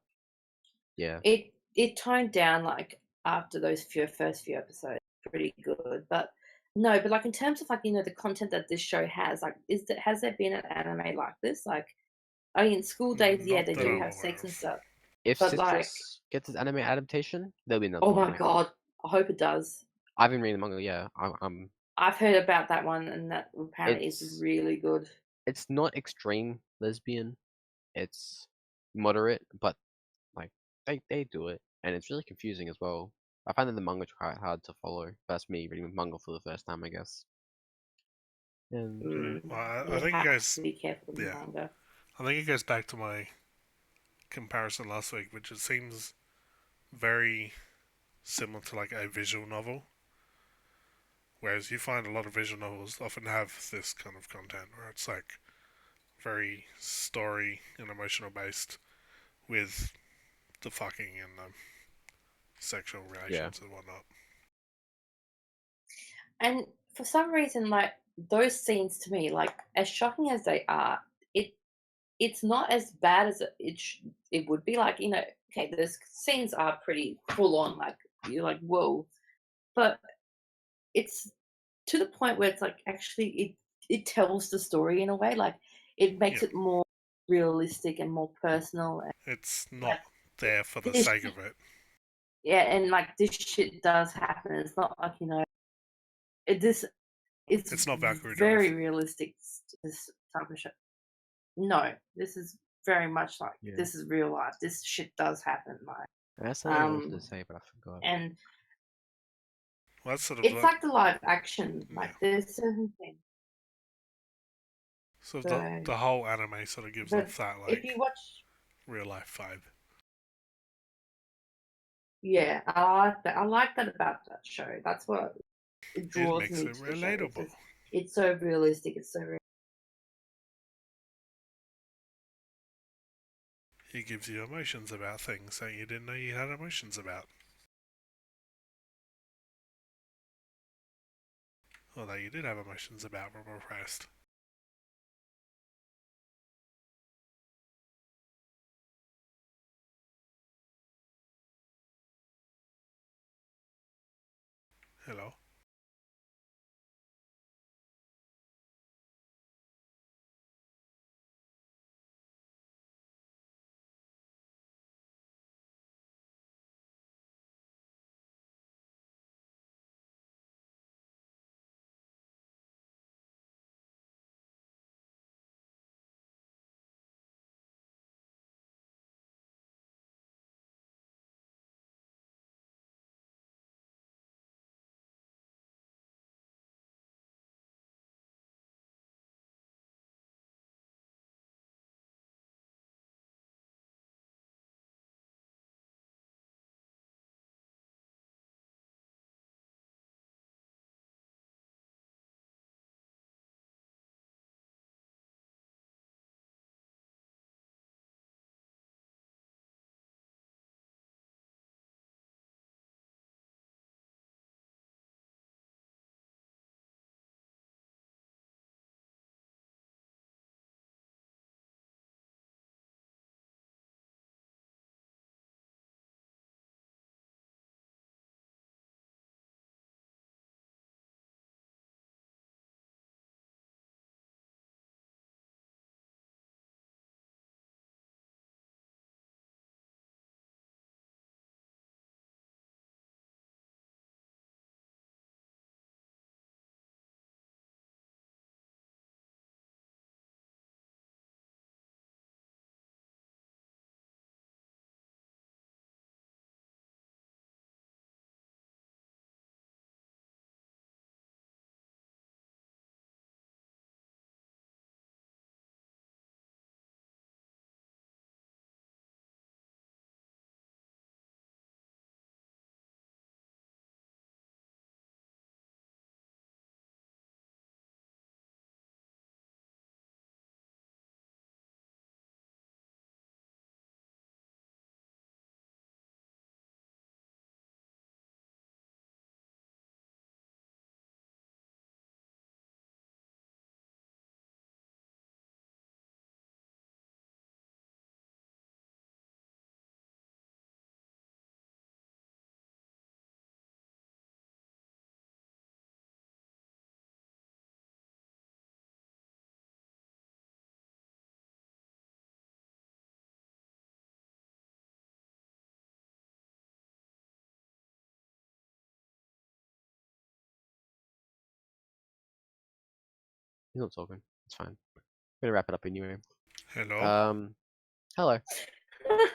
[SPEAKER 1] yeah,
[SPEAKER 2] it toned down like after those first few episodes, pretty good. But no, but like in terms of like the content that this show has, like has there been an anime like this? Like, I mean, School Days, yeah,
[SPEAKER 3] Not
[SPEAKER 2] they
[SPEAKER 3] that
[SPEAKER 2] do
[SPEAKER 3] I'm
[SPEAKER 2] have
[SPEAKER 3] aware
[SPEAKER 2] sex and
[SPEAKER 3] of.
[SPEAKER 2] stuff.
[SPEAKER 1] if
[SPEAKER 2] But like,
[SPEAKER 1] Citrus gets its anime adaptation, there'll be another
[SPEAKER 2] oh
[SPEAKER 1] one.
[SPEAKER 2] my
[SPEAKER 1] Like,
[SPEAKER 2] god, I hope it does.
[SPEAKER 1] I've been reading the manga. Yeah,
[SPEAKER 2] I've heard about that one, and that apparently is
[SPEAKER 1] It's-
[SPEAKER 2] really good.
[SPEAKER 1] it's not extreme lesbian. It's moderate, but like they do it, and it's really confusing as well. I find that the manga's quite hard to follow. That's me reading manga for the first time, I guess. And
[SPEAKER 3] Well, I
[SPEAKER 2] You
[SPEAKER 3] think it
[SPEAKER 2] have
[SPEAKER 3] goes.
[SPEAKER 2] to be careful with
[SPEAKER 3] yeah.
[SPEAKER 2] manga.
[SPEAKER 3] I think it goes back to my comparison last week, which it seems very similar to like a visual novel. Whereas you find a lot of visual novels often have this kind of content where it's like very story and emotional based with the fucking and the sexual relations and whatnot.
[SPEAKER 2] And for some reason, like those scenes to me, like as shocking as they are, it's not as bad as it would be. Like okay, those scenes are pretty full on. Like you're like whoa, but it's to the point where it's like actually it tells the story in a way. Like it makes
[SPEAKER 3] Yeah.
[SPEAKER 2] it more realistic and more personal.
[SPEAKER 3] It's not there for the
[SPEAKER 2] This-
[SPEAKER 3] sake of it.
[SPEAKER 2] Yeah, and like this shit does happen. It's not like it's
[SPEAKER 3] not Valkyrie
[SPEAKER 2] very
[SPEAKER 3] Drive.
[SPEAKER 2] realistic. This type of show. No, this is very much like this is real life. This shit does happen. Like
[SPEAKER 1] That's something I wanted to say, but I forgot.
[SPEAKER 2] and
[SPEAKER 3] Well, that's sort of
[SPEAKER 2] it's like the live action. Like there's certain things.
[SPEAKER 3] So the whole anime sort of gives off that like
[SPEAKER 2] if you watch
[SPEAKER 3] real life vibe.
[SPEAKER 2] Yeah, I like that. I like that about that show. That's what it draws
[SPEAKER 3] makes
[SPEAKER 2] me
[SPEAKER 3] it
[SPEAKER 2] to the show.
[SPEAKER 3] relatable.
[SPEAKER 2] It's so realistic. It's so real.
[SPEAKER 3] He gives you emotions about things that you didn't know you had emotions about. Or that you did have emotions about from repressed. Hello?
[SPEAKER 1] He's not talking. It's fine. I'm gonna wrap it up anyway.
[SPEAKER 3] Hello?
[SPEAKER 1] Hello. You're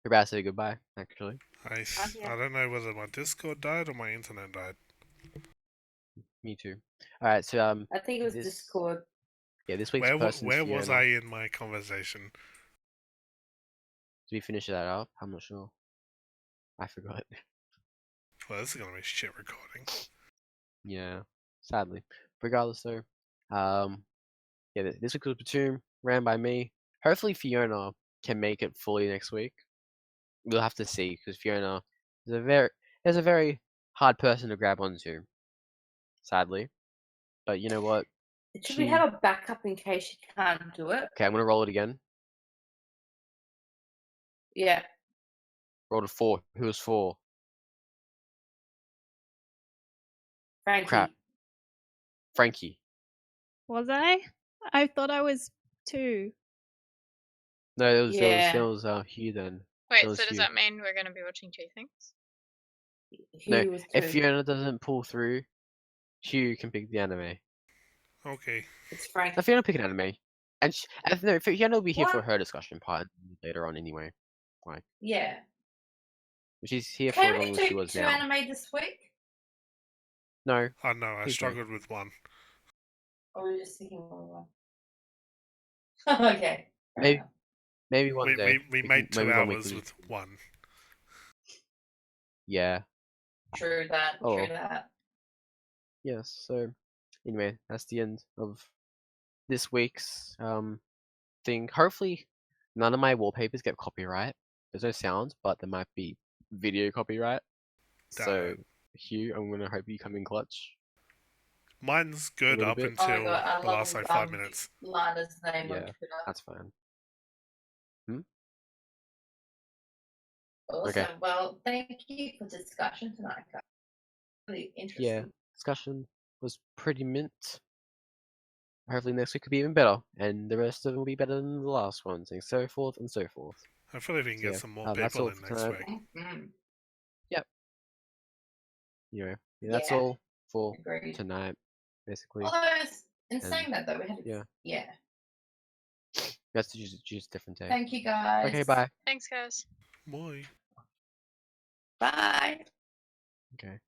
[SPEAKER 1] about to say goodbye, actually.
[SPEAKER 3] I don't know whether my Discord died or my internet died.
[SPEAKER 1] Me too. Alright, so
[SPEAKER 2] I think it was Discord.
[SPEAKER 1] Yeah, this week's person's
[SPEAKER 3] Where
[SPEAKER 1] Fiona.
[SPEAKER 3] was I in my conversation?
[SPEAKER 1] Did we finish that up? I'm not sure. I forgot.
[SPEAKER 3] Well, this is gonna be shit recording.
[SPEAKER 1] Yeah, sadly. Regardless, though, yeah, this week was BTOOOM, ran by me. Hopefully, Fiona can make it fully next week. We'll have to see, because Fiona is a very hard person to grab onto. Sadly, but you know what?
[SPEAKER 2] Should we have a backup in case she can't do it?
[SPEAKER 1] Okay, I'm gonna roll it again.
[SPEAKER 2] Yeah.
[SPEAKER 1] Rolled a 4. Who was 4?
[SPEAKER 2] Frankie.
[SPEAKER 1] Crap. Frankie.
[SPEAKER 6] Was I? I thought I was 2.
[SPEAKER 1] No, there was Hugh then.
[SPEAKER 5] Wait,
[SPEAKER 1] That was
[SPEAKER 5] so does
[SPEAKER 1] Hugh.
[SPEAKER 5] that mean we're going to be watching two things?
[SPEAKER 1] No,
[SPEAKER 2] Hugh was
[SPEAKER 1] if
[SPEAKER 2] 2.
[SPEAKER 1] Fiona doesn't pull through, Hugh can pick the anime.
[SPEAKER 3] Okay.
[SPEAKER 2] It's Frank.
[SPEAKER 1] So Fiona pick an anime, and no, Fiona will be here for
[SPEAKER 2] What?
[SPEAKER 1] her discussion part later on anyway.
[SPEAKER 2] Yeah.
[SPEAKER 1] She's here for
[SPEAKER 2] Can
[SPEAKER 1] as long
[SPEAKER 2] we
[SPEAKER 1] as she
[SPEAKER 2] do
[SPEAKER 1] was
[SPEAKER 2] 2
[SPEAKER 1] now.
[SPEAKER 2] anime this week?
[SPEAKER 1] No,
[SPEAKER 3] Oh no, I
[SPEAKER 1] Please don't.
[SPEAKER 3] struggled with one.
[SPEAKER 2] Or are we just thinking one? Okay. fair
[SPEAKER 1] Maybe
[SPEAKER 2] enough.
[SPEAKER 1] maybe one
[SPEAKER 3] We,
[SPEAKER 1] day.
[SPEAKER 3] we
[SPEAKER 1] can-
[SPEAKER 3] made 2
[SPEAKER 1] maybe 1 week
[SPEAKER 3] hours
[SPEAKER 1] we
[SPEAKER 3] with
[SPEAKER 1] can-
[SPEAKER 3] one.
[SPEAKER 1] Yeah.
[SPEAKER 2] True that.
[SPEAKER 1] Oh,
[SPEAKER 2] True
[SPEAKER 1] well.
[SPEAKER 2] that.
[SPEAKER 1] Yes. So anyway, that's the end of this week's thing. Hopefully, none of my wallpapers get copyright. There's no sound, but there might be video copyright.
[SPEAKER 3] Doubt
[SPEAKER 1] So
[SPEAKER 3] it.
[SPEAKER 1] Hugh, I'm gonna hope you come in clutch.
[SPEAKER 3] Mine's good
[SPEAKER 1] little
[SPEAKER 3] up
[SPEAKER 1] bit.
[SPEAKER 2] Oh my
[SPEAKER 3] until
[SPEAKER 2] god, I
[SPEAKER 3] the
[SPEAKER 2] love
[SPEAKER 3] last like 5 minutes.
[SPEAKER 2] Lana's name on
[SPEAKER 1] Yeah.
[SPEAKER 2] Twitter.
[SPEAKER 1] That's fine.
[SPEAKER 2] Awesome.
[SPEAKER 1] Okay.
[SPEAKER 2] Well, thank you for discussion tonight, guys. Really interesting.
[SPEAKER 1] Yeah. Discussion was pretty mint. Hopefully next week could be even better, and the rest of them will be better than the last ones, and so forth and so forth.
[SPEAKER 3] Hopefully we can get
[SPEAKER 1] Yeah,
[SPEAKER 3] some more
[SPEAKER 1] that's
[SPEAKER 3] people
[SPEAKER 1] all
[SPEAKER 3] in
[SPEAKER 1] for
[SPEAKER 3] next
[SPEAKER 1] tonight.
[SPEAKER 3] week.
[SPEAKER 2] Mhm.
[SPEAKER 1] Yeah, that's
[SPEAKER 2] Yeah.
[SPEAKER 1] all for
[SPEAKER 2] Agreed.
[SPEAKER 1] tonight, basically.
[SPEAKER 2] Although, in
[SPEAKER 1] And-
[SPEAKER 2] saying that, though, we had
[SPEAKER 1] yeah.
[SPEAKER 2] yeah.
[SPEAKER 1] That's just a different day.
[SPEAKER 2] Thank you, guys.
[SPEAKER 1] Okay, bye.
[SPEAKER 5] Thanks, guys.
[SPEAKER 3] Boy.
[SPEAKER 2] Bye.
[SPEAKER 1] Okay.